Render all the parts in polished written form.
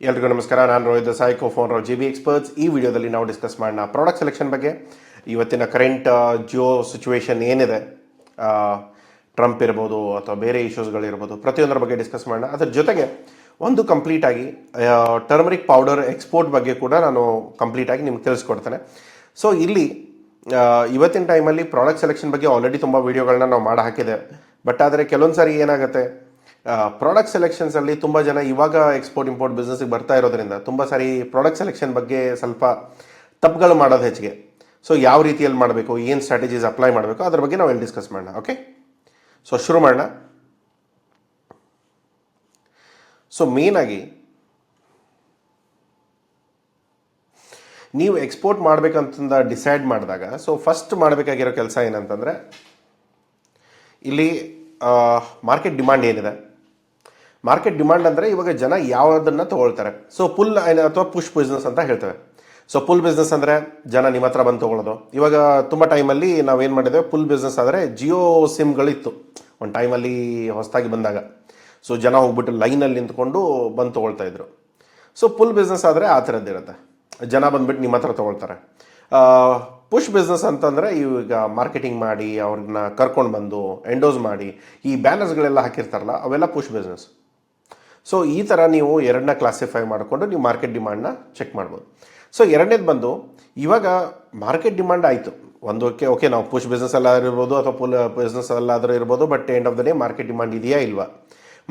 ಎಲ್ರಿಗೂ ನಮಸ್ಕಾರ. ನಾನು Rohit Desai, co-founder G B experts. ಈ ವಿಡಿಯೋದಲ್ಲಿ ನಾವು ಡಿಸ್ಕಸ್ ಮಾಡೋಣ ಪ್ರಾಡಕ್ಟ್ ಸೆಲೆಕ್ಷನ್ ಬಗ್ಗೆ. ಇವತ್ತಿನ ಕರೆಂಟ್ ಜಿಯೋ ಸಿಚುವೇಶನ್ ಏನಿದೆ, ಟ್ರಂಪ್ ಇರ್ಬೋದು ಅಥವಾ ಬೇರೆ ಇಶ್ಯೂಸ್ಗಳಿರ್ಬೋದು, ಪ್ರತಿಯೊಂದರ ಬಗ್ಗೆ ಡಿಸ್ಕಸ್ ಮಾಡೋಣ. ಅದ್ರ ಜೊತೆಗೆ ಒಂದು ಕಂಪ್ಲೀಟಾಗಿ ಟರ್ಮರಿಕ್ ಪೌಡರ್ ಎಕ್ಸ್ಪೋರ್ಟ್ ಬಗ್ಗೆ ಕೂಡ ನಾನು ಕಂಪ್ಲೀಟಾಗಿ ನಿಮ್ಗೆ ತಿಳಿಸ್ಕೊಡ್ತೇನೆ. ಸೊ ಇಲ್ಲಿ ಇವತ್ತಿನ ಟೈಮಲ್ಲಿ ಪ್ರಾಡಕ್ಟ್ ಸೆಲೆಕ್ಷನ್ ಬಗ್ಗೆ ಆಲ್ರೆಡಿ ತುಂಬ ವೀಡಿಯೋಗಳನ್ನ ನಾವು ಮಾಡಿ ಹಾಕಿದೆ. ಬಟ್ ಆದರೆ ಕೆಲವೊಂದು ಸಾರಿ ಏನಾಗುತ್ತೆ, ಪ್ರಾಡಕ್ಟ್ ಸೆಲೆಕ್ಷನ್ಸಲ್ಲಿ ತುಂಬ ಜನ ಇವಾಗ ಎಕ್ಸ್ಪೋರ್ಟ್ ಇಂಪೋರ್ಟ್ ಬಿಸ್ನೆಸ್ಸಿಗೆ ಬರ್ತಾ ಇರೋದ್ರಿಂದ ತುಂಬ ಸಾರಿ ಪ್ರಾಡಕ್ಟ್ ಸೆಲೆಕ್ಷನ್ ಬಗ್ಗೆ ಸ್ವಲ್ಪ ತಪ್ಪುಗಳು ಮಾಡೋದು ಹೆಚ್ಚಿಗೆ. ಸೊ ಯಾವ ರೀತಿಯಲ್ಲಿ ಮಾಡಬೇಕು, ಏನು ಸ್ಟ್ರಾಟಜೀಸ್ ಅಪ್ಲೈ ಮಾಡಬೇಕು, ಅದ್ರ ಬಗ್ಗೆ ನಾವು ಇಲ್ಲಿ ಡಿಸ್ಕಸ್ ಮಾಡೋಣ. ಓಕೆ, ಸೊ ಶುರು ಮಾಡೋಣ. ಸೊ ಮೇಯ್ನಾಗಿ ನೀವು ಎಕ್ಸ್ಪೋರ್ಟ್ ಮಾಡಬೇಕಂತ ಡಿಸೈಡ್ ಮಾಡಿದಾಗ ಸೊ ಫಸ್ಟ್ ಮಾಡಬೇಕಾಗಿರೋ ಕೆಲಸ ಏನಂತಂದರೆ, ಇಲ್ಲಿ ಮಾರ್ಕೆಟ್ ಡಿಮಾಂಡ್ ಏನಿದೆ. ಮಾರ್ಕೆಟ್ ಡಿಮಾಂಡ್ ಅಂದರೆ ಇವಾಗ ಜನ ಯಾವುದನ್ನು ತೊಗೊಳ್ತಾರೆ. ಸೊ ಪುಲ್ ಅಥವಾ ಪುಷ್ ಬಿಸ್ನೆಸ್ ಅಂತ ಹೇಳ್ತೇವೆ. ಸೊ ಪುಲ್ ಬಿಸ್ನೆಸ್ ಅಂದರೆ ಜನ ನಿಮ್ಮ ಹತ್ರ ಬಂದು ತೊಗೊಳ್ಳೋದು. ಇವಾಗ ತುಂಬ ಟೈಮಲ್ಲಿ ನಾವೇನು ಮಾಡಿದ್ದೇವೆ, ಪುಲ್ ಬಿಸ್ನೆಸ್ ಆದರೆ ಜಿಯೋ ಸಿಮ್ಗಳಿತ್ತು ಒಂದು ಟೈಮಲ್ಲಿ ಹೊಸದಾಗಿ ಬಂದಾಗ. ಸೊ ಜನ ಹೋಗ್ಬಿಟ್ಟು ಲೈನಲ್ಲಿ ನಿಂತ್ಕೊಂಡು ಬಂದು ತೊಗೊಳ್ತಾ ಇದ್ರು. ಸೊ ಪುಲ್ ಬಿಸ್ನೆಸ್ ಆದರೆ ಆ ಥರದ್ದಿರುತ್ತೆ, ಜನ ಬಂದುಬಿಟ್ಟು ನಿಮ್ಮ ಹತ್ರ ತೊಗೊಳ್ತಾರೆ. ಪುಷ್ ಬಿಸ್ನೆಸ್ ಅಂತಂದರೆ ಈಗ ಮಾರ್ಕೆಟಿಂಗ್ ಮಾಡಿ ಅವ್ರನ್ನ ಕರ್ಕೊಂಡು ಬಂದು ಎಂಡೋಸ್ ಮಾಡಿ ಈ ಬ್ಯಾನರ್ಸ್ಗಳೆಲ್ಲ ಹಾಕಿರ್ತಾರಲ್ಲ, ಅವೆಲ್ಲ ಪುಷ್ ಬಿಸ್ನೆಸ್. ಸೊ ಈ ಥರ ನೀವು ಎರಡನ್ನ ಕ್ಲಾಸಿಫೈ ಮಾಡಿಕೊಂಡು ನೀವು ಮಾರ್ಕೆಟ್ ಡಿಮಾಂಡ್ನ ಚೆಕ್ ಮಾಡ್ಬೋದು. ಸೊ ಎರಡನೇದು ಬಂದು, ಇವಾಗ ಮಾರ್ಕೆಟ್ ಡಿಮಾಂಡ್ ಆಯಿತು ಒಂದಕ್ಕೆ, ಓಕೆ ನಾವು ಪುಷ್ ಬಿಸ್ನೆಸ್ ಎಲ್ಲಾದರೂ ಇರ್ಬೋದು ಅಥವಾ ಪುಲ್ ಬಿಸ್ನೆಸ್ ಎಲ್ಲಾದರೂ ಇರ್ಬೋದು. But end of the day market demand ಇದೆಯಾ ಇಲ್ವಾ?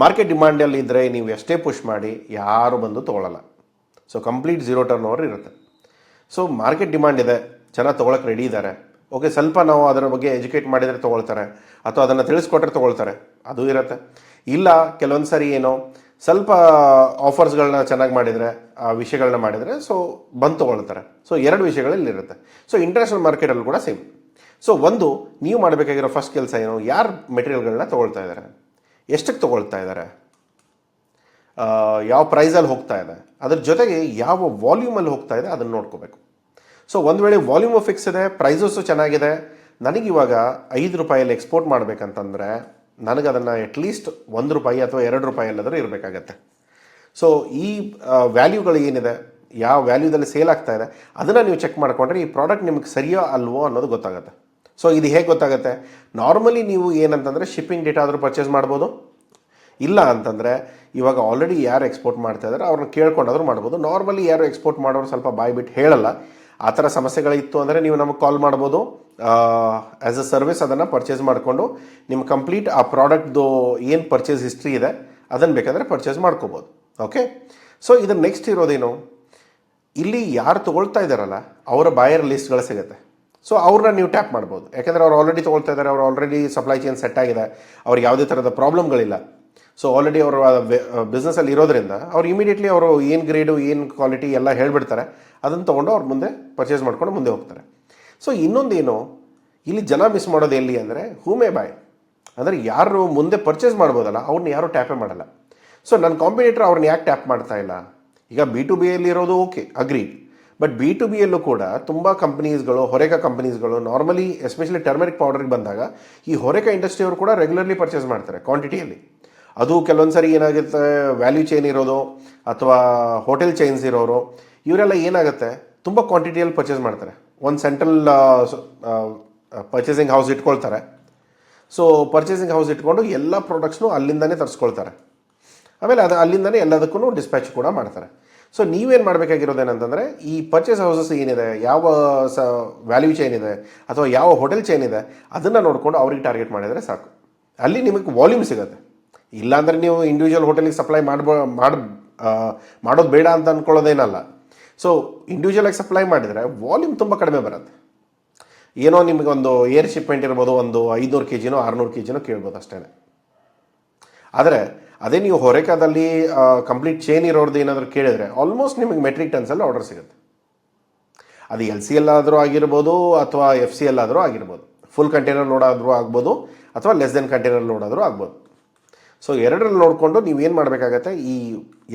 ಮಾರ್ಕೆಟ್ ಡಿಮಾಂಡಲ್ಲಿ ಇದ್ದರೆ ನೀವು ಎಷ್ಟೇ ಪುಷ್ ಮಾಡಿ ಯಾರು ಬಂದು ತೊಗೊಳ್ಳಲ್ಲ. So complete zero turnover ಇರುತ್ತೆ. ಸೊ ಮಾರ್ಕೆಟ್ ಡಿಮಾಂಡ್ ಇದೆ, ಜನ ತೊಗೊಳಕ್ಕೆ ರೆಡಿ ಇದ್ದಾರೆ. ಓಕೆ, ಸ್ವಲ್ಪ ನಾವು ಅದರ ಬಗ್ಗೆ ಎಜುಕೇಟ್ ಮಾಡಿದರೆ ತೊಗೊಳ್ತಾರೆ ಅಥವಾ ಅದನ್ನು ತಿಳಿಸ್ಕೊಟ್ರೆ ತೊಗೊಳ್ತಾರೆ, ಅದು ಇರುತ್ತೆ. ಇಲ್ಲ ಕೆಲವೊಂದು ಸಾರಿ ಏನೋ ಸ್ವಲ್ಪ ಆಫರ್ಸ್ಗಳನ್ನ ಚೆನ್ನಾಗಿ ಮಾಡಿದರೆ, ಆ ವಿಷಯಗಳನ್ನ ಮಾಡಿದರೆ ಸೊ ಬಂದು ತೊಗೊಳ್ತಾರೆ. ಸೊ ಎರಡು ವಿಷಯಗಳಲ್ಲಿ ಇರುತ್ತೆ. ಸೊ ಇಂಟರ್ನ್ಯಾಷನಲ್ ಮಾರ್ಕೆಟಲ್ಲಿ ಕೂಡ ಸೇಮ್. ಸೊ ಒಂದು ನೀವು ಮಾಡಬೇಕಾಗಿರೋ ಫಸ್ಟ್ ಕೆಲಸ ಏನು, ಯಾರು ಮೆಟೀರಿಯಲ್ಗಳನ್ನ ತೊಗೊಳ್ತಾ ಇದ್ದಾರೆ, ಎಷ್ಟಕ್ಕೆ ತೊಗೊಳ್ತಾ ಇದ್ದಾರೆ, ಯಾವ ಪ್ರೈಸಲ್ಲಿ ಹೋಗ್ತಾ ಇದೆ, ಅದ್ರ ಜೊತೆಗೆ ಯಾವ ವಾಲ್ಯೂಮಲ್ಲಿ ಹೋಗ್ತಾ ಇದೆ ಅದನ್ನು ನೋಡ್ಕೋಬೇಕು. ಸೊ ಒಂದು ವೇಳೆ ವಾಲ್ಯೂಮು ಫಿಕ್ಸ್ ಇದೆ, ಪ್ರೈಸಸ್ಸು ಚೆನ್ನಾಗಿದೆ, ನನಗಿವಾಗ ₹5 ಎಕ್ಸ್ಪೋರ್ಟ್ ಮಾಡಬೇಕಂತಂದರೆ ನನಗೆ ಅದನ್ನು ಅಟ್ಲೀಸ್ಟ್ ₹1 ಅಥವಾ ₹2 ಎಲ್ಲಾದರೂ ಇರಬೇಕಾಗತ್ತೆ. ಸೊ ಈ ವ್ಯಾಲ್ಯೂಗಳು ಏನಿದೆ, ಯಾವ ವ್ಯಾಲ್ಯೂದಲ್ಲಿ ಸೇಲ್ ಆಗ್ತಾ ಇದೆ ಅದನ್ನು ನೀವು ಚೆಕ್ ಮಾಡಿಕೊಂಡ್ರೆ ಈ ಪ್ರಾಡಕ್ಟ್ ನಿಮಗೆ ಸರಿಯೋ ಅಲ್ವೋ ಅನ್ನೋದು ಗೊತ್ತಾಗುತ್ತೆ. ಸೊ ಇದು ಹೇಗೆ ಗೊತ್ತಾಗುತ್ತೆ? ನಾರ್ಮಲಿ ನೀವು ಏನಂತಂದರೆ ಶಿಪ್ಪಿಂಗ್ ಡೇಟಾ ಆದರೂ ಪರ್ಚೇಸ್ ಮಾಡ್ಬೋದು. ಇಲ್ಲ ಅಂತಂದರೆ ಇವಾಗ ಆಲ್ರೆಡಿ ಯಾರು ಎಕ್ಸ್ಪೋರ್ಟ್ ಮಾಡ್ತಾ ಇದ್ದಾರೆ ಅವ್ರನ್ನ ಕೇಳ್ಕೊಂಡಾದ್ರೂ ಮಾಡ್ಬೋದು. ನಾರ್ಮಲಿ ಯಾರು ಎಕ್ಸ್ಪೋರ್ಟ್ ಮಾಡೋರು ಸ್ವಲ್ಪ ಬಾಯ್ಬಿಟ್ಟು ಹೇಳಲ್ಲ. ಆ ಥರ ಸಮಸ್ಯೆಗಳಿತ್ತು ಅಂದರೆ ನೀವು ನಮಗೆ ಕಾಲ್ ಮಾಡ್ಬೋದು. ಆ್ಯಸ್ ಅ ಸರ್ವಿಸ್ ಅದನ್ನು ಪರ್ಚೇಸ್ ಮಾಡಿಕೊಂಡು ನಿಮ್ಮ ಕಂಪ್ಲೀಟ್ ಆ ಪ್ರಾಡಕ್ಟ್ದು ಏನು ಪರ್ಚೇಸ್ ಹಿಸ್ಟ್ರಿ ಇದೆ ಅದನ್ನು ಬೇಕಾದರೆ ಪರ್ಚೇಸ್ ಮಾಡ್ಕೋಬೋದು. ಓಕೆ, ಸೊ ಇದರ ನೆಕ್ಸ್ಟ್ ಇರೋದೇನು, ಇಲ್ಲಿ ಯಾರು ತೊಗೊಳ್ತಾ ಇದ್ದಾರಲ್ಲ ಅವರ ಬಾಯರ್ ಲಿಸ್ಟ್ಗಳು ಸಿಗುತ್ತೆ. ಸೊ ಅವ್ರನ್ನ ನೀವು ಟ್ಯಾಪ್ ಮಾಡ್ಬೋದು. ಯಾಕೆಂದರೆ ಅವ್ರು ಆಲ್ರೆಡಿ ತೊಗೊಳ್ತಾ ಇದ್ದಾರೆ, ಅವ್ರು ಆಲ್ರೆಡಿ ಸಪ್ಲೈ ಚೈನ್ ಸೆಟ್ ಆಗಿದೆ, ಅವ್ರಿಗೆ ಯಾವುದೇ ಥರದ ಪ್ರಾಬ್ಲಮ್ಗಳಿಲ್ಲ. ಸೊ ಆಲ್ರೆಡಿ ಅವರು ಬಿಸ್ನೆಸ್ಸಲ್ಲಿ ಇರೋದ್ರಿಂದ ಅವ್ರು ಇಮಿಡಿಯೇಟ್ಲಿ ಅವರು ಏನು ಗ್ರೇಡು ಏನು ಕ್ವಾಲಿಟಿ ಎಲ್ಲ ಹೇಳಿಬಿಡ್ತಾರೆ. ಅದನ್ನು ತೊಗೊಂಡು ಅವ್ರು ಮುಂದೆ ಪರ್ಚೇಸ್ ಮಾಡ್ಕೊಂಡು ಮುಂದೆ ಹೋಗ್ತಾರೆ. ಸೊ ಇನ್ನೊಂದೇನು, ಇಲ್ಲಿ ಜನ ಮಿಸ್ ಮಾಡೋದು ಎಲ್ಲಿ ಅಂದರೆ ಹೂ ಮೇ ಬಾಯ್, ಅಂದರೆ ಯಾರು ಮುಂದೆ ಪರ್ಚೇಸ್ ಮಾಡ್ಬೋದಲ್ಲ ಅವ್ರನ್ನ ಯಾರು ಟ್ಯಾಪೇ ಮಾಡಲ್ಲ. ಸೊ ನನ್ನ ಕಾಂಪಿಟೇಟರ್ ಅವ್ರನ್ನ ಯಾಕೆ ಟ್ಯಾಪ್ ಮಾಡ್ತಾ ಇಲ್ಲ? ಈಗ B2B ಇರೋದು ಓಕೆ, ಅಗ್ರಿ. ಬಟ್ B2Bಯಲ್ಲೂ ಕೂಡ ತುಂಬ ಕಂಪ್ನೀಸ್ಗಳು, ಹೊರೆಕ ಕಂಪ್ನೀಸ್ಗಳು ನಾರ್ಮಲಿ ಎಸ್ಪೆಷಲಿ ಟರ್ಮರಿಕ್ ಪೌಡರ್ಗೆ ಬಂದಾಗ ಈ ಹೊರೆಕ ಇಂಡಸ್ಟ್ರಿಯವರು ಕೂಡ ರೆಗ್ಯುಲರ್ಲಿ ಪರ್ಚೇಸ್ ಮಾಡ್ತಾರೆ ಕ್ವಾಂಟಿಟಿಯಲ್ಲಿ. ಅದು ಕೆಲವೊಂದು ಸರಿ ಏನಾಗುತ್ತೆ, ವ್ಯಾಲ್ಯೂ ಚೈನ್ ಇರೋದು ಅಥವಾ ಹೋಟೆಲ್ ಚೈನ್ಸ್ ಇರೋರು ಇವರೆಲ್ಲ ಏನಾಗುತ್ತೆ ತುಂಬ ಕ್ವಾಂಟಿಟಿಯಲ್ಲಿ ಪರ್ಚೇಸ್ ಮಾಡ್ತಾರೆ. ಒಂದು ಸೆಂಟ್ರಲ್ ಪರ್ಚೇಸಿಂಗ್ ಹೌಸ್ ಇಟ್ಕೊಳ್ತಾರೆ. ಸೊ ಪರ್ಚೇಸಿಂಗ್ ಹೌಸ್ ಇಟ್ಕೊಂಡು ಎಲ್ಲ ಪ್ರಾಡಕ್ಟ್ಸ್ನು ಅಲ್ಲಿಂದನೇ ತರಿಸ್ಕೊಳ್ತಾರೆ. ಆಮೇಲೆ ಅದು ಅಲ್ಲಿಂದನೇ ಎಲ್ಲದಕ್ಕೂ ಡಿಸ್ಪ್ಯಾಚ್ ಕೂಡ ಮಾಡ್ತಾರೆ. ಸೊ ನೀವೇನು ಮಾಡಬೇಕಾಗಿರೋದೇನಂತಂದರೆ ಈ ಪರ್ಚೇಸ್ ಹೌಸಸ್ ಏನಿದೆ, ಯಾವ ವ್ಯಾಲ್ಯೂ ಚೈನ್ ಇದೆ ಅಥವಾ ಯಾವ ಹೋಟೆಲ್ ಚೈನ್ ಇದೆ ಅದನ್ನು ನೋಡಿಕೊಂಡು ಅವ್ರಿಗೆ ಟಾರ್ಗೆಟ್ ಮಾಡಿದರೆ ಸಾಕು. ಅಲ್ಲಿ ನಿಮಗೆ ವಾಲ್ಯೂಮ್ ಸಿಗುತ್ತೆ. ಇಲ್ಲಾಂದರೆ ನೀವು ಇಂಡಿವಿಜುವಲ್ ಹೋಟೆಲಿಗೆ ಸಪ್ಲೈ ಮಾಡೋದು ಬೇಡ ಅಂತ ಅಂದ್ಕೊಳ್ಳೋದೇನಲ್ಲ. ಸೊ ಇಂಡಿವಿಜುವಲಾಗಿ ಸಪ್ಲೈ ಮಾಡಿದರೆ ವಾಲ್ಯೂಮ್ ತುಂಬ ಕಡಿಮೆ ಬರುತ್ತೆ. ಏನೋ ನಿಮಗೆ ಒಂದು ಏರ್ ಶಿಪ್ಮೆಂಟ್ ಇರ್ಬೋದು, ಒಂದು 500 kg 600 kg ಕೇಳ್ಬೋದು ಅಷ್ಟೇ. ಆದರೆ ಅದೇ ನೀವು ಹೊರೆಕಾದಲ್ಲಿ ಕಂಪ್ಲೀಟ್ ಚೈನ್ ಇರೋರ್ದು ಏನಾದರೂ ಕೇಳಿದರೆ ಆಲ್ಮೋಸ್ಟ್ ನಿಮಗೆ ಮೆಟ್ರಿಕ್ ಟನ್ಸಲ್ಲಿ ಆರ್ಡರ್ ಸಿಗುತ್ತೆ. ಅದು LCL ಆದರೂ ಆಗಿರ್ಬೋದು ಅಥವಾ FCL ಆದರೂ ಆಗಿರ್ಬೋದು, ಫುಲ್ ಕಂಟೈನರ್ ಲೋಡ್ ಆದರೂ ಆಗ್ಬೋದು ಅಥವಾ ಲೆಸ್ ದೆನ್ ಕಂಟೈನರ್ ಲೋಡ್ ಆದರೂ ಆಗ್ಬೋದು. ಸೊ ಎರಡರಲ್ಲಿ ನೋಡಿಕೊಂಡು ನೀವೇನು ಮಾಡಬೇಕಾಗತ್ತೆ, ಈ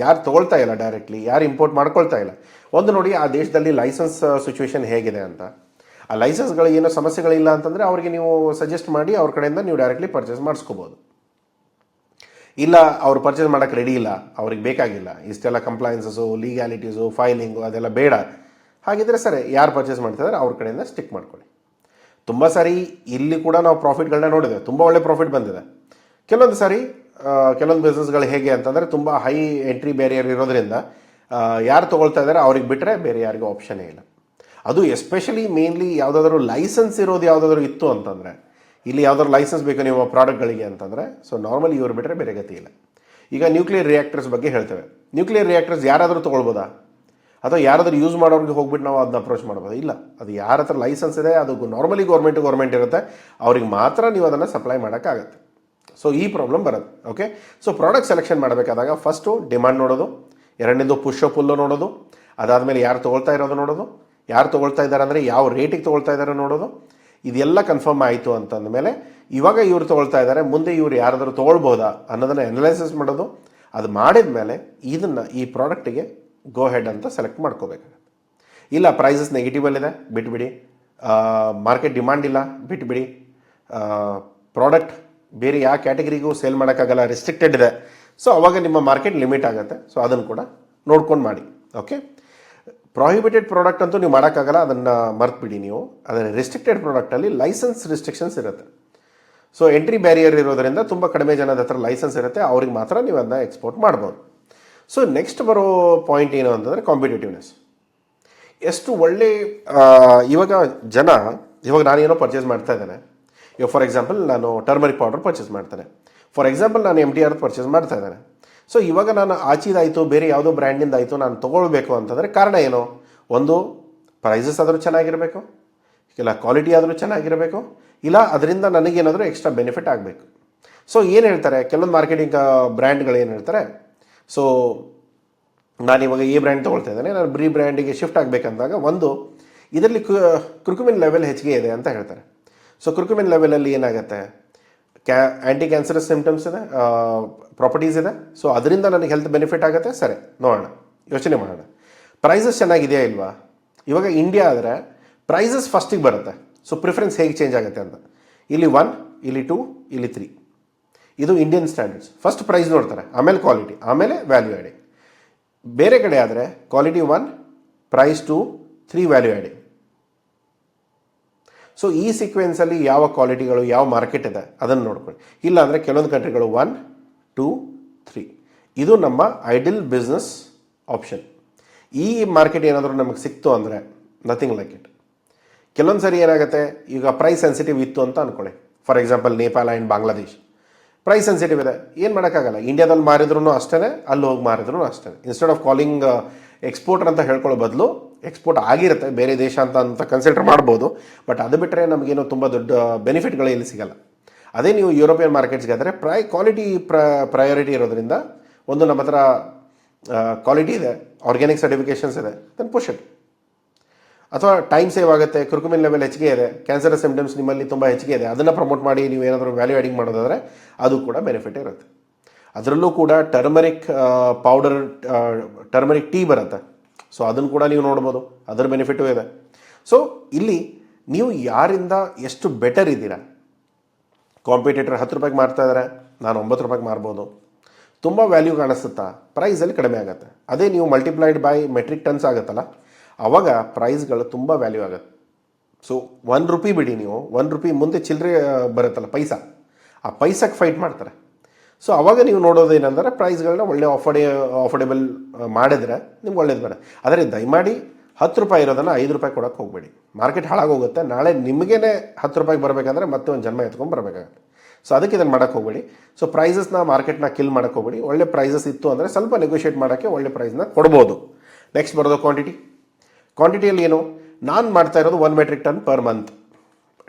ಯಾರು ತೊಗೊಳ್ತಾ ಇಲ್ಲ ಡೈರೆಕ್ಟ್ಲಿ, ಯಾರು ಇಂಪೋರ್ಟ್ ಮಾಡ್ಕೊಳ್ತಾ ಇಲ್ಲ, ಒಂದು ನೋಡಿ ಆ ದೇಶದಲ್ಲಿ ಲೈಸೆನ್ಸ್ ಸಿಚುವೇಶನ್ ಹೇಗಿದೆ ಅಂತ. ಆ ಲೈಸೆನ್ಸ್ಗಳು ಏನೋ ಸಮಸ್ಯೆಗಳಿಲ್ಲ ಅಂತಂದರೆ ಅವ್ರಿಗೆ ನೀವು ಸಜೆಸ್ಟ್ ಮಾಡಿ ಅವ್ರ ಕಡೆಯಿಂದ ನೀವು ಡೈರೆಕ್ಟ್ಲಿ ಪರ್ಚೇಸ್ ಮಾಡಿಸ್ಕೋಬೋದು. ಇಲ್ಲ ಅವ್ರು ಪರ್ಚೇಸ್ ಮಾಡೋಕ್ಕೆ ರೆಡಿ ಇಲ್ಲ, ಅವ್ರಿಗೆ ಬೇಕಾಗಿಲ್ಲ, ಇಷ್ಟೆಲ್ಲ ಕಂಪ್ಲೈನ್ಸಸ್ಸು, ಲೀಗ್ಯಾಲಿಟೀಸು, ಫೈಲಿಂಗು ಅದೆಲ್ಲ ಬೇಡ, ಹಾಗಿದ್ರೆ ಸರಿ ಯಾರು ಪರ್ಚೇಸ್ ಮಾಡ್ತಿದ್ದಾರೆ ಅವ್ರ ಕಡೆಯಿಂದ ಸ್ಟಿಕ್ ಮಾಡ್ಕೊಳ್ಳಿ. ತುಂಬ ಸಾರಿ ಇಲ್ಲಿ ಕೂಡ ನಾವು ಪ್ರಾಫಿಟ್ಗಳನ್ನ ನೋಡಿದ್ದೇವೆ, ತುಂಬ ಒಳ್ಳೆ ಪ್ರಾಫಿಟ್ ಬಂದಿದೆ. ಕೆಲವೊಂದು ಸಾರಿ ಕೆಲವೊಂದು ಬಿಸ್ನೆಸ್ಗಳು ಹೇಗೆ ಅಂತಂದರೆ ತುಂಬ ಹೈ ಎಂಟ್ರಿ ಬ್ಯಾರಿಯರ್ ಇರೋದ್ರಿಂದ ಯಾರು ತೊಗೊಳ್ತಾ ಇದ್ದಾರೆ ಅವ್ರಿಗೆ ಬಿಟ್ಟರೆ ಬೇರೆ ಯಾರಿಗೂ ಆಪ್ಷನ್ನೇ ಇಲ್ಲ. ಅದು ಎಸ್ಪೆಷಲಿ ಮೇನ್ಲಿ ಯಾವುದಾದ್ರೂ ಲೈಸೆನ್ಸ್ ಇರೋದು ಯಾವುದಾದ್ರೂ ಇತ್ತು ಅಂತಂದರೆ, ಇಲ್ಲಿ ಯಾವುದಾದ್ರು ಲೈಸೆನ್ಸ್ ಬೇಕು ನೀವು ಪ್ರಾಡಕ್ಟ್ಗಳಿಗೆ ಅಂತಂದರೆ, ಸೊ ನಾರ್ಮಲಿ ಇವ್ರು ಬಿಟ್ಟರೆ ಬೇರೆ ಗತಿ ಇಲ್ಲ. ಈಗ ನ್ಯೂಕ್ಲಿಯರ್ ರಿಯಾಕ್ಟರ್ಸ್ ಬಗ್ಗೆ ಹೇಳ್ತೇವೆ. ನ್ಯೂಕ್ಲಿಯರ್ ರಿಯಾಕ್ಟರ್ಸ್ ಯಾರಾದರೂ ತೊಗೊಳ್ಬೋದಾ, ಅಥವಾ ಯಾರಾದರೂ ಯೂಸ್ ಮಾಡೋರಿಗೆ ಹೋಗ್ಬಿಟ್ಟು ನಾವು ಅದನ್ನ ಅಪ್ರೋಚ್ ಮಾಡ್ಬೋದು? ಇಲ್ಲ, ಅದು ಯಾರ ಹತ್ರ ಲೈಸೆನ್ಸ್ ಇದೆ, ಅದು ನಾರ್ಮಲಿ ಗೌರ್ಮೆಂಟ್ ಇರುತ್ತೆ, ಅವ್ರಿಗೆ ಮಾತ್ರ ನೀವು ಅದನ್ನು ಸಪ್ಲೈ ಮಾಡೋಕ್ಕಾಗತ್ತೆ. ಸೊ ಈ ಪ್ರಾಬ್ಲಮ್ ಬರುತ್ತೆ. ಓಕೆ, ಸೊ ಪ್ರಾಡಕ್ಟ್ ಸೆಲೆಕ್ಷನ್ ಮಾಡಬೇಕಾದಾಗ ಫಸ್ಟು ಡಿಮಾಂಡ್ ನೋಡೋದು, ಎರಡನೇದು ಪುಷ್ ಪುಲ್ಲು ನೋಡೋದು, ಅದಾದಮೇಲೆ ಯಾರು ತೊಗೊಳ್ತಾ ಇರೋದು ನೋಡೋದು, ಯಾರು ತೊಗೊಳ್ತಾ ಇದ್ದಾರೆ ಅಂದರೆ ಯಾವ ರೇಟಿಗೆ ತೊಗೊಳ್ತಾ ಇದ್ದಾರೆ ನೋಡೋದು. ಇದೆಲ್ಲ ಕನ್ಫರ್ಮ್ ಆಯಿತು ಅಂತಂದಮೇಲೆ ಇವಾಗ ಇವ್ರು ತೊಗೊಳ್ತಾ ಇದ್ದಾರೆ, ಮುಂದೆ ಇವ್ರು ಯಾರಾದರೂ ತೊಗೊಳ್ಬೋದಾ ಅನ್ನೋದನ್ನು ಅನಲೈಸಿಸ್ ಮಾಡೋದು. ಅದು ಮಾಡಿದ ಮೇಲೆ ಇದನ್ನು ಈ ಪ್ರಾಡಕ್ಟಿಗೆ ಗೋ ಹೆಡ್ ಅಂತ ಸೆಲೆಕ್ಟ್ ಮಾಡ್ಕೋಬೇಕಾಗುತ್ತೆ. ಇಲ್ಲ ಪ್ರೈಸಸ್ ನೆಗೆಟಿವಲ್ಲಿದೆ ಬಿಟ್ಬಿಡಿ, ಮಾರ್ಕೆಟ್ ಡಿಮಾಂಡ್ ಇಲ್ಲ ಬಿಟ್ಬಿಡಿ, ಪ್ರಾಡಕ್ಟ್ ಬೇರೆ ಯಾವ ಕ್ಯಾಟಗರಿಗೂ ಸೇಲ್ ಮಾಡೋಕ್ಕಾಗಲ್ಲ, ರೆಸ್ಟ್ರಿಕ್ಟೆಡ್ ಇದೆ, ಸೊ ಅವಾಗ ನಿಮ್ಮ ಮಾರ್ಕೆಟ್ ಲಿಮಿಟ್ ಆಗುತ್ತೆ. ಸೊ ಅದನ್ನು ಕೂಡ ನೋಡ್ಕೊಂಡು ಮಾಡಿ. ಓಕೆ, ಪ್ರಾಹಿಬಿಟೆಡ್ ಪ್ರಾಡಕ್ಟ್ ಅಂತೂ ನೀವು ಮಾಡೋಕ್ಕಾಗಲ್ಲ, ಅದನ್ನು ಮರ್ತ್ಬಿಡಿ ನೀವು. ಅದರ ರೆಸ್ಟ್ರಿಕ್ಟೆಡ್ ಪ್ರಾಡಕ್ಟಲ್ಲಿ ಲೈಸೆನ್ಸ್ ರಿಸ್ಟ್ರಿಕ್ಷನ್ಸ್ ಇರುತ್ತೆ. ಸೊ ಎಂಟ್ರಿ ಬ್ಯಾರಿಯರ್ ಇರೋದರಿಂದ ತುಂಬ ಕಡಿಮೆ ಜನದ ಹತ್ರ ಲೈಸೆನ್ಸ್ ಇರುತ್ತೆ, ಅವ್ರಿಗೆ ಮಾತ್ರ ನೀವು ಅದನ್ನ ಎಕ್ಸ್ಪೋರ್ಟ್ ಮಾಡ್ಬೋದು. ಸೊ ನೆಕ್ಸ್ಟ್ ಬರೋ ಪಾಯಿಂಟ್ ಏನು ಅಂತಂದರೆ ಕಾಂಪಿಟೇಟಿವ್ನೆಸ್. ಎಷ್ಟು ಒಳ್ಳೆ ಇವಾಗ ಜನ, ಇವಾಗ ನಾನೇನೋ ಪರ್ಚೇಸ್ ಮಾಡ್ತಾ ಇದ್ದೇನೆ. ಇವಾಗ ಫಾರ್ ಎಕ್ಸಾಂಪಲ್ ನಾನು ಟರ್ಮರಿಕ್ ಪೌಡರ್ ಪರ್ಚೇಸ್ ಮಾಡ್ತೇನೆ, ಫಾರ್ ಎಕ್ಸಾಂಪಲ್ ನಾನು MTR ಪರ್ಚೇಸ್ ಮಾಡ್ತಾ ಇದ್ದೇನೆ. ಸೊ ಇವಾಗ ನಾನು ಆಚಿದಾಯಿತು ಬೇರೆ ಯಾವುದೋ ಬ್ರ್ಯಾಂಡಿಂದ ಆಯಿತು ನಾನು ತೊಗೊಳ್ಬೇಕು ಅಂತಂದರೆ ಕಾರಣ ಏನು? ಒಂದು ಪ್ರೈಸಸ್ ಆದರೂ ಚೆನ್ನಾಗಿರಬೇಕು, ಇಲ್ಲ ಕ್ವಾಲಿಟಿ ಆದರೂ ಚೆನ್ನಾಗಿರಬೇಕು, ಇಲ್ಲ ಅದರಿಂದ ನನಗೇನಾದರೂ ಎಕ್ಸ್ಟ್ರಾ ಬೆನಿಫಿಟ್ ಆಗಬೇಕು. ಸೊ ಏನು ಹೇಳ್ತಾರೆ ಕೆಲವೊಂದು ಮಾರ್ಕೆಟಿಂಗ್ ಬ್ರ್ಯಾಂಡ್ಗಳು ಏನು ಹೇಳ್ತಾರೆ, ಸೊ ನಾನಿವಾಗ ಈ ಬ್ರ್ಯಾಂಡ್ ತೊಗೊಳ್ತಾ ಇದ್ದೇನೆ, ನಾನು ಬಿ ಬ್ರ್ಯಾಂಡಿಗೆ ಶಿಫ್ಟ್ ಆಗಬೇಕಂದಾಗ ಒಂದು ಇದರಲ್ಲಿ ಕ್ರುಕ್ಯುಮಿನ್ ಲೆವೆಲ್ ಹೆಚ್ಚಿಗೆ ಇದೆ ಅಂತ ಹೇಳ್ತಾರೆ. ಸೊ ಕ್ರುಕ್ಯುಮಿನ್ ಲೆವೆಲಲ್ಲಿ ಏನಾಗುತ್ತೆ, ಆ್ಯಂಟಿ ಕ್ಯಾನ್ಸರಸ್ ಸಿಂಪ್ಟಮ್ಸ್ ಇದೆ, ಪ್ರಾಪರ್ಟೀಸ್ ಇದೆ, ಸೊ ಅದರಿಂದ ನನಗೆ ಹೆಲ್ತ್ ಬೆನಿಫಿಟ್ ಆಗುತ್ತೆ. ಸರಿ ನೋಡೋಣ, ಯೋಚನೆ ಮಾಡೋಣ, ಪ್ರೈಸಸ್ ಚೆನ್ನಾಗಿದೆಯಾ ಇಲ್ವಾ. ಇವಾಗ ಇಂಡಿಯಾ ಆದರೆ ಪ್ರೈಸಸ್ ಫಸ್ಟಿಗೆ ಬರುತ್ತೆ. ಸೊ ಪ್ರಿಫರೆನ್ಸ್ ಹೇಗೆ ಚೇಂಜ್ ಆಗುತ್ತೆ ಅಂತ, ಇಲ್ಲಿ 1, ಇಲ್ಲಿ 2, ಇಲ್ಲಿ 3, ಇದು ಇಂಡಿಯನ್ ಸ್ಟ್ಯಾಂಡರ್ಡ್ಸ್. ಫಸ್ಟ್ ಪ್ರೈಸ್ ನೋಡ್ತಾರೆ, ಆಮೇಲೆ ಕ್ವಾಲಿಟಿ, ಆಮೇಲೆ ವ್ಯಾಲ್ಯೂ ಆ್ಯಡಿಂಗ್. ಬೇರೆ ಕಡೆ ಆದರೆ quality 1, price 2, 3 value adding. So ಈ ಸೀಕ್ವೆನ್ಸಲ್ಲಿ ಯಾವ ಕ್ವಾಲಿಟಿಗಳು ಯಾವ ಮಾರ್ಕೆಟ್ ಇದೆ ಅದನ್ನು ನೋಡ್ಕೊಳ್ಳಿ. ಇಲ್ಲ ಅಂದರೆ ಕೆಲವೊಂದು ಕಂಟ್ರಿಗಳು 1, 2, 3 ಇದು ನಮ್ಮ ಐಡಿಯಲ್ ಬಿಸ್ನೆಸ್ ಆಪ್ಷನ್. ಈ ಮಾರ್ಕೆಟ್ ಏನಾದರೂ ನಮಗೆ ಸಿಕ್ತು ಅಂದರೆ ನಥಿಂಗ್ ಲೈಕ್ ಇಟ್. ಕೆಲವೊಂದು ಸರಿ ಏನಾಗುತ್ತೆ, ಈಗ ಪ್ರೈಸ್ ಸೆನ್ಸಿಟಿವ್ ಇತ್ತು ಅಂತ ಅಂದ್ಕೊಳ್ಳಿ, for example Nepal and Bangladesh price sensitive ಇದೆ, ಏನು ಮಾಡೋಕ್ಕಾಗಲ್ಲ. ಇಂಡಿಯಾದಲ್ಲಿ ಮಾರಿದ್ರೂ ಅಷ್ಟೇ, ಅಲ್ಲಿ ಹೋಗಿ ಮಾರಿದ್ರೂ ಅಷ್ಟೇ. ಇನ್ಸ್ಟೆಡ್ ಆಫ್ ಕಾಲಿಂಗ್ ಎಕ್ಸ್ಪೋರ್ಟರ್ ಅಂತ ಹೇಳ್ಕೊಳ್ಳೋ ಬದಲು ಎಕ್ಸ್ಪೋರ್ಟ್ ಆಗಿರುತ್ತೆ ಬೇರೆ ದೇಶ ಅಂತ ಕನ್ಸಿಡರ್ ಮಾಡ್ಬೋದು, ಬಟ್ ಅದು ಬಿಟ್ಟರೆ ನಮಗೇನು ತುಂಬ ದೊಡ್ಡ ಬೆನಿಫಿಟ್ಗಳು ಇಲ್ಲಿ ಸಿಗಲ್ಲ. ಅದೇ ನೀವು ಯುರೋಪಿಯನ್ ಮಾರ್ಕೆಟ್ಸ್ಗೆ ಆದರೆ ಕ್ವಾಲಿಟಿ ಪ್ರಯಾರಿಟಿ ಇರೋದ್ರಿಂದ, ಒಂದು ನಮ್ಮ ಹತ್ರ ಕ್ವಾಲಿಟಿ ಇದೆ, ಆರ್ಗ್ಯಾನಿಕ್ ಸರ್ಟಿಫಿಕೇಷನ್ಸ್ ಇದೆ, ದೆನ್ ಪುಷ್ ಇಟ್. ಅಥವಾ ಟೈಮ್ ಸೇವ್ ಆಗುತ್ತೆ, ಕ್ರುಕ್ಯುಮಿನ್ ಲೆವೆಲ್ ಹೆಚ್ಚಿಗೆ ಇದೆ, ಕ್ಯಾನ್ಸರ್ ಸಿಂಪ್ಟಮ್ಸ್ ನಿಮ್ಮಲ್ಲಿ ತುಂಬ ಹೆಚ್ಚಿಗೆ ಇದೆ, ಅದನ್ನು ಪ್ರಮೋಟ್ ಮಾಡಿ ನೀವು ಏನಾದರೂ ವ್ಯಾಲ್ಯೂ ಆ್ಯಡಿಂಗ್ ಮಾಡೋದಾದರೆ ಅದು ಕೂಡ ಬೆನಿಫಿಟ್ ಇರುತ್ತೆ. ಅದರಲ್ಲೂ ಕೂಡ ಟರ್ಮರಿಕ್ ಪೌಡರ್, ಟರ್ಮರಿಕ್ ಟೀ ಬರುತ್ತೆ, ಸೊ ಅದನ್ನು ಕೂಡ ನೀವು ನೋಡ್ಬೋದು, ಅದರ ಬೆನಿಫಿಟೂ ಇದೆ. ಸೊ ಇಲ್ಲಿ ನೀವು ಯಾರಿಂದ ಎಷ್ಟು ಬೆಟರ್ ಇದ್ದೀರಾ. ಕಾಂಪಿಟೇಟರ್ 10 ರೂಪಾಯಿಗೆ ಮಾರ್ತಾ ಇದ್ದಾರೆ, ನಾನು 9 ರೂಪಾಯಿಗೆ ಮಾರ್ಬೋದು, ತುಂಬ ವ್ಯಾಲ್ಯೂ ಕಾಣಿಸುತ್ತಾ, ಪ್ರೈಸಲ್ಲಿ ಕಡಿಮೆ ಆಗುತ್ತೆ. ಅದೇ ನೀವು ಮಲ್ಟಿಪ್ಲೈಡ್ ಬೈ ಮೆಟ್ರಿಕ್ ಟನ್ಸ್ ಆಗುತ್ತಲ್ಲ, ಆವಾಗ ಪ್ರೈಸ್ಗಳು ತುಂಬ ವ್ಯಾಲ್ಯೂ ಆಗುತ್ತೆ. ಸೊ 1 ರೂಪಿ ಬಿಡಿ, ನೀವು 1 ರೂಪಿ ಮುಂದೆ ಚಿಲ್ಲರೆ ಬರುತ್ತಲ್ಲ ಪೈಸಾ, ಆ ಪೈಸಾಕ್ಕೆ ಫೈಟ್ ಮಾಡ್ತಾರೆ. ಸೊ ಆವಾಗ ನೀವು ನೋಡೋದೇನೆಂದರೆ ಪ್ರೈಸ್ಗಳನ್ನ ಒಳ್ಳೆ ಆಫರ್ಡೇಬಲ್ ಮಾಡಿದ್ರೆ ನಿಮ್ಗೆ ಒಳ್ಳೇದು ಬರುತ್ತೆ. ಆದರೆ ದಯಮಾಡಿ 10 ರೂಪಾಯಿ ಇರೋದನ್ನು 5 ರೂಪಾಯಿ ಕೊಡೋಕ್ಕೆ ಹೋಗಬೇಡಿ, ಮಾರ್ಕೆಟ್ ಹಾಳಾಗೋಗುತ್ತೆ. ನಾಳೆ ನಿಮಗೇ 10 ರೂಪಾಯಿಗೆ ಬರಬೇಕಂದ್ರೆ ಮತ್ತೆ ಒಂದು ಜನ್ಮ ಎತ್ಕೊಂಡು ಬರಬೇಕಾಗುತ್ತೆ. ಸೊ ಅದಕ್ಕೆ ಇದನ್ನು ಮಾಡೋಕ್ಕೆ ಹೋಗಬೇಡಿ. ಸೊ ಪ್ರೈಸಸ್ನ ಮಾರ್ಕೆಟ್ನ ಕಿಲ್ ಮಾಡೋಕ್ಕೆ ಹೋಗಬೇಡಿ. ಒಳ್ಳೆ ಪ್ರೈಸಸ್ ಇತ್ತು ಅಂದರೆ ಸ್ವಲ್ಪ ನೆಗೋಷಿಯೇಟ್ ಮಾಡೋಕ್ಕೆ ಒಳ್ಳೆ ಪ್ರೈಸ್ನ ಕೊಡ್ಬೋದು. ನೆಕ್ಸ್ಟ್ ಬರೋದು ಕ್ವಾಂಟಿಟಿಯಲ್ಲಿ ಏನು, ನಾನು ಮಾಡ್ತಾ ಇರೋದು 1 metric ton per month,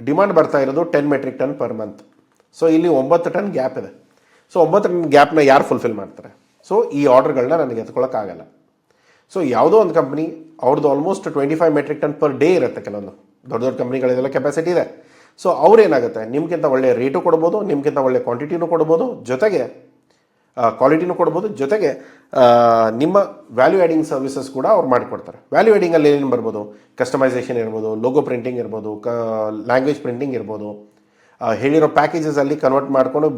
demand ಬರ್ತಾ ಇರೋದು 10 metric ton per month. So ಇಲ್ಲಿ 9 ಟನ್ ಗ್ಯಾಪ್ ಇದೆ. ಸೊ 9 ಟನ್ ಗ್ಯಾಪ್ನ ಯಾರು ಫುಲ್ಫಿಲ್ ಮಾಡ್ತಾರೆ? ಸೊ ಈ ಆರ್ಡರ್ಗಳನ್ನ ನನಗೆ ಎತ್ಕೊಳ್ಳೋಕ್ಕಾಗಲ್ಲ. ಸೊ ಯಾವುದೋ ಒಂದು ಕಂಪ್ನಿ ಅವ್ರದ್ದು almost 25 metric ton per day ಇರುತ್ತೆ. ಕೆಲವೊಂದು ದೊಡ್ಡ ದೊಡ್ಡ ಕಂಪ್ನಿಗಳಿಗೆಲ್ಲ ಕೆಪಾಸಿಟಿ ಇದೆ. ಸೊ ಅವ್ರೇನಾಗುತ್ತೆ, ನಿಮ್ಗಿಂತ ಒಳ್ಳೆ ರೇಟು ಕೊಡ್ಬೋದು, ನಿಮ್ಗಿಂತ ಒಳ್ಳೆ ಕ್ವಾಂಟಿಟಿನೂ ಕೊಡ್ಬೋದು, ಜೊತೆಗೆ ಕ್ವಾಲಿಟಿನೂ ಕೊಡ್ಬೋದು, ಜೊತೆಗೆ ನಿಮ್ಮ ವ್ಯಾಲ್ಯೂ ಆ್ಯಡಿಂಗ್ ಸರ್ವಿಸಸ್ ಕೂಡ ಅವ್ರು ಮಾಡಿಕೊಡ್ತಾರೆ. ವ್ಯಾಲ್ಯೂ ಆ್ಯಡಿಂಗಲ್ಲಿ ಏನು ಬರ್ಬೋದು, ಕಸ್ಟಮೈಸೇಷನ್ ಇರ್ಬೋದು, ಲೋಗೋ ಪ್ರಿಂಟಿಂಗ್ ಇರ್ಬೋದು, ಲ್ಯಾಂಗ್ವೇಜ್ ಪ್ರಿಂಟಿಂಗ್ ಇರ್ಬೋದು, ಹೇಳಿರೋ ಪ್ಯಾಕೇಜಸಲ್ಲಿ ಕನ್ವರ್ಟ್ ಮಾಡಿಕೊಂಡು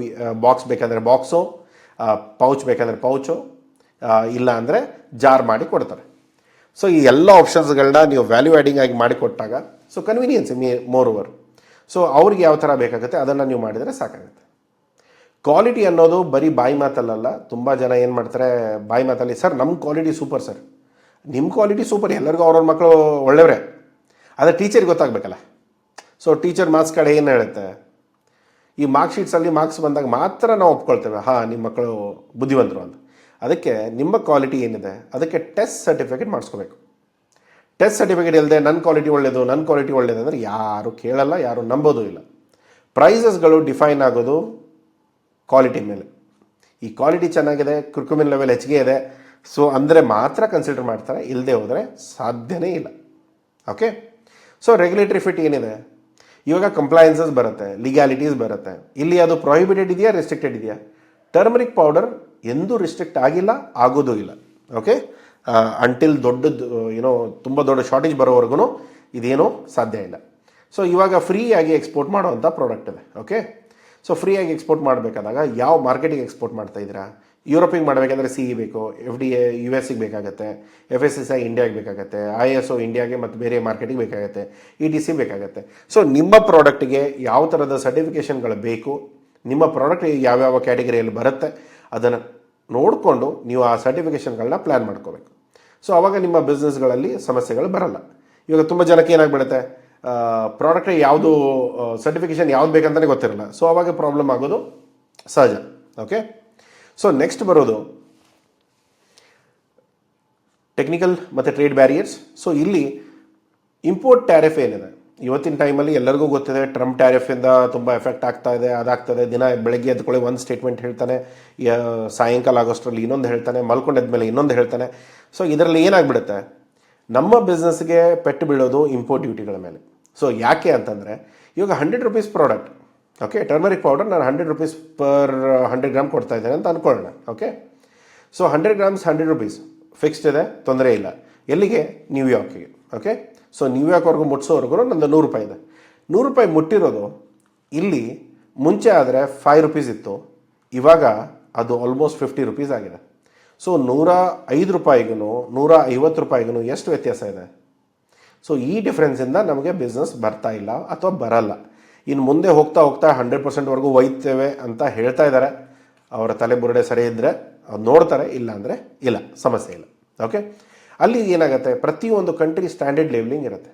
ಬಾಕ್ಸ್ ಬೇಕಂದರೆ ಬಾಕ್ಸು, ಪೌಚ್ ಬೇಕಂದರೆ ಪೌಚು, ಇಲ್ಲ ಅಂದರೆ ಜಾರ್ ಮಾಡಿ ಕೊಡ್ತಾರೆ. ಸೊ ಈ ಎಲ್ಲ ಆಪ್ಷನ್ಸ್ಗಳನ್ನ ನೀವು ವ್ಯಾಲ್ಯೂ ಆ್ಯಡಿಂಗ್ ಆಗಿ ಮಾಡಿಕೊಟ್ಟಾಗ so convenience more over. So ಅವ್ರಿಗೆ ಯಾವ ಥರ ಬೇಕಾಗುತ್ತೆ ಅದನ್ನು ನೀವು ಮಾಡಿದರೆ ಸಾಕಾಗುತ್ತೆ. ಕ್ವಾಲಿಟಿ ಅನ್ನೋದು ಬರೀ ಬಾಯಿ ಮಾತಲ್ಲ. ತುಂಬ ಜನ ಏನು ಮಾಡ್ತಾರೆ, ಬಾಯಿ ಮಾತಲ್ಲಿ ಸರ್ ನಮ್ಮ ಕ್ವಾಲಿಟಿ ಸೂಪರ್ ಸರ್. ನಿಮ್ಮ ಕ್ವಾಲಿಟಿ ಸೂಪರ್, ಎಲ್ಲರಿಗೂ ಅವ್ರವ್ರ ಮಕ್ಕಳು ಒಳ್ಳೆಯವರೇ, ಆದರೆ ಟೀಚರ್ಗೆ ಗೊತ್ತಾಗಬೇಕಲ್ಲ. ಸೊ ಟೀಚರ್ ಮಾರ್ಕ್ಸ್ ಕಡೆ ಏನು ಹೇಳುತ್ತೆ, ಈ ಮಾರ್ಕ್ ಶೀಟ್ಸಲ್ಲಿ ಮಾರ್ಕ್ಸ್ ಬಂದಾಗ ಮಾತ್ರ ನಾವು ಒಪ್ಕೊಳ್ತೇವೆ, ಹಾಂ ನಿಮ್ಮ ಮಕ್ಕಳು ಬುದ್ಧಿವಂತರು ಅಂತ. ಅದಕ್ಕೆ ನಿಮ್ಮ ಕ್ವಾಲಿಟಿ ಏನಿದೆ ಅದಕ್ಕೆ ಟೆಸ್ಟ್ ಸರ್ಟಿಫಿಕೇಟ್ ಮಾಡಿಸ್ಕೋಬೇಕು. ಟೆಸ್ಟ್ ಸರ್ಟಿಫಿಕೇಟ್ ಇಲ್ಲದೆ ನನ್ನ ಕ್ವಾಲಿಟಿ ಒಳ್ಳೆಯದು, ನನ್ನ ಕ್ವಾಲಿಟಿ ಒಳ್ಳೆಯದು ಅಂದರೆ ಯಾರು ಕೇಳಲ್ಲ, ಯಾರು ನಂಬೋದು ಇಲ್ಲ. ಪ್ರೈಸಸ್ಗಳು ಡಿಫೈನ್ ಆಗೋದು ಕ್ವಾಲಿಟಿ ಮೇಲೆ. ಈ ಕ್ವಾಲಿಟಿ ಚೆನ್ನಾಗಿದೆ, ಕ್ರಿಕ್ಯುಮಿನ್ ಲೆವೆಲ್ ಹೆಚ್ಚಿಗೆ ಇದೆ, ಸೊ ಅಂದರೆ ಮಾತ್ರ ಕನ್ಸಿಡರ್ ಮಾಡ್ತಾರೆ, ಇಲ್ಲದೆ ಹೋದರೆ ಸಾಧ್ಯನೇ ಇಲ್ಲ. ಓಕೆ. ಸೊ ರೆಗ್ಯುಲೇಟರಿ ಫಿಟ್ ಏನಿದೆ, ಇವಾಗ ಕಂಪ್ಲೈನ್ಸಸ್ ಬರುತ್ತೆ, ಲೀಗ್ಯಾಲಿಟೀಸ್ ಬರುತ್ತೆ. ಇಲ್ಲಿ ಅದು ಪ್ರೊಹಿಬಿಟೆಡ್ ಇದೆಯಾ, ರೆಸ್ಟ್ರಿಕ್ಟೆಡ್ ಇದೆಯಾ? ಟರ್ಮರಿಕ್ ಪೌಡರ್ ಎಂದೂ ರಿಸ್ಟ್ರಿಕ್ಟ್ ಆಗಿಲ್ಲ, ಆಗೋದು ಇಲ್ಲ. ಓಕೆ. ಅಂಟಿಲ್ ದೊಡ್ಡದು ತುಂಬ ದೊಡ್ಡ ಶಾರ್ಟೇಜ್ ಬರೋವರೆಗೂ ಇದೇನೂ ಸಾಧ್ಯ ಇಲ್ಲ. ಸೊ ಇವಾಗ ಫ್ರೀಯಾಗಿ ಎಕ್ಸ್ಪೋರ್ಟ್ ಮಾಡೋವಂಥ ಪ್ರಾಡಕ್ಟ್ ಇದೆ. ಓಕೆ. ಸೊ ಫ್ರೀಯಾಗಿ ಎಕ್ಸ್ಪೋರ್ಟ್ ಮಾಡಬೇಕಾದಾಗ ಯಾವ ಮಾರ್ಕೆಟಿಗೆ ಎಕ್ಸ್ಪೋರ್ಟ್ ಮಾಡ್ತಾ ಇದ್ದೀರಾ? ಯುರೋಪಿಗೆ ಮಾಡಬೇಕಂದ್ರೆ CE ಬೇಕು, FDA US ಬೇಕಾಗುತ್ತೆ, FSSAI ಇಂಡಿಯಾಗೆ ಬೇಕಾಗುತ್ತೆ, ISO ಇಂಡಿಯಾಗೆ ಮತ್ತು ಬೇರೆ ಮಾರ್ಕೆಟಿಗೆ ಬೇಕಾಗುತ್ತೆ, ETC ಬೇಕಾಗುತ್ತೆ. ಸೊ ನಿಮ್ಮ ಪ್ರಾಡಕ್ಟಿಗೆ ಯಾವ ಥರದ ಸರ್ಟಿಫಿಕೇಷನ್ಗಳು ಬೇಕು, ನಿಮ್ಮ ಪ್ರಾಡಕ್ಟ್ ಯಾವ್ಯಾವ ಕ್ಯಾಟಗರಿಯಲ್ಲಿ ಬರುತ್ತೆ ಅದನ್ನು ನೋಡಿಕೊಂಡು ನೀವು ಆ ಸರ್ಟಿಫಿಕೇಷನ್ಗಳನ್ನ ಪ್ಲ್ಯಾನ್ ಮಾಡ್ಕೋಬೇಕು. ಸೊ ಆವಾಗ ನಿಮ್ಮ ಬಿಸ್ನೆಸ್ಗಳಲ್ಲಿ ಸಮಸ್ಯೆಗಳು ಬರಲ್ಲ. ಇವಾಗ ತುಂಬ ಜನಕ್ಕೆ ಏನಾಗ್ಬಿಡುತ್ತೆ, ಪ್ರಾಡಕ್ಟ್ ಯಾವುದು ಸರ್ಟಿಫಿಕೇಷನ್ ಯಾವ್ದು ಬೇಕಂತಲೇ ಗೊತ್ತಿರಲ್ಲ. ಸೊ ಆವಾಗ ಪ್ರಾಬ್ಲಮ್ ಆಗೋದು ಸಹಜ. ಓಕೆ. ಸೊ ನೆಕ್ಸ್ಟ್ ಬರೋದು ಟೆಕ್ನಿಕಲ್ ಮತ್ತು ಟ್ರೇಡ್ ಬ್ಯಾರಿಯರ್ಸ್. ಸೊ ಇಲ್ಲಿ ಇಂಪೋರ್ಟ್ ಟ್ಯಾರಿಫ್ ಏನಿದೆ ಇವತ್ತಿನ ಟೈಮಲ್ಲಿ ಎಲ್ಲರಿಗೂ ಗೊತ್ತಿದೆ, ಟ್ರಂಪ್ ಟ್ಯಾರಿಫಿಂದ ತುಂಬ ಎಫೆಕ್ಟ್ ಆಗ್ತಾ ಇದೆ, ಅದಾಗ್ತದೆ. ದಿನ ಬೆಳಗ್ಗೆ ಎದ್ಕೊಳ್ಳಿ ಒಂದು ಸ್ಟೇಟ್ಮೆಂಟ್ ಹೇಳ್ತಾನೆ, ಸಾಯಂಕಾಲ ಆಗೋಷ್ಟರಲ್ಲಿ ಇನ್ನೊಂದು ಹೇಳ್ತಾನೆ, ಮಲ್ಕೊಂಡೆದ್ಮೇಲೆ ಇನ್ನೊಂದು ಹೇಳ್ತಾನೆ. ಸೊ ಇದರಲ್ಲಿ ಏನಾಗ್ಬಿಡುತ್ತೆ, ನಮ್ಮ ಬಿಸ್ನೆಸ್ಗೆ ಪೆಟ್ಟು ಬೀಳೋದು ಇಂಪೋರ್ಟ್ ಡ್ಯೂಟಿಗಳ ಮೇಲೆ. ಸೊ ಯಾಕೆ ಅಂತಂದರೆ ಇವಾಗ 100 rupees product, okay, turmeric powder ನಾನು 100 ರೂಪೀಸ್ ಪರ್ 100 ಗ್ರಾಮ್ ಕೊಡ್ತಾ ಇದ್ದೇನೆ ಅಂತ ಅಂದ್ಕೊಳ್ಳೋಣ. Okay. So 100 grams 100 rupees fixed ಇದೆ, ತೊಂದರೆ ಇಲ್ಲ. ಎಲ್ಲಿಗೆ? ನ್ಯೂಯಾರ್ಕಿಗೆ. ಓಕೆ. ಸೊ ನ್ಯೂಯಾರ್ಕ್ವರೆಗೂ ಮುಟ್ಸೋವರೆಗೂ ನಂದು 100 ರೂಪಾಯಿ ಇದೆ. 100 ರೂಪಾಯಿ ಮುಟ್ಟಿರೋದು ಇಲ್ಲಿ ಮುಂಚೆ ಆದರೆ 5 ರೂಪೀಸ್ ಇತ್ತು, ಇವಾಗ ಅದು ಆಲ್ಮೋಸ್ಟ್ 50 ರೂಪೀಸ್ ಆಗಿದೆ. ಸೊ 105 ರೂಪಾಯಿಗೂ 150 ರೂಪಾಯಿಗೂ ಎಷ್ಟು ವ್ಯತ್ಯಾಸ ಇದೆ? ಸೊ ಈ ಡಿಫ್ರೆನ್ಸಿಂದ ನಮಗೆ ಬಿಸ್ನೆಸ್ ಬರ್ತಾ ಇಲ್ಲ ಅಥವಾ ಬರಲ್ಲ. ಇನ್ನು ಮುಂದೆ ಹೋಗ್ತಾ ಹೋಗ್ತಾ 100%ವರೆಗೂ ಒಯ್ತೇವೆ ಅಂತ ಹೇಳ್ತಾ ಇದ್ದಾರೆ. ಅವರ ತಲೆ ಬುರುಡೆ ಸರಿ ಇದ್ದರೆ ಅವ್ರು ನೋಡ್ತಾರೆ, ಇಲ್ಲ ಅಂದರೆ ಇಲ್ಲ, ಸಮಸ್ಯೆ ಇಲ್ಲ. ಓಕೆ. ಅಲ್ಲಿ ಏನಾಗುತ್ತೆ, ಪ್ರತಿಯೊಂದು ಕಂಟ್ರಿ ಸ್ಟ್ಯಾಂಡರ್ಡ್ ಲೇಬಲಿಂಗ್ ಇರುತ್ತೆ.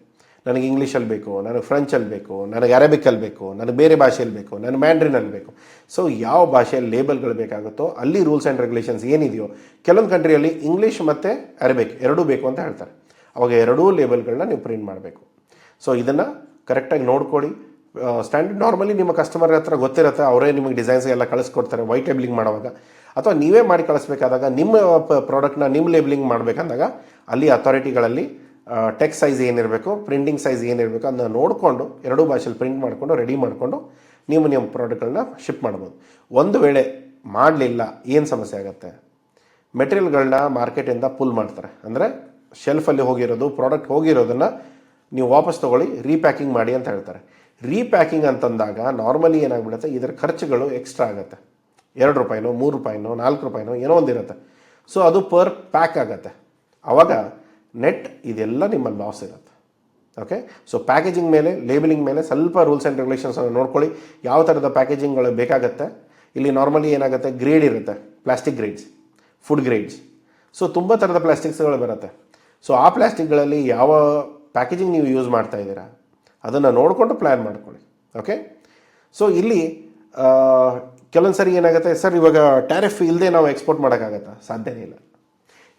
ನನಗೆ ಇಂಗ್ಲೀಷಲ್ಲಿ ಬೇಕು, ನನಗೆ ಫ್ರೆಂಚಲ್ಲಿ ಬೇಕು, ನನಗೆ ಅರೇಬಿಕಲ್ಲಿ ಬೇಕು, ನನಗೆ ಬೇರೆ ಭಾಷೆಯಲ್ಲಿ ಬೇಕು, ನನಗೆ ಮ್ಯಾಂಡ್ರಿನಲ್ಲಿ ಬೇಕು. ಸೊ ಯಾವ ಭಾಷೆಯಲ್ಲಿ ಲೇಬಲ್ಗಳು ಬೇಕಾಗುತ್ತೋ ಅಲ್ಲಿ ರೂಲ್ಸ್ ಆ್ಯಂಡ್ ರೆಗ್ಯುಲೇಷನ್ಸ್ ಏನಿದೆಯೋ, ಕೆಲವೊಂದು ಕಂಟ್ರಿಯಲ್ಲಿ ಇಂಗ್ಲೀಷ್ ಮತ್ತು ಅರೇಬಿಕ್ ಎರಡೂ ಬೇಕು ಅಂತ ಹೇಳ್ತಾರೆ. ಅವಾಗ ಎರಡೂ ಲೇಬಲ್ಗಳನ್ನ ನೀವು ಪ್ರಿಂಟ್ ಮಾಡಬೇಕು. ಸೊ ಇದನ್ನು ಕರೆಕ್ಟಾಗಿ ನೋಡ್ಕೊಳ್ಳಿ. ಸ್ಟ್ಯಾಂಡರ್ಡ್ ನಾರ್ಮಲಿ ನಿಮ್ಮ ಕಸ್ಟಮರ್ ಹತ್ರ ಗೊತ್ತಿರುತ್ತೆ, ಅವರೇ ನಿಮಗೆ ಡಿಸೈನ್ಸ್ ಎಲ್ಲ ಕಳಿಸ್ಕೊಡ್ತಾರೆ ವೈಟ್ ಲೇಬಲಿಂಗ್ ಮಾಡುವಾಗ. ಅಥವಾ ನೀವೇ ಮಾಡಿ ಕಳಿಸ್ಬೇಕಾದಾಗ ನಿಮ್ಮ ಪ್ರಾಡಕ್ಟ್ನ ನಿಮ್ಮ ಲೇಬಲಿಂಗ್ ಮಾಡಬೇಕಂದಾಗ ಅಲ್ಲಿ ಅಥಾರಿಟಿಗಳಲ್ಲಿ ಟೆಕ್ಸ್ಟ್ ಸೈಜ್ ಏನಿರಬೇಕು, ಪ್ರಿಂಟಿಂಗ್ ಸೈಜ್ ಏನಿರಬೇಕು ಅದನ್ನ ನೋಡಿಕೊಂಡು ಎರಡೂ ಭಾಷೆಯಲ್ಲಿ ಪ್ರಿಂಟ್ ಮಾಡಿಕೊಂಡು ರೆಡಿ ಮಾಡಿಕೊಂಡು ನೀವು ನಿಮ್ಮ ಪ್ರಾಡಕ್ಟ್ಗಳನ್ನ ಶಿಪ್ ಮಾಡ್ಬೋದು. ಒಂದು ವೇಳೆ ಮಾಡಲಿಲ್ಲ ಏನು ಸಮಸ್ಯೆ ಆಗುತ್ತೆ, ಮೆಟೀರಿಯಲ್ಗಳನ್ನ ಮಾರ್ಕೆಟಿಂದ ಪುಲ್ ಮಾಡ್ತಾರೆ. ಅಂದರೆ ಶೆಲ್ಫಲ್ಲಿ ಹೋಗಿರೋದು ಪ್ರಾಡಕ್ಟ್ ಹೋಗಿರೋದನ್ನು ನೀವು ವಾಪಸ್ ತೊಗೊಳ್ಳಿ, ರೀಪ್ಯಾಕಿಂಗ್ ಮಾಡಿ ಅಂತ ಹೇಳ್ತಾರೆ. ರೀಪ್ಯಾಕಿಂಗ್ ಅಂತಂದಾಗ ನಾರ್ಮಲಿ ಏನಾಗ್ಬಿಡುತ್ತೆ, ಇದರ ಖರ್ಚುಗಳು ಎಕ್ಸ್ಟ್ರಾ ಆಗುತ್ತೆ. 2 ರೂಪಾಯಿನೋ 3 ರೂಪಾಯಿನೋ 4 ರೂಪಾಯಿನೋ ಏನೋ ಒಂದಿರುತ್ತೆ. ಸೊ ಅದು ಪರ್ ಪ್ಯಾಕ್ ಆಗುತ್ತೆ. ಆವಾಗ ನೆಟ್ ಇದೆಲ್ಲ ನಿಮ್ಮ ಲಾಸ್ ಇರುತ್ತೆ. ಓಕೆ. ಸೊ ಪ್ಯಾಕೇಜಿಂಗ್ ಮೇಲೆ, ಲೇಬಲಿಂಗ್ ಮೇಲೆ ಸ್ವಲ್ಪ ರೂಲ್ಸ್ ಆ್ಯಂಡ್ ರೆಗ್ಯುಲೇಷನ್ಸ್ ನೋಡ್ಕೊಳ್ಳಿ. ಯಾವ ಥರದ ಪ್ಯಾಕೇಜಿಂಗ್ಗಳು ಬೇಕಾಗುತ್ತೆ. ಇಲ್ಲಿ ನಾರ್ಮಲಿ ಏನಾಗುತ್ತೆ, ಗ್ರೇಡ್ ಇರುತ್ತೆ, plastic grades, food grades. So ತುಂಬ ಥರದ ಪ್ಲಾಸ್ಟಿಕ್ಸ್ಗಳು ಬರುತ್ತೆ. ಸೊ ಆ ಪ್ಲಾಸ್ಟಿಕ್ಗಳಲ್ಲಿ ಯಾವ ಪ್ಯಾಕೇಜಿಂಗ್ ನೀವು ಯೂಸ್ ಮಾಡ್ತಾ ಇದ್ದೀರಾ ಅದನ್ನು ನೋಡಿಕೊಂಡು ಪ್ಲ್ಯಾನ್ ಮಾಡ್ಕೊಳ್ಳಿ. ಓಕೆ. ಸೊ ಇಲ್ಲಿ ಕೆಲವೊಂದು ಸರಿ ಏನಾಗುತ್ತೆ, ಸರ್ ಇವಾಗ ಟ್ಯಾರಿಫ್ ಇಲ್ಲದೆ ನಾವು ಎಕ್ಸ್ಪೋರ್ಟ್ ಮಾಡೋಕ್ಕಾಗತ್ತಾ? ಸಾಧ್ಯನೇ ಇಲ್ಲ.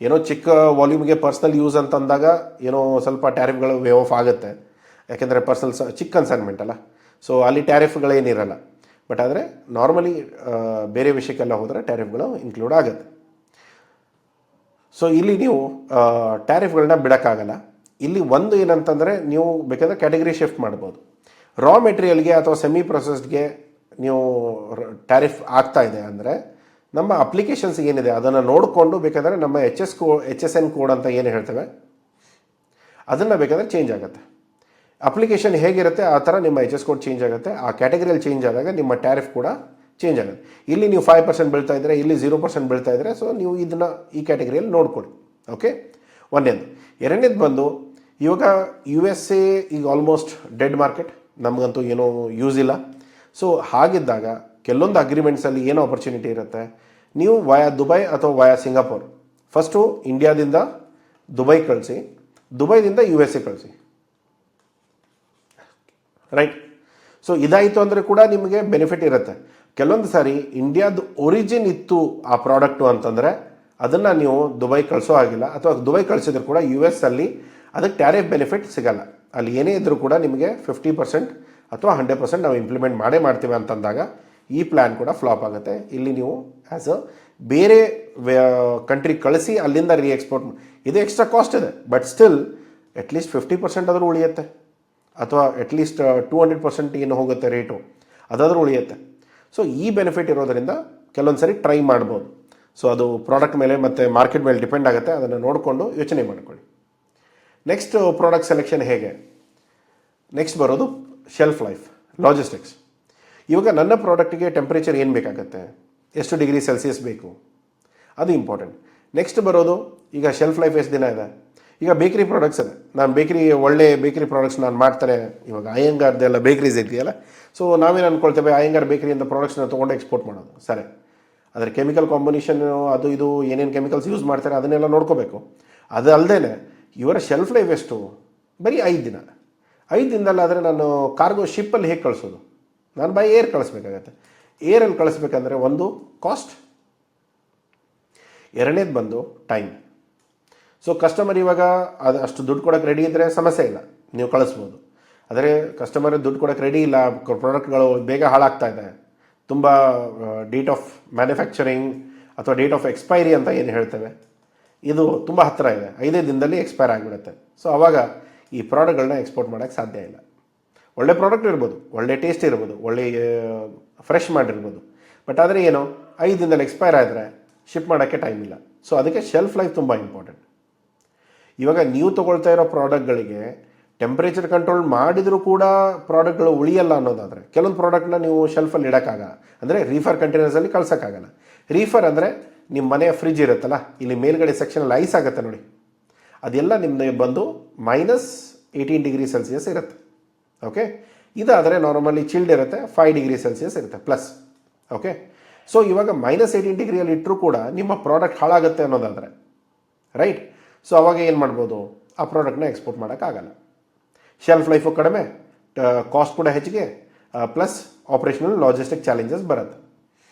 ಏನೋ ಚಿಕ್ಕ ವಾಲ್ಯೂಮ್ಗೆ ಪರ್ಸ್ನಲ್ ಯೂಸ್ ಅಂತಂದಾಗ ಏನೋ ಸ್ವಲ್ಪ ಟ್ಯಾರಿಫ್ಗಳು ವೇ ಆಫ್ ಆಗುತ್ತೆ, ಯಾಕೆಂದರೆ ಪರ್ಸ್ನಲ್ ಚಿಕ್ಕ ಕನ್ಸೈನ್ಮೆಂಟ್ ಅಲ್ಲ. ಸೊ ಅಲ್ಲಿ ಟ್ಯಾರಿಫ್ಗಳೇನಿರಲ್ಲ. ಬಟ್ ಆದರೆ ನಾರ್ಮಲಿ ಬೇರೆ ವಿಷಯಕ್ಕೆಲ್ಲ ಹೋದರೆ ಟ್ಯಾರಿಫ್ಗಳು ಇನ್ಕ್ಲೂಡ್ ಆಗುತ್ತೆ. ಸೊ ಇಲ್ಲಿ ನೀವು ಟ್ಯಾರಿಫ್ಗಳನ್ನ ಬಿಡೋಕ್ಕಾಗಲ್ಲ. ಇಲ್ಲಿ ಒಂದು ಏನಂತಂದರೆ ನೀವು ಬೇಕಾದರೆ ಕ್ಯಾಟಗರಿ ಶಿಫ್ಟ್ ಮಾಡ್ಬೋದು. ರಾ ಮೆಟೀರಿಯಲ್ಗೆ ಅಥವಾ ಸೆಮಿ ಪ್ರೊಸೆಸ್ಡ್ಗೆ ನೀವು ಟ್ಯಾರಿಫ್ ಆಗ್ತಾ ಇದೆ ಅಂದರೆ ನಮ್ಮ ಅಪ್ಲಿಕೇಶನ್ಸ್ ಏನಿದೆ ಅದನ್ನು ನೋಡಿಕೊಂಡು ಬೇಕಾದರೆ ನಮ್ಮ HSN ಕೋಡ್ ಅಂತ ಏನು ಹೇಳ್ತೇವೆ ಅದನ್ನು ಬೇಕಾದರೆ ಚೇಂಜ್ ಆಗುತ್ತೆ. ಅಪ್ಲಿಕೇಶನ್ ಹೇಗಿರುತ್ತೆ ಆ ಥರ ನಿಮ್ಮ HS ಕೋಡ್ ಚೇಂಜ್ ಆಗುತ್ತೆ. ಆ ಕ್ಯಾಟಗರಿಯಲ್ಲಿ ಚೇಂಜ್ ಆದಾಗ ನಿಮ್ಮ ಟ್ಯಾರಿಫ್ ಕೂಡ ಚೇಂಜ್ ಆಗುತ್ತೆ. ಇಲ್ಲಿ ನೀವು 5% ಬೀಳ್ತಾ ಇದ್ದರೆ, ಇಲ್ಲಿ 0% ಬೀಳ್ತಾ ಇದ್ದರೆ, ಸೊ ನೀವು ಇದನ್ನು ಈ ಕ್ಯಾಟಗರಿಯಲ್ಲಿ ನೋಡ್ಕೊಳ್ಳಿ. ಓಕೆ, ಒಂದೇದು. ಎರಡನೇದು ಬಂದು ಇವಾಗ USA ಈಗ ಆಲ್ಮೋಸ್ಟ್ ಡೆಡ್ ಮಾರ್ಕೆಟ್, ನಮಗಂತೂ ಏನೂ ಯೂಸ್ ಇಲ್ಲ. ಸೊ ಹಾಗಿದ್ದಾಗ ಕೆಲವೊಂದು ಅಗ್ರಿಮೆಂಟ್ಸಲ್ಲಿ ಏನು ಆಪರ್ಚುನಿಟಿ ಇರುತ್ತೆ, ನೀವು ವಯಾ ದುಬೈ ಅಥವಾ ವಯಾ ಸಿಂಗಾಪುರ್, ಫಸ್ಟು ಇಂಡಿಯಾದಿಂದ ದುಬೈ ಕಳಿಸಿ, ದುಬೈದಿಂದ USA ಕಳಿಸಿ, ರೈಟ್. ಸೊ ಇದಾಯಿತು ಅಂದರೆ ಕೂಡ ನಿಮಗೆ ಬೆನಿಫಿಟ್ ಇರುತ್ತೆ. ಕೆಲವೊಂದು ಸಾರಿ ಇಂಡಿಯಾದ ಒರಿಜಿನ್ ಇತ್ತು ಆ ಪ್ರಾಡಕ್ಟು ಅಂತಂದರೆ ಅದನ್ನು ನೀವು ದುಬೈ ಕಳಿಸೋ ಆಗಿಲ್ಲ, ಅಥವಾ ದುಬೈ ಕಳಿಸಿದ್ರು ಕೂಡ US ಅಲ್ಲಿ ಅದಕ್ಕೆ ಟ್ಯಾರಿಫ್ ಬೆನಿಫಿಟ್ ಸಿಗಲ್ಲ. ಅಲ್ಲಿ ಏನೇ ಇದ್ದರೂ ಕೂಡ ನಿಮಗೆ 50% ಅಥವಾ 100% ನಾವು ಇಂಪ್ಲಿಮೆಂಟ್ ಮಾಡ್ತೀವಿ ಅಂತಂದಾಗ ಈ ಪ್ಲ್ಯಾನ್ ಕೂಡ ಫ್ಲಾಪ್ ಆಗುತ್ತೆ. ಇಲ್ಲಿ ನೀವು ಆ್ಯಸ್ ಅ ಬೇರೆ ಕಂಟ್ರಿ ಕಳಿಸಿ ಅಲ್ಲಿಂದ ಎಕ್ಸ್ಪೋರ್ಟ್, ಇದು ಎಕ್ಸ್ಟ್ರಾ ಕಾಸ್ಟ್ ಇದೆ, ಬಟ್ ಸ್ಟಿಲ್ ಅಟ್ಲೀಸ್ಟ್ 50% ಆದರೂ ಉಳಿಯುತ್ತೆ, ಅಥವಾ ಅಟ್ಲೀಸ್ಟ್ 200% ಏನು ಹೋಗುತ್ತೆ ರೇಟು ಅದಾದರೂ ಉಳಿಯುತ್ತೆ. ಸೊ ಈ ಬೆನಿಫಿಟ್ ಇರೋದರಿಂದ ಕೆಲವೊಂದು ಸರಿ ಟ್ರೈ ಮಾಡ್ಬೋದು. ಸೊ ಅದು ಪ್ರಾಡಕ್ಟ್ ಮೇಲೆ ಮತ್ತು ಮಾರ್ಕೆಟ್ ಮೇಲೆ ಡಿಪೆಂಡ್ ಆಗುತ್ತೆ, ಅದನ್ನು ನೋಡಿಕೊಂಡು ಯೋಚನೆ ಮಾಡ್ಕೊಳ್ಳಿ. ನೆಕ್ಸ್ಟ್ ಪ್ರಾಡಕ್ಟ್ ಸೆಲೆಕ್ಷನ್ ಹೇಗೆ, ನೆಕ್ಸ್ಟ್ ಬರೋದು ಶೆಲ್ಫ್ ಲೈಫ್, ಲಾಜಿಸ್ಟಿಕ್ಸ್. ಇವಾಗ ನನ್ನ ಪ್ರಾಡಕ್ಟಿಗೆ ಟೆಂಪ್ರೇಚರ್ ಏನು ಬೇಕಾಗುತ್ತೆ, ಎಷ್ಟು ಡಿಗ್ರಿ ಸೆಲ್ಸಿಯಸ್ ಬೇಕು, ಅದು ಇಂಪಾರ್ಟೆಂಟ್. ನೆಕ್ಸ್ಟ್ ಬರೋದು ಈಗ ಶೆಲ್ಫ್ ಲೈಫ್ ಎಷ್ಟು ದಿನ ಇದೆ. ಈಗ ಬೇಕ್ರಿ ಪ್ರಾಡಕ್ಟ್ಸ್ ಇದೆ, ನಾನು ಒಳ್ಳೆ ಬೇಕ್ರಿ ಪ್ರಾಡಕ್ಟ್ಸ್ ನಾನು ಮಾಡ್ತಾರೆ. ಇವಾಗ ಅಯ್ಯಂಗಾರ್ದೆಲ್ಲ ಬೇಕ್ರೀಸ್ ಇದೆಯಲ್ಲ, ಸೊ ನಾವೇನು ಅಂದ್ಕೊಳ್ತೇವೆ, ಅಯ್ಯಂಗಾರ್ ಬೇಕ್ರಿಯಿಂದ ಪ್ರಾಡಕ್ಟ್ಸ್ನ ತೊಗೊಂಡು ಎಕ್ಸ್ಪೋರ್ಟ್ ಮಾಡೋದು, ಸರಿ. ಅದರ ಕೆಮಿಕಲ್ ಕಾಂಬಿನೇಷನ್ ಅದು ಇದು ಏನೇನು ಕೆಮಿಕಲ್ಸ್ ಯೂಸ್ ಮಾಡ್ತಾರೆ ಅದನ್ನೆಲ್ಲ ನೋಡ್ಕೋಬೇಕು. ಅದು ಅಲ್ಲದೆ ಇವರ ಶೆಲ್ಫ್ ಲೈಫ್ ಎಷ್ಟು, ಬರೀ 5 ದಿನ. 5 ದಿನದಲ್ಲಾದರೆ ನಾನು ಕಾರ್ಗೋ ಶಿಪ್ಪಲ್ಲಿ ಹೇಗೆ ಕಳಿಸೋದು, ನಾನು ಬೈ ಏರ್ ಕಳಿಸ್ಬೇಕಾಗತ್ತೆ. ಏರಲ್ಲಿ ಕಳಿಸ್ಬೇಕಂದ್ರೆ ಒಂದು ಕಾಸ್ಟ್, ಎರಡನೇದು ಬಂದು ಟೈಮ್. ಸೊ ಕಸ್ಟಮರ್ ಇವಾಗ ಅದು ಅಷ್ಟು ದುಡ್ಡು ಕೊಡೋಕ್ಕೆ ರೆಡಿ ಇದ್ದರೆ ಸಮಸ್ಯೆ ಇಲ್ಲ, ನೀವು ಕಳಿಸ್ಬೋದು. ಆದರೆ ಕಸ್ಟಮರ್ ದುಡ್ಡು ಕೊಡೋಕ್ಕೆ ರೆಡಿ ಇಲ್ಲ, ಪ್ರಾಡಕ್ಟ್ಗಳು ಬೇಗ ಹಾಳಾಗ್ತಾ ಇದೆ, ತುಂಬ ಡೇಟ್ ಆಫ್ ಮ್ಯಾನುಫ್ಯಾಕ್ಚರಿಂಗ್ ಅಥವಾ ಡೇಟ್ ಆಫ್ ಎಕ್ಸ್ಪೈರಿ ಅಂತ ಏನು ಹೇಳ್ತೇವೆ, ಇದು ತುಂಬ ಹತ್ತಿರ ಇದೆ, 5 ದಿನದಲ್ಲಿ ಎಕ್ಸ್ಪೈರ್ ಆಗಿಬಿಡುತ್ತೆ. ಸೊ ಆವಾಗ ಈ ಪ್ರಾಡಕ್ಟ್ಗಳನ್ನ ಎಕ್ಸ್ಪೋರ್ಟ್ ಮಾಡೋಕ್ಕೆ ಸಾಧ್ಯ ಇಲ್ಲ. ಒಳ್ಳೆ ಪ್ರಾಡಕ್ಟ್ ಇರ್ಬೋದು, ಒಳ್ಳೆ ಟೇಸ್ಟ್ ಇರ್ಬೋದು, ಒಳ್ಳೆ ಫ್ರೆಶ್ ಮಾಡಿರ್ಬೋದು, ಬಟ್ ಆದರೆ ಏನು 5 ದಿನದಲ್ಲಿ ಎಕ್ಸ್ಪೈರ್ ಆದರೆ ಶಿಪ್ ಮಾಡೋಕ್ಕೆ ಟೈಮ್ ಇಲ್ಲ. ಸೊ ಅದಕ್ಕೆ ಶೆಲ್ಫ್ ಲೈಫ್ ತುಂಬ ಇಂಪಾರ್ಟೆಂಟ್. ಇವಾಗ ನೀವು ತೊಗೊಳ್ತಾ ಇರೋ ಪ್ರಾಡಕ್ಟ್ಗಳಿಗೆ ಟೆಂಪ್ರೇಚರ್ ಕಂಟ್ರೋಲ್ ಮಾಡಿದರೂ ಕೂಡ ಪ್ರಾಡಕ್ಟ್ಗಳು ಉಳಿಯಲ್ಲ ಅನ್ನೋದಾದರೆ, ಕೆಲವೊಂದು ಪ್ರಾಡಕ್ಟ್ನ ನೀವು ಶೆಲ್ಫಲ್ಲಿ ಇಡೋಕ್ಕಾಗ, ಅಂದರೆ ರೀಫರ್ ಕಂಟೈನರ್ಸಲ್ಲಿ ಕಳ್ಸೋಕ್ಕಾಗಲ್ಲ. ರೀಫರ್ ಅಂದರೆ ನಿಮ್ಮ ಮನೆಯ ಫ್ರಿಜ್ ಇರುತ್ತಲ್ಲ, ಇಲ್ಲಿ ಮೇಲ್ಗಡೆ ಸೆಕ್ಷನಲ್ಲಿ ಐಸ್ ಆಗುತ್ತೆ ನೋಡಿ, ಅದೆಲ್ಲ ನಿಮ್ಮದು ಬಂದು -18 ಡಿಗ್ರಿ ಸೆಲ್ಸಿಯಸ್ ಇರುತ್ತೆ. ಓಕೆ, ಇದಾದರೆ ನಾರ್ಮಲಿ ಚಿಲ್ಡ್ ಇರುತ್ತೆ, 5 ಡಿಗ್ರಿ ಸೆಲ್ಸಿಯಸ್ ಇರುತ್ತೆ ಪ್ಲಸ್. ಓಕೆ, ಸೊ ಇವಾಗ -18 ಡಿಗ್ರಿಯಲ್ಲಿ ಇಟ್ಟರೂ ಕೂಡ ನಿಮ್ಮ ಪ್ರಾಡಕ್ಟ್ ಹಾಳಾಗುತ್ತೆ ಅನ್ನೋದಾದರೆ, ರೈಟ್. ಸೊ ಅವಾಗ ಏನು ಮಾಡ್ಬೋದು, ಆ ಪ್ರಾಡಕ್ಟ್ನ ಎಕ್ಸ್ಪೋರ್ಟ್ ಮಾಡೋಕ್ಕಾಗಲ್ಲ. ಶೆಲ್ಫ್ ಲೈಫು ಕಡಿಮೆ, ಕಾಸ್ಟ್ ಕೂಡ ಹೆಚ್ಚಿಗೆ, ಪ್ಲಸ್ ಆಪ್ರೇಷನಲ್ ಲಾಜಿಸ್ಟಿಕ್ ಚಾಲೆಂಜಸ್ ಬರುತ್ತೆ.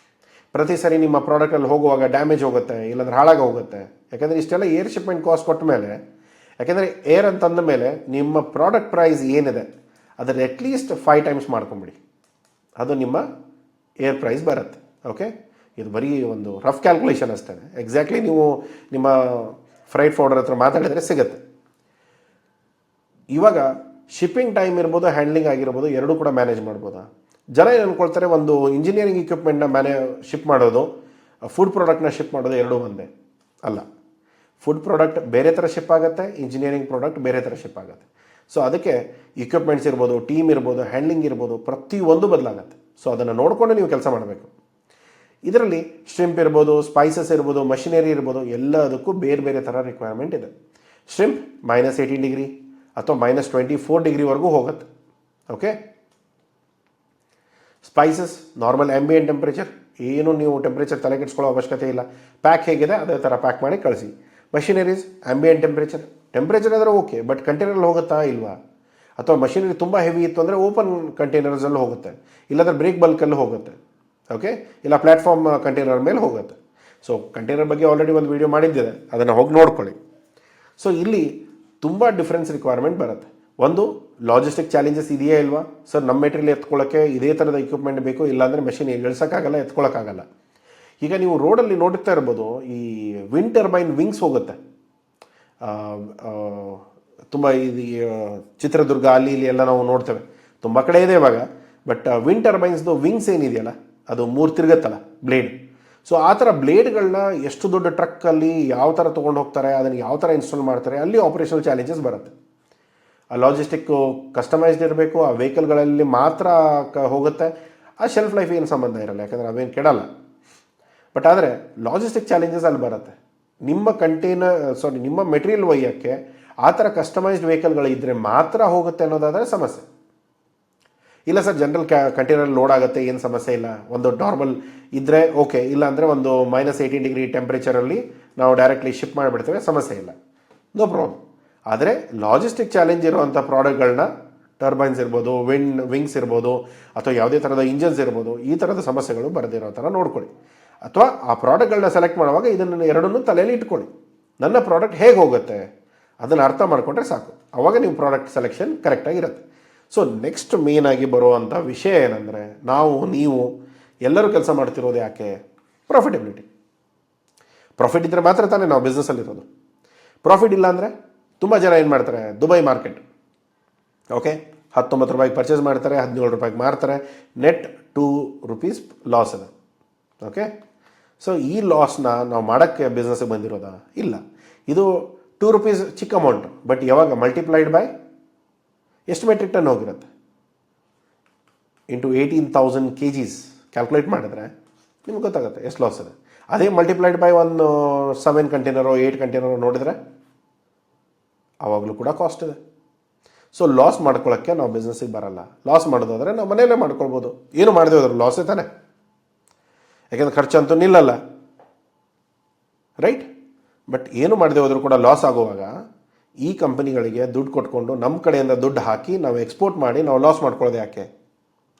ಪ್ರತಿ ಸರಿ ನಿಮ್ಮ ಪ್ರಾಡಕ್ಟಲ್ಲಿ ಹೋಗುವಾಗ ಡ್ಯಾಮೇಜ್ ಹೋಗುತ್ತೆ, ಇಲ್ಲಾಂದ್ರೆ ಹಾಳಾಗಿ ಹೋಗುತ್ತೆ. ಯಾಕೆಂದರೆ ಇಷ್ಟೆಲ್ಲ ಏರ್ ಶಿಪ್ಮೆಂಟ್ ಕಾಸ್ಟ್ ಕೊಟ್ಟ ಮೇಲೆ, ಯಾಕೆಂದರೆ ಏರ್ ಅಂತಂದ ಮೇಲೆ ನಿಮ್ಮ ಪ್ರಾಡಕ್ಟ್ ಪ್ರೈಸ್ ಏನಿದೆ ಅದರ ಅಟ್ಲೀಸ್ಟ್ 5 ಟೈಮ್ಸ್ ಮಾಡ್ಕೊಂಬಿಡಿ, ಅದು ನಿಮ್ಮ ಏರ್ ಪ್ರೈಸ್ ಬರುತ್ತೆ. ಓಕೆ, ಇದು ಬರೀ ಒಂದು ರಫ್ ಕ್ಯಾಲ್ಕುಲೇಷನ್ ಅಷ್ಟೇ. ಎಕ್ಸಾಕ್ಟ್ಲಿ ನೀವು ನಿಮ್ಮ ಫ್ರೈಟ್ ಫಾರ್ವರ್ಡರ್ ಹತ್ರ ಮಾತಾಡಿದರೆ ಸಿಗುತ್ತೆ. ಇವಾಗ ಶಿಪ್ಪಿಂಗ್ ಟೈಮ್ ಇರ್ಬೋದು, ಹ್ಯಾಂಡ್ಲಿಂಗ್ ಆಗಿರ್ಬೋದು, ಎರಡೂ ಕೂಡ ಮ್ಯಾನೇಜ್ ಮಾಡ್ಬೋದಾ. ಜನ ಏನು ಅಂದ್ಕೊಳ್ತಾರೆ, ಒಂದು ಇಂಜಿನಿಯರಿಂಗ್ ಇಕ್ವಿಪ್ಮೆಂಟ್ನ ಶಿಪ್ ಮಾಡೋದು, ಫುಡ್ ಪ್ರಾಡಕ್ಟ್ನ ಶಿಪ್ ಮಾಡೋದು ಎರಡೂ ಒಂದೇ ಅಲ್ಲ. ಫುಡ್ ಪ್ರಾಡಕ್ಟ್ ಬೇರೆ ಥರ ಶಿಪ್ ಆಗುತ್ತೆ, ಇಂಜಿನಿಯರಿಂಗ್ ಪ್ರಾಡಕ್ಟ್ ಬೇರೆ ಥರ ಶಿಪ್ ಆಗುತ್ತೆ. ಸೊ ಅದಕ್ಕೆ ಇಕ್ವಿಪ್ಮೆಂಟ್ಸ್ ಇರ್ಬೋದು, ಟೀಮ್ ಇರ್ಬೋದು, ಹ್ಯಾಂಡ್ಲಿಂಗ್ ಇರ್ಬೋದು, ಪ್ರತಿಯೊಂದು ಬದಲಾಗುತ್ತೆ. ಸೊ ಅದನ್ನು ನೋಡಿಕೊಂಡು ನೀವು ಕೆಲಸ ಮಾಡಬೇಕು. ಇದರಲ್ಲಿ ಶ್ರಿಂಪ್ ಇರ್ಬೋದು, ಸ್ಪೈಸಸ್ ಇರ್ಬೋದು, ಮಷಿನರಿ ಇರ್ಬೋದು, ಎಲ್ಲದಕ್ಕೂ ಬೇರೆ ಬೇರೆ ಥರ ರಿಕ್ವೈರ್ಮೆಂಟ್ ಇದೆ. ಶ್ರಿಂಪ್ -18 ಡಿಗ್ರಿ ಅಥವಾ -24 ಡಿಗ್ರಿವರೆಗೂ ಹೋಗುತ್ತೆ. Okay, spices normal ambient temperature, ಏನು ನೀವು ಟೆಂಪ್ರೇಚರ್ ತಲೆ ಕೆಡಿಸ್ಕೊಳ್ಳೋ ಅವಶ್ಯಕತೆ ಇಲ್ಲ, ಪ್ಯಾಕ್ ಹೇಗಿದೆ ಅದೇ ಥರ ಪ್ಯಾಕ್ ಮಾಡಿ ಕಳಿಸಿ. ಮಷಿನರೀಸ್ ಆಂಬಿಯಂಟ್ ಟೆಂಪ್ರೇಚರ್ ಆದರೆ ಓಕೆ, ಬಟ್ ಕಂಟೈನರಲ್ಲಿ ಹೋಗುತ್ತಾ ಇಲ್ವಾ, ಅಥವಾ ಮಷಿನರಿ ತುಂಬ ಹೆವಿ ಇತ್ತು ಅಂದರೆ ಓಪನ್ ಕಂಟೈನರ್ಸಲ್ಲಿ ಹೋಗುತ್ತೆ, ಇಲ್ಲಾಂದರೆ ಬ್ರೇಕ್ ಬಲ್ಕಲ್ಲಿ ಹೋಗುತ್ತೆ. ಓಕೆ, ಇಲ್ಲ ಪ್ಲ್ಯಾಟ್ಫಾರ್ಮ್ ಕಂಟೈನರ್ ಮೇಲೆ ಹೋಗುತ್ತೆ. ಸೊ ಕಂಟೈನರ್ ಬಗ್ಗೆ ಆಲ್ರೆಡಿ ಒಂದು ವೀಡಿಯೋ ಮಾಡಿದ್ದಿದೆ, ಅದನ್ನು ಹೋಗಿ ನೋಡ್ಕೊಳ್ಳಿ. ಸೊ ಇಲ್ಲಿ ತುಂಬ ಡಿಫ್ರೆನ್ಸ್ ರಿಕ್ವೈರ್ಮೆಂಟ್ ಬರುತ್ತೆ. ಒಂದು ಲಾಜಿಸ್ಟಿಕ್ ಚಾಲೆಂಜಸ್ ಇದೆಯಾ ಇಲ್ವಾ, ಸರ್ ನಮ್ಮ ಮೆಟೀರಿಯಲ್ ಎತ್ಕೊಳ್ಳೋಕ್ಕೆ ಇದೇ ಥರದ ಇಕ್ವಿಪ್ಮೆಂಟ್ ಬೇಕು, ಇಲ್ಲಾಂದರೆ ಮೆಷಿನ್ ಇಳಿಸೋಕ್ಕಾಗಲ್ಲ, ಎತ್ಕೊಳ್ಳೋಕ್ಕಾಗಲ್ಲ. ಈಗ ನೀವು ರೋಡಲ್ಲಿ ನೋಡುತ್ತಾ ಇರ್ಬೋದು, ಈ ವಿಂಡ್ ಟರ್ಬೈನ್ ವಿಂಗ್ಸ್ ಹೋಗುತ್ತೆ ತುಂಬ. ಇದು ಚಿತ್ರದುರ್ಗ ಅಲ್ಲಿ ಇಲ್ಲಿ ಎಲ್ಲ ನಾವು ನೋಡ್ತೇವೆ, ತುಂಬ ಕಡೆ ಇದೆ ಇವಾಗ. ಬಟ್ ವಿಂಡ್ ಟರ್ಬೈನ್ಸ್ದು ವಿಂಗ್ಸ್ ಏನಿದೆಯಲ್ಲ, ಅದು 3 ತಿರುಗತ್ತಲ್ಲ ಬ್ಲೇಡ್. ಸೊ ಆ ಥರ ಬ್ಲೇಡ್ಗಳನ್ನ ಎಷ್ಟು ದೊಡ್ಡ ಟ್ರಕ್ಕಲ್ಲಿ ಯಾವ ಥರ ತೊಗೊಂಡು ಹೋಗ್ತಾರೆ, ಅದನ್ನು ಯಾವ ಥರ ಇನ್ಸ್ಟಾಲ್ ಮಾಡ್ತಾರೆ, ಅಲ್ಲಿ ಆಪರೇಷನಲ್ ಚಾಲೆಂಜಸ್ ಬರುತ್ತೆ. ಆ ಲಾಜಿಸ್ಟಿಕ್ಕು ಕಸ್ಟಮೈಸ್ಡ್ ಇರಬೇಕು, ಆ ವೆಹಿಕಲ್ಗಳಲ್ಲಿ ಮಾತ್ರ ಹೋಗುತ್ತೆ. ಆ ಶೆಲ್ಫ್ ಲೈಫ್ ಏನು ಸಂಬಂಧ ಇರಲ್ಲ, ಯಾಕಂದರೆ ಅವೇನು ಕೆಡಲ್ಲ. ಬಟ್ ಆದರೆ ಲಾಜಿಸ್ಟಿಕ್ ಚಾಲೆಂಜಸ್ ಅಲ್ಲಿ ಬರುತ್ತೆ. ನಿಮ್ಮ ಮೆಟೀರಿಯಲ್ ಒಯ್ಯೋಕ್ಕೆ ಆ ಥರ ಕಸ್ಟಮೈಸ್ಡ್ ವೆಹಿಕಲ್ಗಳು ಇದ್ದರೆ ಮಾತ್ರ ಹೋಗುತ್ತೆ ಅನ್ನೋದಾದರೆ ಸಮಸ್ಯೆ. ಇಲ್ಲ ಸರ್, ಜನರಲ್ ಕಂಟೈನರ್ ಲೋಡ್ ಆಗುತ್ತೆ, ಏನು ಸಮಸ್ಯೆ ಇಲ್ಲ, ಒಂದು ನಾರ್ಮಲ್ ಇದ್ದರೆ ಓಕೆ, ಇಲ್ಲ ಅಂದರೆ ಒಂದು -18 ಡಿಗ್ರಿ ಟೆಂಪ್ರೇಚರಲ್ಲಿ ನಾವು ಡೈರೆಕ್ಟ್ಲಿ ಶಿಪ್ ಮಾಡಿಬಿಡ್ತೇವೆ, ಸಮಸ್ಯೆ ಇಲ್ಲ, ನೋ ಪ್ರಾಬ್ಲಮ್. ಆದರೆ ಲಾಜಿಸ್ಟಿಕ್ ಚಾಲೆಂಜ್ ಇರುವಂಥ ಪ್ರಾಡಕ್ಟ್ಗಳನ್ನ, ಟರ್ಬೈನ್ಸ್ ಇರ್ಬೋದು, ವಿಂಗ್ಸ್ ಇರ್ಬೋದು, ಅಥವಾ ಯಾವುದೇ ಥರದ ಇಂಜನ್ಸ್ ಇರ್ಬೋದು, ಈ ಥರದ ಸಮಸ್ಯೆಗಳು ಬರದಿರೋ ಥರ ನೋಡ್ಕೊಳ್ಳಿ. ಅಥವಾ ಆ ಪ್ರಾಡಕ್ಟ್ಗಳನ್ನ ಸೆಲೆಕ್ಟ್ ಮಾಡುವಾಗ ಇದನ್ನು ಎರಡನ್ನೂ ತಲೆಯಲ್ಲಿ ಇಟ್ಕೊಳ್ಳಿ. ನನ್ನ ಪ್ರಾಡಕ್ಟ್ ಹೇಗೆ ಹೋಗುತ್ತೆ ಅದನ್ನು ಅರ್ಥ ಮಾಡಿಕೊಂಡ್ರೆ ಸಾಕು, ಆವಾಗ ನೀವು ಪ್ರಾಡಕ್ಟ್ ಸೆಲೆಕ್ಷನ್ ಕರೆಕ್ಟಾಗಿರುತ್ತೆ. ಸೊ ನೆಕ್ಸ್ಟ್ ಮೇಯ್ನಾಗಿ ಬರುವಂಥ ವಿಷಯ ಏನಂದರೆ, ನೀವು ಎಲ್ಲರೂ ಕೆಲಸ ಮಾಡ್ತಿರೋದು ಯಾಕೆ? ಪ್ರಾಫಿಟಬಿಲಿಟಿ. ಪ್ರಾಫಿಟ್ ಇದ್ದರೆ ಮಾತ್ರ ತಾನೇ ನಾವು ಬಿಸ್ನೆಸ್ಸಲ್ಲಿರೋದು. ಪ್ರಾಫಿಟ್ ಇಲ್ಲ ಅಂದರೆ ತುಂಬ ಜನ ಏನು ಮಾಡ್ತಾರೆ, ದುಬೈ ಮಾರ್ಕೆಟ್, ಓಕೆ, 19 ರೂಪಾಯಿಗೆ ಪರ್ಚೇಸ್ ಮಾಡ್ತಾರೆ, 17 ರೂಪಾಯಿಗೆ ಮಾರ್ತಾರೆ, ನೆಟ್ 2 ರೂಪೀಸ್ ಲಾಸ್ ಇದೆ. ಓಕೆ, ಸೊ ಈ ಲಾಸ್ನ ನಾವು ಮಾಡೋಕ್ಕೆ ಬಿಸ್ನೆಸ್ಸಿಗೆ ಬಂದಿರೋದಾ? ಇಲ್ಲ. ಇದು 2 ರೂಪೀಸ್ ಚಿಕ್ಕ ಅಮೌಂಟ್, ಬಟ್ ಯಾವಾಗ ಮಲ್ಟಿಪ್ಲೈಡ್ ಬೈ ಎಷ್ಟು ಮೆಟ್ರಿಕ್ ಟನ್ ಹೋಗಿರುತ್ತೆ ಇಂಟು 18,000 kgs ಕ್ಯಾಲ್ಕುಲೇಟ್ ಮಾಡಿದ್ರೆ ನಿಮ್ಗೆ ಗೊತ್ತಾಗುತ್ತೆ ಎಷ್ಟು ಲಾಸ್ ಇದೆ. ಅದೇ ಮಲ್ಟಿಪ್ಲೈಡ್ ಬೈ ಒಂದು 7 ಕಂಟೈನರೋ 8 ಕಂಟೈನರೋ ನೋಡಿದರೆ ಆವಾಗಲೂ ಕೂಡ ಕಾಸ್ಟ್ ಇದೆ. ಸೊ ಲಾಸ್ ಮಾಡ್ಕೊಳ್ಳೋಕ್ಕೆ ನಾವು ಬಿಸ್ನೆಸ್ಸಿಗೆ ಬರಲ್ಲ. ಲಾಸ್ ಮಾಡೋದಾದರೆ ನಾವು ಮನೆಯಲ್ಲೇ ಮಾಡ್ಕೊಳ್ಬೋದು, ಏನು ಮಾಡಿದೆ ಹೋದ್ರೆ ಲಾಸೇ ತಾನೆ, ಯಾಕೆಂದ್ರೆ ಖರ್ಚಂತೂ ನಿಲ್ಲಲ್ಲ, ರೈಟ್? ಬಟ್ ಏನು ಮಾಡದೆ ಹೋದರೂ ಕೂಡ ಲಾಸ್ ಆಗುವಾಗ ಈ ಕಂಪನಿಗಳಿಗೆ ದುಡ್ಡು ಕೊಟ್ಕೊಂಡು ನಮ್ಮ ಕಡೆಯಿಂದ ದುಡ್ಡು ಹಾಕಿ ನಾವು ಎಕ್ಸ್ಪೋರ್ಟ್ ಮಾಡಿ ನಾವು ಲಾಸ್ ಮಾಡ್ಕೊಳ್ಳೋದು ಯಾಕೆ?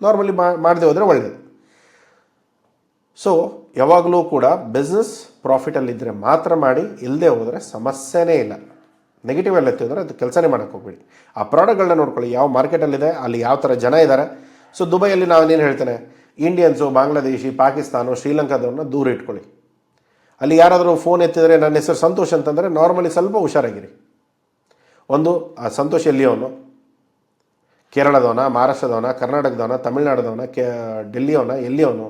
ನಾರ್ಮಲಿ ಮಾಡದೆ ಹೋದರೆ ಒಳ್ಳೆಯದು. ಸೊ ಯಾವಾಗಲೂ ಕೂಡ ಬಿಸ್ನೆಸ್ ಪ್ರಾಫಿಟಲ್ಲಿದ್ದರೆ ಮಾತ್ರ ಮಾಡಿ, ಇಲ್ಲದೆ ಹೋದರೆ ಸಮಸ್ಯೆನೇ ಇಲ್ಲ. ನೆಗೆಟಿವ್ ಎಲ್ಲ ಎತ್ತಿದ್ರೆ ಅದು ಕೆಲಸನೇ ಮಾಡೋಕ್ಕೆ ಹೋಗ್ಬೇಡಿ. ಆ ಪ್ರಾಡಕ್ಟ್ಗಳನ್ನ ನೋಡ್ಕೊಳ್ಳಿ, ಯಾವ ಮಾರ್ಕೆಟಲ್ಲಿದೆ, ಅಲ್ಲಿ ಯಾವ ಥರ ಜನ ಇದ್ದಾರೆ. ಸೊ ದುಬೈಯಲ್ಲಿ ನಾವೇನೇನು ಹೇಳ್ತೇನೆ, ಇಂಡಿಯನ್ಸು, ಬಾಂಗ್ಲಾದೇಶಿ, ಪಾಕಿಸ್ತಾನ, ಶ್ರೀಲಂಕಾದವ್ರನ್ನ ದೂರ ಇಟ್ಕೊಳ್ಳಿ. ಅಲ್ಲಿ ಯಾರಾದರೂ ಫೋನ್ ಎತ್ತಿದರೆ ನನ್ನ ಹೆಸರು ಸಂತೋಷ್ ಅಂತಂದರೆ ನಾರ್ಮಲಿ ಸ್ವಲ್ಪ ಹುಷಾರಾಗಿರಿ. ಒಂದು ಆ ಸಂತೋಷ್ ಎಲ್ಲಿಯವನು, ಕೇರಳದವನ, ಮಹಾರಾಷ್ಟ್ರದವನ, ಕರ್ನಾಟಕದವನ, ತಮಿಳ್ನಾಡದವನ, ಡೆಲ್ಲಿಯವನ, ಎಲ್ಲಿಯವನು,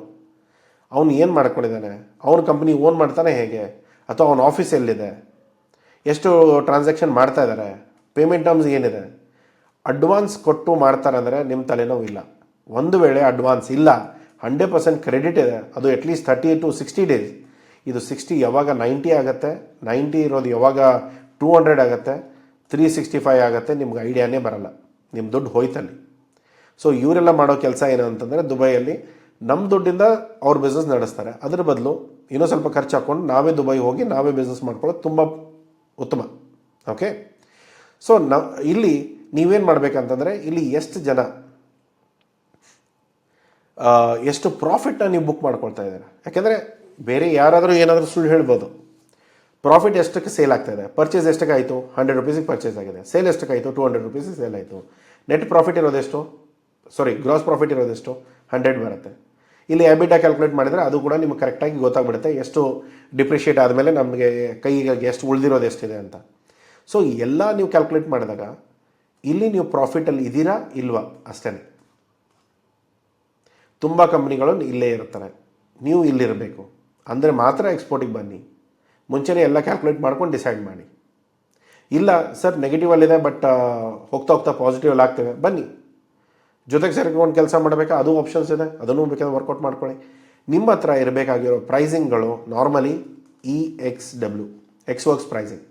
ಅವನು ಏನು ಮಾಡ್ಕೊಂಡಿದ್ದಾನೆ, ಅವನ ಕಂಪ್ನಿ ಓನ್ ಮಾಡ್ತಾನೆ ಹೇಗೆ, ಅಥವಾ ಅವನ ಆಫೀಸ್ ಎಲ್ಲಿದೆ, ಎಷ್ಟು ಟ್ರಾನ್ಸಾಕ್ಷನ್ ಮಾಡ್ತಾ ಇದ್ದಾರೆ, ಪೇಮೆಂಟ್ ಟರ್ಮ್ಸ್ ಏನಿದೆ, ಅಡ್ವಾನ್ಸ್ ಕೊಟ್ಟು ಮಾಡ್ತಾರೆ ಅಂದರೆ ನಿಮ್ಮ ತಲೆನೋವು ಇಲ್ಲ. ಒಂದು ವೇಳೆ ಅಡ್ವಾನ್ಸ್ ಇಲ್ಲ, 100% ಕ್ರೆಡಿಟ್ ಇದೆ, ಅದು ಅಟ್ಲೀಸ್ಟ್ 30 to 60 ಡೇಸ್. ಇದು 60 ಯಾವಾಗ 90 ಆಗುತ್ತೆ, 90 ಇರೋದು ಯಾವಾಗ 200 ಆಗುತ್ತೆ, 365 ಆಗುತ್ತೆ, ನಿಮ್ಗೆ ಐಡಿಯಾನೇ ಬರಲ್ಲ, ನಿಮ್ಮ ದುಡ್ಡು ಹೋಯ್ತಲ್ಲಿ. ಸೊ ಇವರೆಲ್ಲ ಮಾಡೋ ಕೆಲಸ ಏನು ಅಂತಂದರೆ, ದುಬೈಯಲ್ಲಿ ನಮ್ಮ ದುಡ್ಡಿಂದ ಅವ್ರ ಬಿಸ್ನೆಸ್ ನಡೆಸ್ತಾರೆ. ಅದರ ಬದಲು ಇನ್ನೂ ಸ್ವಲ್ಪ ಖರ್ಚು ಹಾಕ್ಕೊಂಡು ನಾವೇ ದುಬೈ ಹೋಗಿ ನಾವೇ ಬಿಸ್ನೆಸ್ ಮಾಡ್ಕೊಳ್ಳೋದು ತುಂಬ ಉತ್ತಮ. ಓಕೆ, ಸೊ ಇಲ್ಲಿ ನೀವೇನು ಮಾಡಬೇಕಂತಂದರೆ, ಇಲ್ಲಿ ಎಷ್ಟು ಜನ ಎಷ್ಟು ಪ್ರಾಫಿಟ್ನ ನೀವು ಬುಕ್ ಮಾಡ್ಕೊಳ್ತಾ ಇದ್ದೀರಾ? ಯಾಕೆಂದರೆ ಬೇರೆ ಯಾರಾದರೂ ಏನಾದರೂ ಸುಳ್ಳು ಹೇಳ್ಬೋದು. ಪ್ರಾಫಿಟ್ ಎಷ್ಟಕ್ಕೆ ಸೇಲ್ ಆಗ್ತಾ ಇದೆ, ಪರ್ಚೇಸ್ ಎಷ್ಟಕ್ಕೆ ಆಯಿತು, 100 ರೂಪೀಸಿಗೆ ಪರ್ಚೇಸ್ ಆಗಿದೆ, ಸೇಲ್ ಎಷ್ಟಕ್ಕೆ ಆಯಿತು, 200 ರೂಪೀಸಿಗೆ ಸೇಲ್ ಆಯಿತು, ನೆಟ್ ಪ್ರಾಫಿಟ್ ಇರೋದೆಷ್ಟು, ಗ್ರಾಸ್ ಪ್ರಾಫಿಟ್ ಇರೋದೆಷ್ಟು, 100 ಬರುತ್ತೆ. ಇಲ್ಲಿ ಎಬಿಟಾ ಕ್ಯಾಲ್ಕುಲೇಟ್ ಮಾಡಿದರೆ ಅದು ಕೂಡ ನಿಮಗೆ ಕರೆಕ್ಟಾಗಿ ಗೊತ್ತಾಗ್ಬಿಡುತ್ತೆ, ಎಷ್ಟು ಡಿಪ್ರಿಷಿಯೇಟ್ ಆದಮೇಲೆ ನಮಗೆ ಕೈಗೆ ಎಷ್ಟು ಉಳಿದಿರೋದು ಎಷ್ಟಿದೆ ಅಂತ. ಸೊ ಎಲ್ಲ ನೀವು ಕ್ಯಾಲ್ಕುಲೇಟ್ ಮಾಡಿದಾಗ ಇಲ್ಲಿ ನೀವು ಪ್ರಾಫಿಟಲ್ಲಿ ಇದ್ದೀರಾ ಇಲ್ವಾ ಅಷ್ಟೇ. ತುಂಬ ಕಂಪ್ನಿಗಳು ಇಲ್ಲೇ ಇರ್ತಾರೆ, ನೀವು ಇಲ್ಲಿರಬೇಕು ಅಂದರೆ ಮಾತ್ರ ಎಕ್ಸ್ಪೋರ್ಟಿಗೆ ಬನ್ನಿ. ಮುಂಚೆನೇ ಎಲ್ಲ ಕ್ಯಾಲ್ಕುಲೇಟ್ ಮಾಡ್ಕೊಂಡು ಡಿಸೈಡ್ ಮಾಡಿ. ಇಲ್ಲ ಸರ್ ನೆಗೆಟಿವಲ್ಲಿದೆ ಬಟ್ ಹೋಗ್ತಾ ಹೋಗ್ತಾ ಪಾಸಿಟಿವ್ ಆಗ್ತೇವೆ, ಬನ್ನಿ. ಜೊತೆಗೆ ಸೇರ್ಕೊಂಡು ಕೆಲಸ ಮಾಡಬೇಕಾ, ಅದು ಆಪ್ಷನ್ಸ್ ಇದೆ, ಅದನ್ನು ಬೇಕಾದ್ರೆ ವರ್ಕೌಟ್ ಮಾಡ್ಕೊಳ್ಳಿ. ನಿಮ್ಮ ಹತ್ರ ಇರಬೇಕಾಗಿರೋ ಪ್ರೈಸಿಂಗ್ಗಳು ನಾರ್ಮಲಿ EXW, ಎಕ್ಸ್ವರ್ಕ್ಸ್ ಪ್ರೈಸಿಂಗ್.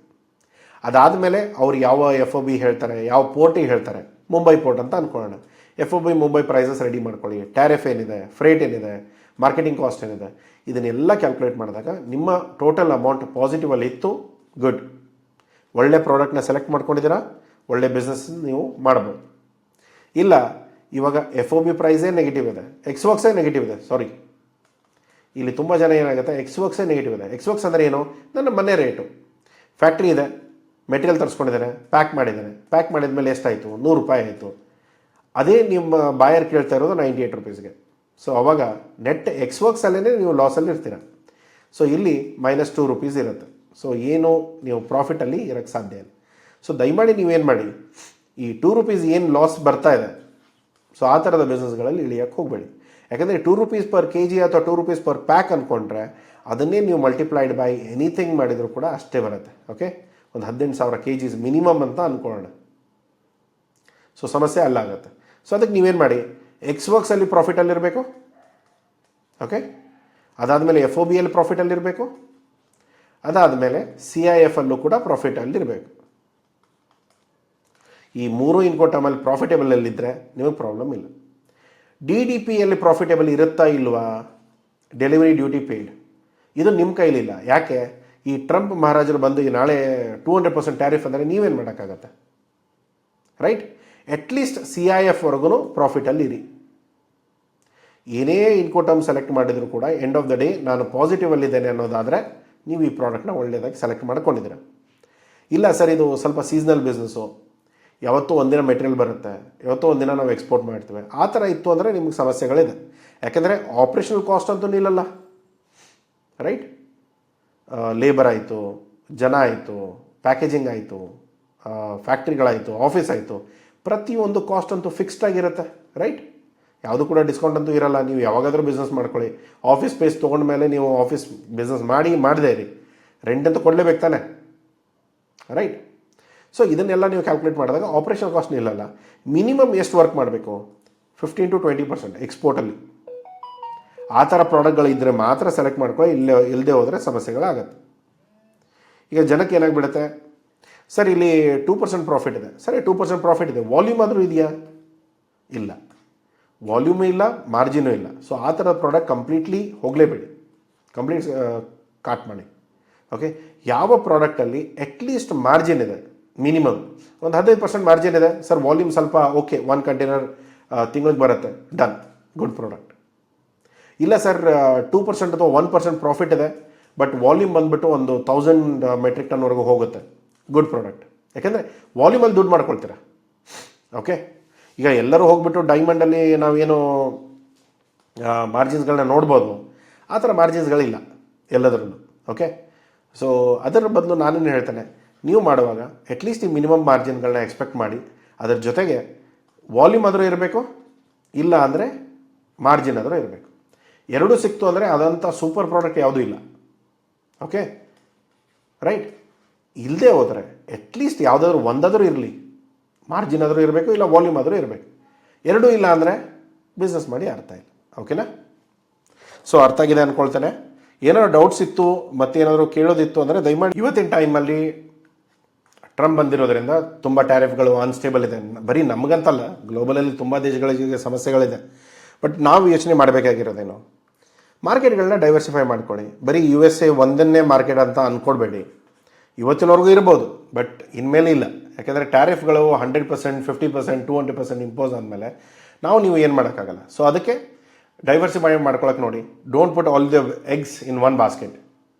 ಅದಾದಮೇಲೆ ಅವ್ರು ಯಾವ FOB ಹೇಳ್ತಾರೆ, ಯಾವ ಪೋರ್ಟಿಗೆ ಹೇಳ್ತಾರೆ, ಮುಂಬೈ ಪೋರ್ಟ್ ಅಂತ ಅಂದ್ಕೊಳ್ಳೋಣ. FOB ಮುಂಬೈ ಪ್ರೈಸಸ್ ರೆಡಿ ಮಾಡ್ಕೊಳ್ಳಿ, ಟ್ಯಾರಿಫ್ ಏನಿದೆ, ಫ್ರೇಟ್ ಏನಿದೆ, ಮಾರ್ಕೆಟಿಂಗ್ ಕಾಸ್ಟ್ ಏನಿದೆ, ಇದನ್ನೆಲ್ಲ ಕ್ಯಾಲ್ಕುಲೇಟ್ ಮಾಡಿದಾಗ ನಿಮ್ಮ ಟೋಟಲ್ ಅಮೌಂಟ್ ಪಾಸಿಟಿವಲ್ಲಿ ಇತ್ತು, ಗುಡ್, ಒಳ್ಳೆ ಪ್ರಾಡಕ್ಟ್ನ ಸೆಲೆಕ್ಟ್ ಮಾಡ್ಕೊಂಡಿದ್ದೀರಾ, ಒಳ್ಳೆ ಬಿಸ್ನೆಸ್ ನೀವು ಮಾಡ್ಬೋದು. ಇಲ್ಲ ಇವಾಗ FOB ಪ್ರೈಸೇ ನೆಗೆಟಿವ್ ಇದೆ, ಎಕ್ಸ್ವರ್ಕ್ಸೇ ನೆಗೆಟಿವ್ ಇದೆ, ಇಲ್ಲಿ ತುಂಬ ಜನ ಏನಾಗುತ್ತೆ, ಎಕ್ಸ್ವರ್ಕ್ಸೇ ನೆಗೆಟಿವ್ ಇದೆ. ಎಕ್ಸ್ವರ್ಕ್ಸ್ ಅಂದರೆ ಏನು, ನನ್ನ ಮನೆ ರೇಟು, ಫ್ಯಾಕ್ಟ್ರಿ ಇದೆ, ಮೆಟೀರಿಯಲ್ ತರಿಸ್ಕೊಂಡಿದ್ದಾರೆ, ಪ್ಯಾಕ್ ಮಾಡಿದ್ದಾರೆ, ಪ್ಯಾಕ್ ಮಾಡಿದ ಮೇಲೆ ಎಷ್ಟಾಯಿತು, 100 ರೂಪಾಯಿ ಆಯಿತು. ಅದೇ ನಿಮ್ಮ ಬಾಯರ್ ಕೇಳ್ತಾ ಇರೋದು 98 ರೂಪೀಸ್ಗೆ. ಸೊ ಅವಾಗ ನೆಟ್ ಎಕ್ಸ್ವರ್ಕ್ಸಲ್ಲೇ ನೀವು ಲಾಸಲ್ಲಿ ಇರ್ತೀರ. ಸೊ ಇಲ್ಲಿ -2 ರೂಪೀಸ್ ಇರುತ್ತೆ. ಸೊ ಏನು ನೀವು ಪ್ರಾಫಿಟಲ್ಲಿ ಇರೋಕ್ಕೆ ಸಾಧ್ಯ ಇಲ್ಲ. ಸೊ ದಯಮಾಡಿ ನೀವೇನು ಮಾಡಿ, ಈ 2 ರೂಪೀಸ್ ಏನು ಲಾಸ್ ಬರ್ತಾ ಇದೆ, ಸೊ ಆ ಥರದ ಬಿಸ್ನೆಸ್ಗಳಲ್ಲಿ ಇಳಿಯೋಕ್ಕೆ ಹೋಗಬೇಡಿ. ಯಾಕಂದರೆ 2 ರೂಪೀಸ್ ಪರ್ kg ಅಥವಾ 2 ರೂಪೀಸ್ ಪರ್ ಪ್ಯಾಕ್ ಅಂದ್ಕೊಂಡ್ರೆ ಅದನ್ನೇ ನೀವು ಮಲ್ಟಿಪ್ಲೈಡ್ ಬೈ ಎನಿಥಿಂಗ್ ಮಾಡಿದರೂ ಕೂಡ ಅಷ್ಟೇ ಬರುತ್ತೆ. ಓಕೆ, ಒಂದು 18,000 kgs ಮಿನಿಮಮ್ ಅಂತ ಅಂದ್ಕೊಳ್ಳೋಣ. ಸೊ ಸಮಸ್ಯೆ ಅಲ್ಲಾಗುತ್ತೆ. ಸೊ ಅದಕ್ಕೆ ನೀವೇನು ಮಾಡಿ, ಎಕ್ಸ್ವರ್ಕ್ಸಲ್ಲಿ ಪ್ರಾಫಿಟಲ್ಲಿರಬೇಕು, ಓಕೆ, ಅದಾದಮೇಲೆ ಎಫ್ ಒ ಬಿ ಎಲ್ ಪ್ರಾಫಿಟಲ್ಲಿರಬೇಕು, ಅದಾದಮೇಲೆ ಸಿ ಐ ಎಫ್ ಅಲ್ಲೂ ಕೂಡ ಪ್ರಾಫಿಟಲ್ಲಿರಬೇಕು. ಈ ಮೂರು ಇನ್ಕೋಟಮಲ್ಲಿ ಪ್ರಾಫಿಟೇಬಲಲ್ಲಿದ್ದರೆ ನಿಮಗೆ ಪ್ರಾಬ್ಲಮ್ ಇಲ್ಲ. ಡಿ ಡಿ ಪಿಯಲ್ಲಿ ಪ್ರಾಫಿಟೇಬಲ್ ಇರುತ್ತಾ ಇಲ್ವಾ? ಡೆಲಿವರಿ ಡ್ಯೂಟಿ ಪೇಯ್ಡ್, ಇದು ನಿಮ್ಮ ಕೈಲಿಲ್ಲ. ಯಾಕೆ? ಈ ಟ್ರಂಪ್ ಮಹಾರಾಜರು ಬಂದು ಈ ನಾಳೆ 200% ಟ್ಯಾರಿಫ್ ಅಂದರೆ ನೀವೇನು ಮಾಡೋಕ್ಕಾಗತ್ತೆ, ರೈಟ್? ಅಟ್ಲೀಸ್ಟ್ ಸಿ ಐ ಎಫ್ವರೆಗೂ ಪ್ರಾಫಿಟಲ್ಲಿ ಇರಿ. ಏನೇ ಇನ್ಕೋಟಮ್ ಸೆಲೆಕ್ಟ್ ಮಾಡಿದರೂ ಕೂಡ ಎಂಡ್ ಆಫ್ ದ ಡೇ ನಾನು ಪಾಸಿಟಿವಲ್ಲಿದ್ದೇನೆ ಅನ್ನೋದಾದರೆ ನೀವು ಈ ಪ್ರಾಡಕ್ಟ್ನ ಒಳ್ಳೆಯದಾಗಿ ಸೆಲೆಕ್ಟ್ ಮಾಡ್ಕೊಂಡಿದ್ದೀರ. ಇಲ್ಲ ಸರ್, ಇದು ಸ್ವಲ್ಪ ಸೀಸ್ನಲ್ ಬಿಸ್ನೆಸ್ಸು, ಯಾವತ್ತೂ ಒಂದಿನ ಮೆಟೀರಿಯಲ್ ಬರುತ್ತೆ, ಯಾವತ್ತೋ ಒಂದಿನ ನಾವು ಎಕ್ಸ್ಪೋರ್ಟ್ ಮಾಡ್ತೇವೆ, ಆ ಥರ ಇತ್ತು ಅಂದರೆ ನಿಮಗೆ ಸಮಸ್ಯೆಗಳಿದೆ. ಯಾಕೆಂದರೆ ಆಪ್ರೇಷನಲ್ ಕಾಸ್ಟ್ ಅಂತೂ ನಿಲ್ಲಲ್ಲ, ರೈಟ್? ಲೇಬರ್ ಆಯಿತು, ಜನ ಆಯಿತು, ಪ್ಯಾಕೇಜಿಂಗ್ ಆಯಿತು, ಫ್ಯಾಕ್ಟ್ರಿಗಳಾಯಿತು, ಆಫೀಸ್ ಆಯಿತು, ಪ್ರತಿಯೊಂದು ಕಾಸ್ಟ್ ಅಂತೂ ಫಿಕ್ಸ್ಡ್ ಆಗಿರುತ್ತೆ, ರೈಟ್? ಯಾವುದು ಕೂಡ ಡಿಸ್ಕೌಂಟ್ ಅಂತೂ ಇರಲ್ಲ. ನೀವು ಯಾವಾಗಾದರೂ ಬಿಸ್ನೆಸ್ ಮಾಡ್ಕೊಳ್ಳಿ, ಆಫೀಸ್ ಸ್ಪೇಸ್ ತೊಗೊಂಡ್ಮೇಲೆ ನೀವು ಆಫೀಸ್ ಬಿಸ್ನೆಸ್ ಮಾಡದೇ ಇರಿ, ರೆಂಟ್ ಅಂತೂ ಕೊಡಲೇಬೇಕು ತಾನೆ, ರೈಟ್? ಸೊ ಇದನ್ನೆಲ್ಲ ನೀವು ಕ್ಯಾಲ್ಕುಲೇಟ್ ಮಾಡಿದಾಗ ಆಪ್ರೇಷನ್ ಕಾಸ್ಟ್ ನಿಲ್ಲಲ್ಲ. ಮಿನಿಮಮ್ ಎಷ್ಟು ವರ್ಕ್ ಮಾಡಬೇಕು? 15 to 20% ಎಕ್ಸ್ಪೋರ್ಟಲ್ಲಿ. ಆ ಥರ ಪ್ರಾಡಕ್ಟ್ಗಳಿದ್ದರೆ ಮಾತ್ರ ಸೆಲೆಕ್ಟ್ ಮಾಡ್ಕೊಳ್ಳಿ, ಇಲ್ಲದೆ ಹೋದರೆ ಸಮಸ್ಯೆಗಳಾಗತ್ತೆ. ಈಗ ಜನಕ್ಕೆ ಏನಾಗ್ಬಿಡುತ್ತೆ, ಸರ್ ಇಲ್ಲಿ 2% ಪ್ರಾಫಿಟ್ ಇದೆ, ಸರಿ 2% ಪ್ರಾಫಿಟ್ ಇದೆ, ವಾಲ್ಯೂಮ್ ಆದರೂ ಇದೆಯಾ? ಇಲ್ಲ, ವಾಲ್ಯೂಮೂ ಇಲ್ಲ, ಮಾರ್ಜಿನೂ ಇಲ್ಲ. ಸೊ ಆ ಥರದ ಪ್ರಾಡಕ್ಟ್ ಕಂಪ್ಲೀಟ್ಲಿ ಹೋಗಲೇಬೇಡಿ, ಕಂಪ್ಲೀಟ್ ಕಾಟ್ ಮಾಡಿ. ಓಕೆ, ಯಾವ ಪ್ರಾಡಕ್ಟಲ್ಲಿ ಅಟ್ಲೀಸ್ಟ್ ಮಾರ್ಜಿನ್ ಇದೆ, ಮಿನಿಮಮ್ ಒಂದು 15% ಮಾರ್ಜಿನ್ ಇದೆ, ಸರ್ ವಾಲ್ಯೂಮ್ ಸ್ವಲ್ಪ ಓಕೆ, 1 ಕಂಟೈನರ್ ತಿಂಗಳಿಗೆ ಬರುತ್ತೆ, ಡನ್, ಗುಡ್ ಪ್ರಾಡಕ್ಟ್. ಇಲ್ಲ ಸರ್ 2% ಅಥವಾ 1% ಪ್ರಾಫಿಟ್ ಇದೆ, ಬಟ್ ವಾಲ್ಯೂಮ್ ಬಂದುಬಿಟ್ಟು ಒಂದು 1000 ಮೆಟ್ರಿಕ್ ಟನ್ವರೆಗೂ ಹೋಗುತ್ತೆ, ಗುಡ್ ಪ್ರಾಡಕ್ಟ್. ಯಾಕೆಂದರೆ ವಾಲ್ಯೂಮಲ್ಲಿ ದುಡ್ಡು ಮಾಡ್ಕೊಳ್ತೀರ. ಓಕೆ, ಈಗ ಎಲ್ಲರೂ ಹೋಗ್ಬಿಟ್ಟು ಡೈಮಂಡಲ್ಲಿ ನಾವೇನು ಮಾರ್ಜಿನ್ಸ್ಗಳನ್ನ ನೋಡ್ಬೋದು, ಆ ಥರ ಮಾರ್ಜಿನ್ಸ್ಗಳಿಲ್ಲ ಎಲ್ಲದರಲ್ಲೂ. ಓಕೆ, ಸೊ ಅದರ ಬದಲು ನಾನೇನು ಹೇಳ್ತೇನೆ, ನೀವು ಮಾಡುವಾಗ ಅಟ್ಲೀಸ್ಟ್ ಈ ಮಿನಿಮಮ್ ಮಾರ್ಜಿನ್ಗಳನ್ನ ಎಕ್ಸ್ಪೆಕ್ಟ್ ಮಾಡಿ, ಅದರ ಜೊತೆಗೆ ವಾಲ್ಯೂಮ್ ಆದರೂ ಇರಬೇಕು, ಇಲ್ಲ ಅಂದರೆ ಮಾರ್ಜಿನ್ ಆದರೂ ಇರಬೇಕು. ಎರಡೂ ಸಿಕ್ತು ಅಂದರೆ ಅದಂಥ ಸೂಪರ್ ಪ್ರಾಡಕ್ಟ್ ಯಾವುದೂ ಇಲ್ಲ. Okay, right? ಇಲ್ಲದೆ ಹೋದರೆ ಅಟ್ಲೀಸ್ಟ್ ಯಾವುದಾದ್ರೂ ಒಂದಾದರೂ ಇರಲಿ, ಮಾರ್ಜಿನ್ ಆದರೂ ಇರಬೇಕು, ಇಲ್ಲ ವಾಲ್ಯೂಮ್ ಆದರೂ ಇರಬೇಕು. ಎರಡೂ ಇಲ್ಲ ಅಂದರೆ ಬಿಸ್ನೆಸ್ ಮಾಡಿ ಅರ್ಥ ಇಲ್ಲ. ಓಕೆನಾ? ಸೊ ಅರ್ಥ ಆಗಿದೆ ಅಂದ್ಕೊಳ್ತೇನೆ. ಏನಾದ್ರು ಡೌಟ್ಸ್ ಇತ್ತು ಮತ್ತೇನಾದರೂ ಕೇಳೋದಿತ್ತು ಅಂದರೆ ದಯಮಾಡಿ. ಇವತ್ತಿನ ಟೈಮಲ್ಲಿ ಟ್ರಂಪ್ ಬಂದಿರೋದ್ರಿಂದ ತುಂಬ ಟ್ಯಾರಿಫ್ಗಳು ಅನ್ಸ್ಟೇಬಲ್ ಇದೆ. ಬರೀ ನಮಗಂತಲ್ಲ, ಗ್ಲೋಬಲಲ್ಲಿ ತುಂಬ ದೇಶಗಳಿಗೆ ಸಮಸ್ಯೆಗಳಿದೆ. ಬಟ್ ನಾವು ಯೋಚನೆ ಮಾಡಬೇಕಾಗಿರೋದೇನು, ಮಾರ್ಕೆಟ್ಗಳನ್ನ ಡೈವರ್ಸಿಫೈ ಮಾಡ್ಕೊಳ್ಳಿ. ಬರೀ USA ಒಂದನ್ನೇ ಮಾರ್ಕೆಟ್ ಅಂತ ಅಂದ್ಕೊಡ್ಬೇಡಿ. ಇವತ್ತಿನವರೆಗೂ ಇರ್ಬೋದು, ಬಟ್ ಇನ್ಮೇಲೆ ಇಲ್ಲ. ಯಾಕೆಂದರೆ ಟ್ಯಾರಿಫ್ಗಳು 100%, 50%, 200% ಇಂಪೋಸ್ ಆದಮೇಲೆ ನೀವು ಏನು ಮಾಡೋಕ್ಕಾಗಲ್ಲ. ಸೊ ಅದಕ್ಕೆ ಡೈವರ್ಸಿಫೈ ಮಾಡ್ಕೊಳಕ್ಕೆ ನೋಡಿ. Don't put all the eggs in one basket.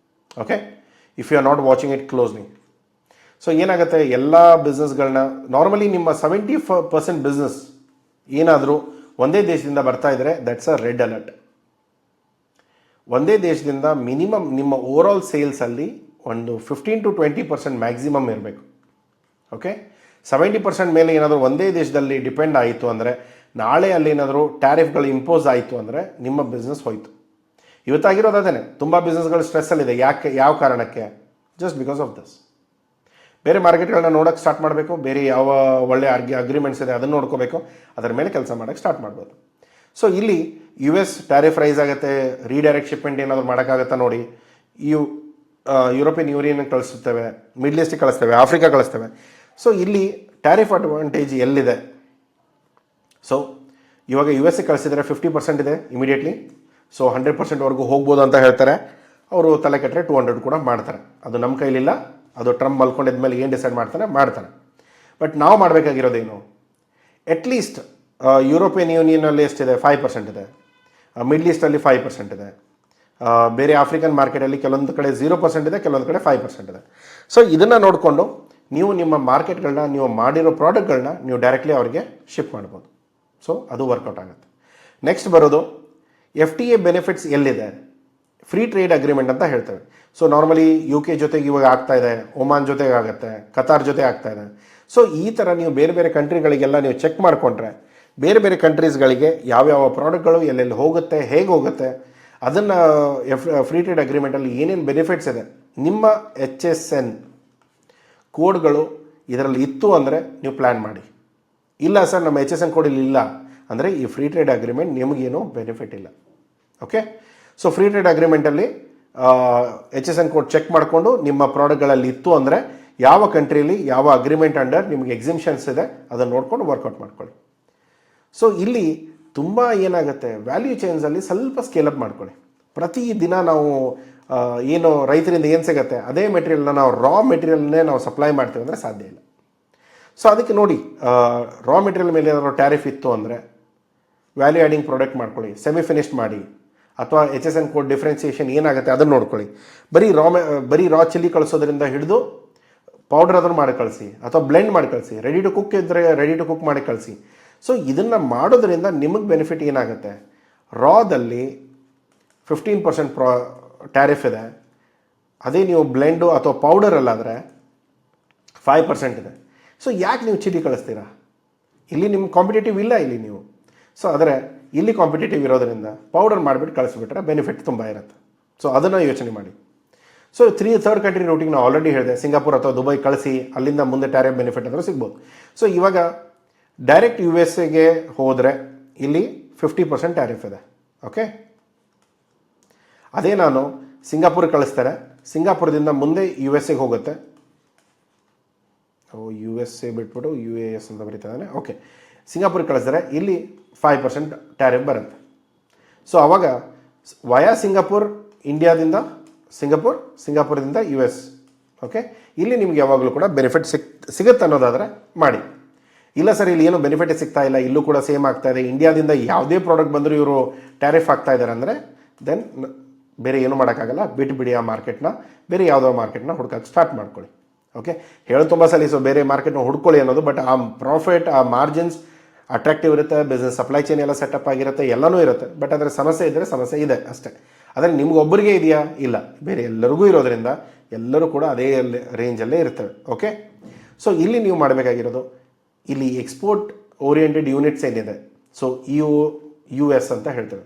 Okay, if you are not watching it closely. So ಏನಾಗುತ್ತೆ, ಎಲ್ಲ ಬಿಸ್ನೆಸ್ಗಳನ್ನ ನಾರ್ಮಲಿ ನಿಮ್ಮ 70% ಬಿಸ್ನೆಸ್ ಏನಾದರೂ ಒಂದೇ ದೇಶದಿಂದ ಬರ್ತಾ ಇದ್ದರೆ ದಟ್ಸ್ ಅ ರೆಡ್ ಅಲರ್ಟ್. ಒಂದೇ ದೇಶದಿಂದ ಮಿನಿಮಮ್ ನಿಮ್ಮ ಓವರಾಲ್ ಸೇಲ್ಸಲ್ಲಿ ಒಂದು 15 to 20% ಮ್ಯಾಕ್ಸಿಮಮ್ ಇರಬೇಕು. ಓಕೆ, 70% ಮೇಲೆ ಏನಾದರೂ ಒಂದೇ ದೇಶದಲ್ಲಿ ಡಿಪೆಂಡ್ ಆಯಿತು ಅಂದರೆ, ನಾಳೆ ಅಲ್ಲಿ ಏನಾದರೂ ಟ್ಯಾರಿಫ್ಗಳು ಇಂಪೋಸ್ ಆಯಿತು ಅಂದರೆ ನಿಮ್ಮ ಬಿಸ್ನೆಸ್ ಹೋಯಿತು. ಇವತ್ತಾಗಿರೋದು ಅದೇನೆ, ತುಂಬ ಬಿಸ್ನೆಸ್ಗಳು ಸ್ಟ್ರೆಸ್ಸಲ್ಲಿದೆ. ಯಾಕೆ, ಯಾವ ಕಾರಣಕ್ಕೆ? Just because of this. ಬೇರೆ ಮಾರ್ಕೆಟ್ಗಳನ್ನ ನೋಡೋಕ್ಕೆ ಸ್ಟಾರ್ಟ್ ಮಾಡಬೇಕು, ಬೇರೆ ಯಾವ ಒಳ್ಳೆ ಅಗ್ರಿಮೆಂಟ್ಸ್ ಇದೆ ಅದನ್ನು ನೋಡ್ಕೋಬೇಕು, ಅದರ ಮೇಲೆ ಕೆಲಸ ಮಾಡೋಕ್ಕೆ ಸ್ಟಾರ್ಟ್ ಮಾಡ್ಬೋದು. ಸೊ ಇಲ್ಲಿ US ಟ್ಯಾರಿಫ್ ರೈಸ್ ಆಗುತ್ತೆ, ರೀಡೈರೆಕ್ಟ್ ಶಿಪ್ಮೆಂಟ್ ಏನಾದರೂ ಮಾಡೋಕ್ಕಾಗತ್ತಾ ನೋಡಿ. ಯುರೋಪಿಯನ್ ಯೂನಿಯನ್ ಕಳಿಸ್ತೇವೆ, ಮಿಡ್ಲ್ ಈಸ್ಟಿಗೆ ಕಳಿಸ್ತೇವೆ, ಆಫ್ರಿಕಾ ಕಳಿಸ್ತೇವೆ. ಸೊ ಇಲ್ಲಿ ಟ್ಯಾರಿಫ್ ಅಡ್ವಾಂಟೇಜ್ ಎಲ್ಲಿದೆ? ಸೊ ಇವಾಗ US ಕಳಿಸಿದರೆ 50% ಇದೆ ಇಮಿಡಿಯೇಟ್ಲಿ. ಸೊ 100%ವರೆಗೂ ಹೋಗ್ಬೋದು ಅಂತ ಹೇಳ್ತಾರೆ. ಅವರು ತಲೆ ಕೆಟ್ಟರೆ 200 ಕೂಡ ಮಾಡ್ತಾರೆ. ಅದು ನಮ್ಮ ಕೈಲಿಲ್ಲ, ಅದು ಟ್ರಂಪ್ ಮಲ್ಕೊಂಡಿದ್ದ ಮೇಲೆ ಏನು ಡಿಸೈಡ್ ಮಾಡ್ತಾನೆ. ಬಟ್ ನಾವು ಮಾಡಬೇಕಾಗಿರೋದೇನು, ಅಟ್ಲೀಸ್ಟ್ ಯುರೋಪಿಯನ್ ಯೂನಿಯನಲ್ಲಿ ಎಷ್ಟಿದೆ, 5% ಇದೆ, ಮಿಡ್ಲ್ ಈಸ್ಟಲ್ಲಿ 5% ಇದೆ, ಬೇರೆ ಆಫ್ರಿಕನ್ ಮಾರ್ಕೆಟಲ್ಲಿ ಕೆಲವೊಂದು ಕಡೆ 0% ಇದೆ, ಕೆಲವೊಂದು ಕಡೆ 5% ಇದೆ. ಸೊ ಇದನ್ನು ನೋಡಿಕೊಂಡು ನೀವು ನಿಮ್ಮ ಮಾರ್ಕೆಟ್ಗಳನ್ನ, ನೀವು ಮಾಡಿರೋ ಪ್ರಾಡಕ್ಟ್ಗಳನ್ನ ನೀವು ಡೈರೆಕ್ಟ್ಲಿ ಅವರಿಗೆ ಶಿಪ್ ಮಾಡ್ಬೋದು. ಸೊ ಅದು ವರ್ಕೌಟ್ ಆಗುತ್ತೆ. ನೆಕ್ಸ್ಟ್ ಬರೋದು FTA ಬೆನಿಫಿಟ್ಸ್ ಎಲ್ಲಿದೆ? ಫ್ರೀ ಟ್ರೇಡ್ ಅಗ್ರಿಮೆಂಟ್ ಅಂತ ಹೇಳ್ತೇವೆ. ಸೊ ನಾರ್ಮಲಿ UK ಜೊತೆಗೆ ಇವಾಗ ಆಗ್ತಾ ಇದೆ, ಒಮಾನ್ ಜೊತೆಗೆ ಆಗುತ್ತೆ, ಕತಾರ್ ಜೊತೆ ಆಗ್ತಾ ಇದೆ. ಸೊ ಈ ಥರ ನೀವು ಬೇರೆ ಬೇರೆ ಕಂಟ್ರಿಗಳಿಗೆಲ್ಲ ನೀವು ಚೆಕ್ ಮಾಡಿಕೊಂಡ್ರೆ, ಬೇರೆ ಬೇರೆ ಕಂಟ್ರೀಸ್ಗಳಿಗೆ ಯಾವ್ಯಾವ ಪ್ರಾಡಕ್ಟ್ಗಳು ಎಲ್ಲೆಲ್ಲಿ ಹೋಗುತ್ತೆ, ಹೇಗೆ ಹೋಗುತ್ತೆ, ಅದನ್ನು ಫ್ರೀ ಟ್ರೇಡ್ ಅಗ್ರಿಮೆಂಟಲ್ಲಿ ಏನೇನು ಬೆನಿಫಿಟ್ಸ್ ಇದೆ, ನಿಮ್ಮ HSN ಕೋಡ್ಗಳು ಇದರಲ್ಲಿ ಇತ್ತು ಅಂದರೆ ನೀವು ಪ್ಲ್ಯಾನ್ ಮಾಡಿ. ಇಲ್ಲ ಸರ್ ನಮ್ಮ HSN ಕೋಡ್ ಇಲ್ಲಿ ಇಲ್ಲ ಅಂದರೆ ಈ ಫ್ರೀ ಟ್ರೇಡ್ ಅಗ್ರಿಮೆಂಟ್ ನಿಮಗೇನು ಬೆನಿಫಿಟ್ ಇಲ್ಲ. ಓಕೆ, ಸೊ ಫ್ರೀ ಟ್ರೇಡ್ ಅಗ್ರಿಮೆಂಟಲ್ಲಿ HSN ಕೋಡ್ ಚೆಕ್ ಮಾಡಿಕೊಂಡು ನಿಮ್ಮ ಪ್ರಾಡಕ್ಟ್ಗಳಲ್ಲಿ ಇತ್ತು ಅಂದರೆ ಯಾವ ಕಂಟ್ರಿಯಲ್ಲಿ ಯಾವ ಅಗ್ರಿಮೆಂಟ್ ಅಂಡರ್ ನಿಮಗೆ ಎಕ್ಸಿಮ್ಷನ್ಸ್ ಇದೆ ಅದನ್ನು ನೋಡ್ಕೊಂಡು ವರ್ಕೌಟ್ ಮಾಡ್ಕೊಳ್ಳಿ. ಸೊ ಇಲ್ಲಿ ತುಂಬ ಏನಾಗುತ್ತೆ, ವ್ಯಾಲ್ಯೂ ಚೈನ್ಸಲ್ಲಿ ಸ್ವಲ್ಪ ಸ್ಕೇಲಪ್ ಮಾಡ್ಕೊಳ್ಳಿ. ಪ್ರತಿ ದಿನ ನಾವು ಏನು ರೈತರಿಂದ ಏನು ಸಿಗುತ್ತೆ ಅದೇ ಮೆಟೀರಿಯಲ್ನ ನಾವು ರಾ ಮೆಟೀರಿಯಲ್ನೇ ನಾವು ಸಪ್ಲೈ ಮಾಡ್ತೀವಿ ಅಂದರೆ ಸಾಧ್ಯ ಇಲ್ಲ. ಸೊ ಅದಕ್ಕೆ ನೋಡಿ, ರಾ ಮೆಟೀರಿಯಲ್ ಮೇಲೆ ಏನಾದರೂ ಟ್ಯಾರಿಫ್ ಇತ್ತು ಅಂದರೆ ವ್ಯಾಲ್ಯೂ ಆ್ಯಡಿಂಗ್ ಪ್ರಾಡಕ್ಟ್ ಮಾಡ್ಕೊಳ್ಳಿ, ಸೆಮಿ ಫಿನಿಶ್ಡ್ ಮಾಡಿ, ಅಥವಾ HSN ಕೋಡ್ ಡಿಫ್ರೆನ್ಸಿಯೇಷನ್ ಏನಾಗುತ್ತೆ ಅದನ್ನು ನೋಡ್ಕೊಳ್ಳಿ. ಬರೀ ರಾ ಚಿಲ್ಲಿ ಕಳಿಸೋದ್ರಿಂದ ಹಿಡಿದು ಪೌಡರ್ ಅದನ್ನು ಮಾಡಿ ಕಳಿಸಿ, ಅಥವಾ ಬ್ಲೆಂಡ್ ಮಾಡಿ ಕಳಿಸಿ, ರೆಡಿ ಟು ಕುಕ್ ಇದ್ದರೆ ರೆಡಿ ಟು ಕುಕ್ ಮಾಡಿ ಕಳಿಸಿ. ಸೊ ಇದನ್ನು ಮಾಡೋದ್ರಿಂದ ನಿಮಗೆ ಬೆನಿಫಿಟ್ ಏನಾಗುತ್ತೆ, ರಾದಲ್ಲಿ 15% ಟ್ಯಾರಿಫ್ ಇದೆ, ಅದೇ ನೀವು ಬ್ಲೆಂಡು ಅಥವಾ ಪೌಡರಲ್ಲಾದರೆ 5% ಇದೆ. ಸೊ ಯಾಕೆ ನೀವು ಚಿಲ್ಲಿ ಕಳಿಸ್ತೀರಾ? ಇಲ್ಲಿ ನಿಮ್ಮ ಕಾಂಪಿಟೇಟಿವ್ ಇಲ್ಲ ಇಲ್ಲಿ ನೀವು. ಸೊ ಆದರೆ ಇಲ್ಲಿ ಕಾಂಪಿಟೇಟಿವ್ ಇರೋದರಿಂದ ಪೌಡರ್ ಮಾಡಿಬಿಟ್ಟು ಕಳಿಸ್ಬಿಟ್ರೆ ಬೆನಿಫಿಟ್ ತುಂಬ ಇರುತ್ತೆ. ಸೊ ಅದನ್ನು ಯೋಚನೆ ಮಾಡಿ. ಸೊ ಥರ್ಡ್ ಕಂಟ್ರಿ ರೂಟಿಂಗ್ ನಾವು ಆಲ್ರೆಡಿ ಹೇಳಿದೆ, ಸಿಂಗಾಪುರ್ ಅಥವಾ ದುಬೈ ಕಳಿಸಿ, ಅಲ್ಲಿಂದ ಮುಂದೆ ಟ್ಯಾರಿಫ್ ಬೆನಿಫಿಟ್ ಆದರೂ ಸಿಗ್ಬೋದು. ಸೊ ಇವಾಗ ಡೈರೆಕ್ಟ್ USA ಹೋದರೆ ಇಲ್ಲಿ 50% ಟ್ಯಾರಿಫ್ ಇದೆ. ಓಕೆ, ಅದೇ ನಾನು ಸಿಂಗಾಪುರ್ ಕಳಿಸ್ತಾರೆ, ಸಿಂಗಾಪುರದಿಂದ ಮುಂದೆ USA ಹೋಗುತ್ತೆ. USA ಬಿಟ್ಬಿಟ್ಟು UAS ಅಂತ ಬರೀತಾನೆ. ಓಕೆ, ಸಿಂಗಾಪುರ್ ಕಳಿಸಿದ್ರೆ ಇಲ್ಲಿ 5% ಟ್ಯಾರಿಫ್ ಬರುತ್ತೆ. ಸೊ ಆವಾಗ ವಯಾ ಸಿಂಗಾಪುರ್, ಇಂಡಿಯಾದಿಂದ ಸಿಂಗಾಪುರದಿಂದ US. ಓಕೆ, ಇಲ್ಲಿ ನಿಮ್ಗೆ ಯಾವಾಗಲೂ ಕೂಡ ಬೆನಿಫಿಟ್ ಸಿಗುತ್ತೆ ಅನ್ನೋದಾದರೆ ಮಾಡಿ. ಇಲ್ಲ ಸರ್ ಇಲ್ಲಿ ಏನು ಬೆನಿಫಿಟ್ ಸಿಗ್ತಾ ಇಲ್ಲ, ಇಲ್ಲೂ ಕೂಡ ಸೇಮ್ ಆಗ್ತಾ ಇದೆ, ಇಂಡಿಯಾದಿಂದ ಯಾವುದೇ ಪ್ರಾಡಕ್ಟ್ ಬಂದರೂ ಇವರು ಟ್ಯಾರಿಫ್ ಆಗ್ತಾ ಇದ್ದಾರೆ ಅಂದರೆ ದೆನ್ ಬೇರೆ ಏನು ಮಾಡೋಕ್ಕಾಗಲ್ಲ, ಬಿಡಿ ಆ ಮಾರ್ಕೆಟ್ನ, ಬೇರೆ ಯಾವುದೋ ಮಾರ್ಕೆಟ್ನ ಹುಡ್ಕೋಕ್ಕೆ ಸ್ಟಾರ್ಟ್ ಮಾಡ್ಕೊಳ್ಳಿ. ಓಕೆ, ಹೇಳೋದು ತುಂಬ ಸಲ, ಸೊ ಬೇರೆ ಮಾರ್ಕೆಟ್ನ ಹುಡ್ಕೊಳ್ಳಿ ಅನ್ನೋದು, ಬಟ್ ಆ ಪ್ರಾಫಿಟ್, ಆ ಮಾರ್ಜಿನ್ಸ್ ಅಟ್ರಾಕ್ಟಿವ್ ಇರುತ್ತೆ, ಬಿಸ್ನೆಸ್ ಸಪ್ಲೈ ಚೈನ್ ಎಲ್ಲ ಸೆಟಪ್ ಆಗಿರುತ್ತೆ, ಎಲ್ಲನೂ ಇರುತ್ತೆ. ಬಟ್ ಅದರ ಸಮಸ್ಯೆ ಇದ್ದರೆ ಸಮಸ್ಯೆ ಇದೆ ಅಷ್ಟೇ. ಆದರೆ ನಿಮ್ಗೊಬ್ಬರಿಗೆ ಇದೆಯಾ? ಇಲ್ಲ, ಬೇರೆ ಎಲ್ಲರಿಗೂ ಇರೋದ್ರಿಂದ ಎಲ್ಲರೂ ಕೂಡ ಅದೇ ರೇಂಜಲ್ಲೇ ಇರ್ತವೆ. ಓಕೆ, ಸೊ ಇಲ್ಲಿ ನೀವು ಮಾಡಬೇಕಾಗಿರೋದು, ಇಲ್ಲಿ ಎಕ್ಸ್ಪೋರ್ಟ್ ಓರಿಯೆಂಟೆಡ್ ಯೂನಿಟ್ಸ್ ಏನಿದೆ, ಸೊ US ಅಂತ ಹೇಳ್ತೇವೆ.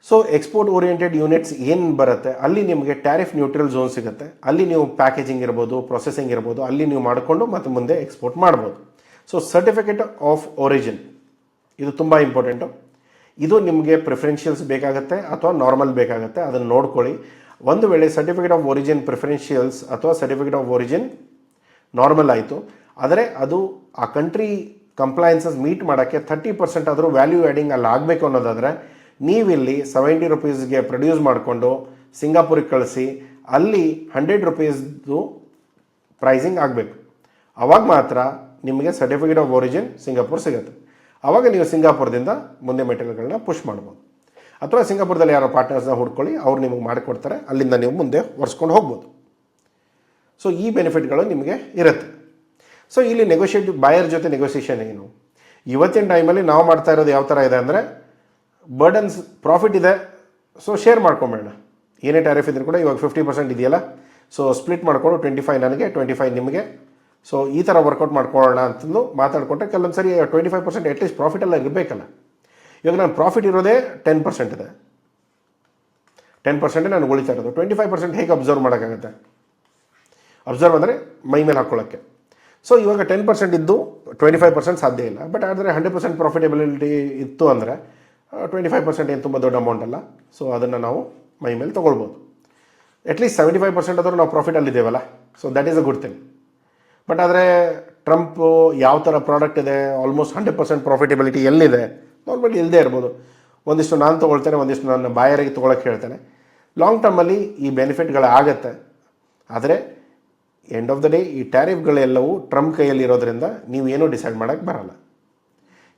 ಸೊ ಎಕ್ಸ್ಪೋರ್ಟ್ ಓರಿಯೆಂಟೆಡ್ ಯೂನಿಟ್ಸ್ ಏನು ಬರುತ್ತೆ ಅಲ್ಲಿ ನಿಮಗೆ ಟ್ಯಾರಿಫ್ ನ್ಯೂಟ್ರಲ್ ಝೋನ್ ಸಿಗುತ್ತೆ. ಅಲ್ಲಿ ನೀವು ಪ್ಯಾಕೇಜಿಂಗ್ ಇರ್ಬೋದು, ಪ್ರೊಸೆಸಿಂಗ್ ಇರ್ಬೋದು, ಅಲ್ಲಿ ನೀವು ಮಾಡಿಕೊಂಡು ಮತ್ತು ಮುಂದೆ ಎಕ್ಸ್ಪೋರ್ಟ್ ಮಾಡ್ಬೋದು. ಸೊ ಸರ್ಟಿಫಿಕೇಟ್ ಆಫ್ ಒರಿಜಿನ್ ಇದು ತುಂಬ ಇಂಪಾರ್ಟೆಂಟು. ಇದು ನಿಮಗೆ ಪ್ರಿಫರೆನ್ಷಿಯಲ್ಸ್ ಬೇಕಾಗುತ್ತೆ ಅಥವಾ ನಾರ್ಮಲ್ ಬೇಕಾಗುತ್ತೆ, ಅದನ್ನು ನೋಡ್ಕೊಳ್ಳಿ. ಒಂದು ವೇಳೆ ಸರ್ಟಿಫಿಕೇಟ್ ಆಫ್ ಒರಿಜಿನ್ ಪ್ರಿಫರೆನ್ಷಿಯಲ್ಸ್ ಅಥವಾ ಸರ್ಟಿಫಿಕೇಟ್ ಆಫ್ ಒರಿಜಿನ್ ನಾರ್ಮಲ್ ಆಯಿತು, ಆದರೆ ಅದು ಆ ಕಂಟ್ರಿ ಕಂಪ್ಲೈನ್ಸಸ್ ಮೀಟ್ ಮಾಡೋಕ್ಕೆ 30% ಆದರೂ ವ್ಯಾಲ್ಯೂ ಆ್ಯಡಿಂಗ್ ಅಲ್ಲಿ ಆಗಬೇಕು ಅನ್ನೋದಾದರೆ ನೀವಿಲ್ಲಿ 70 ರೂಪೀಸ್ಗೆ ಪ್ರೊಡ್ಯೂಸ್ ಮಾಡಿಕೊಂಡು ಸಿಂಗಾಪುರಿಗೆ ಕಳಿಸಿ, ಅಲ್ಲಿ 100 ರೂಪೀಸ್ದು ಪ್ರೈಸಿಂಗ್ ಆಗಬೇಕು. ಆವಾಗ ಮಾತ್ರ ನಿಮಗೆ ಸರ್ಟಿಫಿಕೇಟ್ ಆಫ್ ಒರಿಜಿನ್ ಸಿಂಗಾಪುರ್ ಸಿಗುತ್ತೆ. ಆವಾಗ ನೀವು ಸಿಂಗಾಪುರದಿಂದ ಮುಂದೆ ಮೆಟೀರಿಯಲ್ಗಳನ್ನ ಪುಷ್ ಮಾಡ್ಬೋದು. ಅಥವಾ ಸಿಂಗಾಪುರದಲ್ಲಿ ಯಾರೋ ಪಾರ್ಟ್ನರ್ಸ್ನ ಹುಡ್ಕೊಳ್ಳಿ, ಅವ್ರು ನಿಮಗೆ ಮಾಡಿಕೊಡ್ತಾರೆ, ಅಲ್ಲಿಂದ ನೀವು ಮುಂದೆ ಒರೆಸ್ಕೊಂಡು ಹೋಗ್ಬೋದು. ಸೊ ಈ ಬೆನಿಫಿಟ್ಗಳು ನಿಮಗೆ ಇರುತ್ತೆ. ಸೊ ಇಲ್ಲಿ ಬಾಯರ್ ಜೊತೆ ನೆಗೋಸಿಯೇಷನ್ ಏನು, ಇವತ್ತಿನ ಟೈಮಲ್ಲಿ ನಾವು ಮಾಡ್ತಾ ಇರೋದು ಯಾವ ಥರ ಇದೆ ಅಂದರೆ, ಬರ್ಡನ್ಸ್ ಪ್ರಾಫಿಟ್ ಇದೆ, ಸೊ ಶೇರ್ ಮಾಡ್ಕೊಂಬೇಡ. ಏನೇ ಟ್ಯಾರಿಫ್ ಇದ್ರೂ ಕೂಡ ಇವಾಗ 50% ಇದೆಯಲ್ಲ, ಸೊ ಸ್ಪ್ಲಿಟ್ ಮಾಡಿಕೊಂಡು 25 ನನಗೆ 25 ನಿಮಗೆ, ಸೊ ಈ ಥರ ವರ್ಕೌಟ್ ಮಾಡ್ಕೊಳ್ಳೋಣ ಅಂತಂದು ಮಾತಾಡ್ಕೊಂಡ್ರೆ ಕೆಲವೊಂದು ಸರಿ 25% ಅಟ್ಲೀಸ್ಟ್ ಪ್ರಾಫಿಟೆಲ್ಲ ಇರಬೇಕಲ್ಲ. ಇವಾಗ ನಾನು ಪ್ರಾಫಿಟ್ ಇರೋದೇ 10% ಇದೆ, 10% ನಾನು ಉಳಿತಾ ಇರೋದು. 25% ಹೇಗೆ ಅಬ್ಸರ್ವ್ ಮಾಡೋಕ್ಕಾಗುತ್ತೆ? ಅಬ್ಸರ್ವ್ ಅಂದರೆ ಮೈ ಮೇಲೆ ಹಾಕ್ಕೊಳ್ಳೋಕ್ಕೆ. ಸೊ ಇವಾಗ 10% ಇದ್ದು 25% ಸಾಧ್ಯ ಇಲ್ಲ. ಬಟ್ ಆದರೆ 100% ಪ್ರಾಫಿಟಬಿಲಿಟಿ ಇತ್ತು ಅಂದರೆ 25% ಏನು ತುಂಬ ದೊಡ್ಡ ಅಮೌಂಟ್ ಅಲ್ಲ. ಸೊ ಅದನ್ನು ನಾವು ಮೈ ಮೇಲೆ ತೊಗೊಳ್ಬೋದು. ಅಟ್ಲೀಸ್ಟ್ 75% ಆದರೂ ನಾವು ಪ್ರಾಫಿಟಲ್ಲಿದ್ದೇವಲ್ಲ, so that is a good thing. But ಆದರೆ ಟ್ರಂಪು ಯಾವ ಥರ ಪ್ರಾಡಕ್ಟ್ ಇದೆ, ಆಲ್ಮೋಸ್ಟ್ 100% ಪ್ರಾಫಿಟಬಿಲಿಟಿ ಎಲ್ಲಿದೆ, ನಾರ್ಮಲಿ ಇಲ್ಲದೆ ಇರ್ಬೋದು. ಒಂದಿಷ್ಟು ನಾನು ತೊಗೊಳ್ತೇನೆ, ಒಂದಿಷ್ಟು ನನ್ನ ಬಾಯರಿಗೆ ತೊಗೊಳಕ್ಕೆ ಹೇಳ್ತೇನೆ. ಲಾಂಗ್ ಟರ್ಮಲ್ಲಿ ಈ ಬೆನಿಫಿಟ್ಗಳಾಗತ್ತೆ. ಆದರೆ ಎಂಡ್ ಆಫ್ ದ ಡೇ ಈ ಟ್ಯಾರಿಫ್ಗಳೆಲ್ಲವೂ ಟ್ರಂಪ್ ಕೈಯಲ್ಲಿ ಇರೋದ್ರಿಂದ ನೀವೇನೂ ಡಿಸೈಡ್ ಮಾಡೋಕ್ಕೆ ಬರೋಲ್ಲ.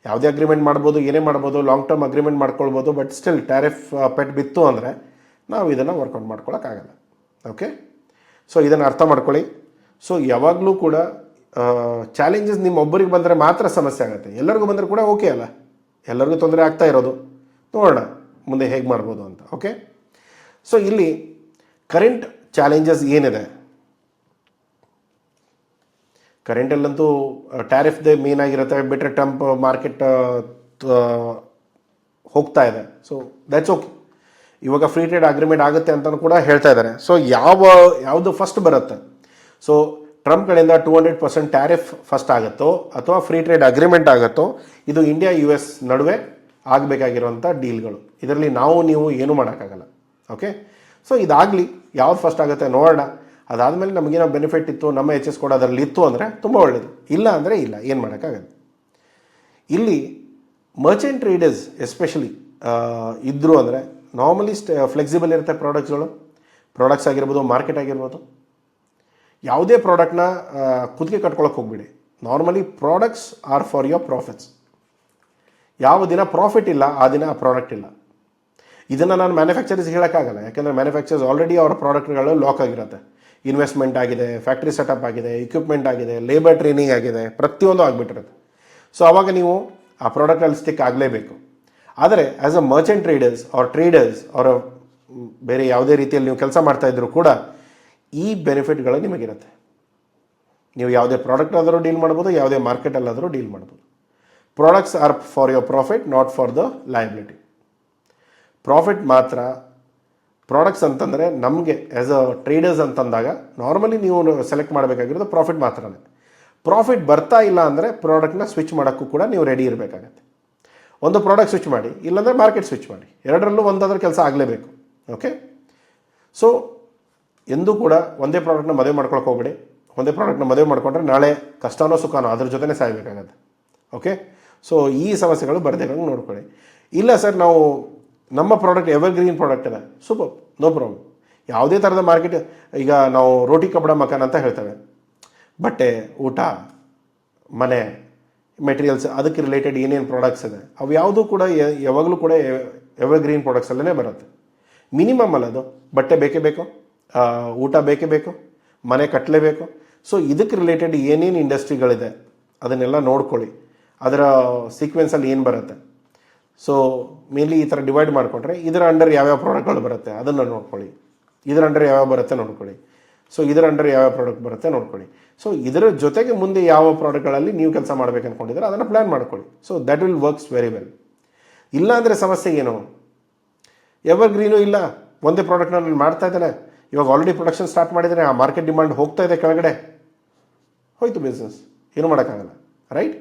ಯಾವುದೇ ಅಗ್ರಿಮೆಂಟ್ ಮಾಡ್ಬೋದು, ಏನೇ ಮಾಡ್ಬೋದು, ಲಾಂಗ್ ಟರ್ಮ್ ಅಗ್ರಿಮೆಂಟ್ ಮಾಡ್ಕೊಳ್ಬೋದು, ಬಟ್ ಸ್ಟಿಲ್ ಟ್ಯಾರಿಫ್ ಪೆಟ್ ಬಿತ್ತು ಅಂದರೆ ನಾವು ಇದನ್ನು ವರ್ಕೌಟ್ ಮಾಡ್ಕೊಳಕ್ಕಾಗಲ್ಲ. ಓಕೆ, ಸೊ ಇದನ್ನು ಅರ್ಥ ಮಾಡ್ಕೊಳ್ಳಿ. ಸೊ ಯಾವಾಗಲೂ ಕೂಡ ಚಾಲೆಂಜಸ್ ನಿಮ್ಮೊಬ್ಬರಿಗೆ ಬಂದರೆ ಮಾತ್ರ ಸಮಸ್ಯೆ ಆಗುತ್ತೆ. ಎಲ್ಲರಿಗೂ ಬಂದರೆ ಕೂಡ ಓಕೆ ಅಲ್ಲ, ಎಲ್ಲರಿಗೂ ತೊಂದರೆ ಆಗ್ತಾ ಇರೋದು. ನೋಡೋಣ ಮುಂದೆ ಹೇಗೆ ಮಾಡ್ಬೋದು ಅಂತ. ಓಕೆ, ಸೊ ಇಲ್ಲಿ ಕರೆಂಟ್ ಚಾಲೆಂಜಸ್ ಏನಿದೆ, ಕರೆಂಟಲ್ಲಂತೂ ಟ್ಯಾರಿಫ್ದೇ ಮೇನ್ ಆಗಿರುತ್ತೆ, ಬಿಟ್ಟರೆ ಟ್ರಂಪ್ ಮಾರ್ಕೆಟ್ ಹೋಗ್ತಾ ಇದೆ. So that's okay. ಇವಾಗ ಫ್ರೀ ಟ್ರೇಡ್ ಅಗ್ರಿಮೆಂಟ್ ಆಗುತ್ತೆ ಅಂತಲೂ ಕೂಡ ಹೇಳ್ತಾ ಇದ್ದಾರೆ. ಸೊ ಯಾವುದು ಫಸ್ಟ್ ಬರುತ್ತೆ, ಸೊ ಟ್ರಂಪ್ ಕಡೆಯಿಂದ 200% ಟ್ಯಾರಿಫ್ ಫಸ್ಟ್ ಆಗುತ್ತೋ ಅಥವಾ ಫ್ರೀ ಟ್ರೇಡ್ ಅಗ್ರಿಮೆಂಟ್ ಆಗುತ್ತೋ, ಇದು ಇಂಡಿಯಾ US ನಡುವೆ ಆಗಬೇಕಾಗಿರೋಂಥ ಡೀಲ್ಗಳು. ಇದರಲ್ಲಿ ನಾವು ನೀವು ಏನೂ ಮಾಡೋಕ್ಕಾಗಲ್ಲ. ಓಕೆ, ಸೊ ಇದಾಗಲಿ, ಯಾವ್ದು ಫಸ್ಟ್ ಆಗುತ್ತೆ ನೋಡೋಣ. ಅದಾದಮೇಲೆ ನಮಗೇನೋ ಬೆನಿಫಿಟ್ ಇತ್ತು, ನಮ್ಮ ಎಚ್ ಎಸ್ ಕೂಡ ಅದರಲ್ಲಿ ಇತ್ತು ಅಂದರೆ ತುಂಬ ಒಳ್ಳೆಯದು, ಇಲ್ಲ ಅಂದರೆ ಇಲ್ಲ, ಏನು ಮಾಡೋಕ್ಕಾಗಲ್ಲ. ಇಲ್ಲಿ ಮರ್ಚೆಂಟ್ ಟ್ರೇಡರ್ಸ್ ಎಸ್ಪೆಷಲಿ ಇದ್ದರು ಅಂದರೆ ನಾರ್ಮಲಿ ಫ್ಲೆಕ್ಸಿಬಲ್ ಇರುತ್ತೆ ಪ್ರಾಡಕ್ಟ್ಸ್ ಆಗಿರ್ಬೋದು, ಮಾರ್ಕೆಟ್ ಆಗಿರ್ಬೋದು. ಯಾವುದೇ ಪ್ರಾಡಕ್ಟ್ನ ಕುತ್ತಿಗೆ ಕಟ್ಕೊಳಕ್ಕೆ ಹೋಗ್ಬಿಡಿ. Normally products are for your profits. ಯಾವ ದಿನ ಪ್ರಾಫಿಟ್ ಇಲ್ಲ ಆ ದಿನ ಆ ಪ್ರಾಡಕ್ಟ್ ಇಲ್ಲ. ಇದನ್ನು ನಾನು ಮ್ಯಾನುಫ್ಯಾಕ್ಚರ್ಸ್ ಹೇಳೋಕ್ಕಾಗಲ್ಲ, ಯಾಕೆಂದರೆ ಮ್ಯಾನುಫ್ಯಾಕ್ಚರ್ಸ್ ಆಲ್ರೆಡಿ ಅವರ ಪ್ರಾಡಕ್ಟ್ಗಳು ಲಾಕ್ ಆಗಿರುತ್ತೆ. ಇನ್ವೆಸ್ಟ್ಮೆಂಟ್ ಆಗಿದೆ, ಫ್ಯಾಕ್ಟ್ರಿ ಸೆಟಪ್ ಆಗಿದೆ, ಇಕ್ವಿಪ್ಮೆಂಟ್ ಆಗಿದೆ, ಲೇಬರ್ ಟ್ರೈನಿಂಗ್ ಆಗಿದೆ, ಪ್ರತಿಯೊಂದು ಆಗಿಬಿಟ್ಟಿರುತ್ತೆ. ಸೊ ಆವಾಗ ನೀವು ಆ ಪ್ರಾಡಕ್ಟಲ್ಲಿ ಸ್ಟಿಕ್ ಆಗಲೇಬೇಕು. ಆದರೆ ಆ್ಯಸ್ ಅ ಮರ್ಚೆಂಟ್ ಟ್ರೇಡರ್ಸ್ ಅವರ ಬೇರೆ ಯಾವುದೇ ರೀತಿಯಲ್ಲಿ ನೀವು ಕೆಲಸ ಮಾಡ್ತಾಯಿದ್ರು ಕೂಡ ಈ ಬೆನಿಫಿಟ್ಗಳು ನಿಮಗಿರುತ್ತೆ. ನೀವು ಯಾವುದೇ ಪ್ರಾಡಕ್ಟ್ ಆದರೂ ಡೀಲ್ ಮಾಡ್ಬೋದು, ಯಾವುದೇ ಮಾರ್ಕೆಟಲ್ಲಾದರೂ ಡೀಲ್ ಮಾಡ್ಬೋದು. Products are for your profit, not for the liability. Profit ಮಾತ್ರ. ಪ್ರಾಡಕ್ಟ್ಸ್ ಅಂತಂದರೆ ನಮಗೆ ಆ್ಯಸ್ ಅ ಟ್ರೇಡರ್ಸ್ ಅಂತಂದಾಗ ನಾರ್ಮಲಿ ನೀವು ಸೆಲೆಕ್ಟ್ ಮಾಡಬೇಕಾಗಿರೋದು ಪ್ರಾಫಿಟ್ ಮಾತ್ರನೇ. ಪ್ರಾಫಿಟ್ ಬರ್ತಾ ಇಲ್ಲ ಅಂದರೆ ಪ್ರಾಡಕ್ಟ್ನ ಸ್ವಿಚ್ ಮಾಡೋಕ್ಕೂ ಕೂಡ ನೀವು ರೆಡಿ ಇರಬೇಕಾಗತ್ತೆ. ಒಂದು ಪ್ರಾಡಕ್ಟ್ ಸ್ವಿಚ್ ಮಾಡಿ, ಇಲ್ಲಾಂದರೆ ಮಾರ್ಕೆಟ್ ಸ್ವಿಚ್ ಮಾಡಿ, ಎರಡರಲ್ಲೂ ಒಂದಾದ್ರೂ ಕೆಲಸ ಆಗಲೇಬೇಕು. ಓಕೆ, ಸೊ ಎಂದೂ ಕೂಡ ಒಂದೇ ಪ್ರಾಡಕ್ಟ್ನ ಮದುವೆ ಮಾಡ್ಕೊಳಕ್ಕೆ ಹೋಗ್ಬೇಡಿ. ಒಂದೇ ಪ್ರಾಡಕ್ಟ್ನ ಮದುವೆ ಮಾಡಿಕೊಂಡ್ರೆ ನಾಳೆ ಕಷ್ಟನೋ ಸುಖನೋ ಅದ್ರ ಜೊತೆನೇ ಸಾಯಬೇಕಾಗತ್ತೆ. ಓಕೆ, ಸೊ ಈ ಸಮಸ್ಯೆಗಳು ಬರ್ದೇಕಂಗೆ ನೋಡ್ಕೊಳ್ಳಿ. ಇಲ್ಲ ಸರ್, ನಾವು ನಮ್ಮ ಪ್ರಾಡಕ್ಟ್ ಎವರ್ಗ್ರೀನ್ ಪ್ರಾಡಕ್ಟ್ ಇದೆ, ಸೂಪರ್, ನೋ ಪ್ರಾಬ್ಲಮ್. ಯಾವುದೇ ಥರದ ಮಾರ್ಕೆಟ್, ಈಗ ನಾವು ರೋಟಿ ಕಪಡ ಮಕಾನ್ ಅಂತ ಹೇಳ್ತೇವೆ, ಬಟ್ಟೆ, ಊಟ, ಮನೆ, ಮೆಟೀರಿಯಲ್ಸ್, ಅದಕ್ಕೆ ರಿಲೇಟೆಡ್ ಏನೇನು ಪ್ರಾಡಕ್ಟ್ಸ್ ಇದೆ ಅವು ಯಾವುದೂ ಕೂಡ ಯಾವಾಗಲೂ ಕೂಡ ಎವರ್ಗ್ರೀನ್ ಪ್ರಾಡಕ್ಟ್ಸಲ್ಲೇ ಬರುತ್ತೆ. ಮಿನಿಮಮ್ ಅಲ್ಲ ಅದು. ಬಟ್ಟೆ ಬೇಕೇ ಬೇಕು, ಊಟ ಬೇಕೇ ಬೇಕು, ಮನೆ ಕಟ್ಟಲೇಬೇಕು. ಸೊ ಇದಕ್ಕೆ ರಿಲೇಟೆಡ್ ಏನೇನು ಇಂಡಸ್ಟ್ರಿಗಳಿದೆ ಅದನ್ನೆಲ್ಲ ನೋಡ್ಕೊಳ್ಳಿ. ಅದರ ಸೀಕ್ವೆನ್ಸಲ್ಲಿ ಏನು ಬರುತ್ತೆ. ಸೊ ಮೇನ್ಲಿ ಈ ಥರ ಡಿವೈಡ್ ಮಾಡಿಕೊಂಡ್ರೆ ಇದರ ಅಂಡರ್ ಯಾವ್ಯಾವ ಪ್ರಾಡಕ್ಟ್ಗಳು ಬರುತ್ತೆ ಅದನ್ನು ನೋಡ್ಕೊಳ್ಳಿ, ಇದರ ಅಂಡರ್ ಯಾವ್ಯಾವ ಬರುತ್ತೆ ನೋಡ್ಕೊಳ್ಳಿ, ಸೊ ಇದರ ಅಂಡರ್ ಯಾವ್ಯಾವ ಪ್ರಾಡಕ್ಟ್ ಬರುತ್ತೆ ನೋಡ್ಕೊಳ್ಳಿ. ಸೊ ಇದರ ಜೊತೆಗೆ ಮುಂದೆ ಯಾವ ಪ್ರಾಡಕ್ಟ್ಗಳಲ್ಲಿ ನೀವು ಕೆಲಸ ಮಾಡಬೇಕು ಅಂದ್ಕೊಂಡಿದ್ರೆ ಅದನ್ನು ಪ್ಲ್ಯಾನ್ ಮಾಡ್ಕೊಳ್ಳಿ. So that will works very well. ಇಲ್ಲ ಅಂದರೆ ಸಮಸ್ಯೆ ಏನು, ಎವರ್ಗ್ರೀನು ಇಲ್ಲ, ಒಂದೇ ಪ್ರಾಡಕ್ಟ್ನ ನಾನು ಮಾಡ್ತಾ ಇದ್ದೇನೆ, ಇವಾಗ ಆಲ್ರೆಡಿ ಪ್ರೊಡಕ್ಷನ್ ಸ್ಟಾರ್ಟ್ ಮಾಡಿದರೆ ಆ ಮಾರ್ಕೆಟ್ ಡಿಮಾಂಡ್ ಹೋಗ್ತಾ ಇದೆ ಕೆಳಗಡೆ, ಹೋಯ್ತು ಬಿಸ್ನೆಸ್, ಏನು ಮಾಡೋಕ್ಕಾಗಲ್ಲ, ರೈಟ್?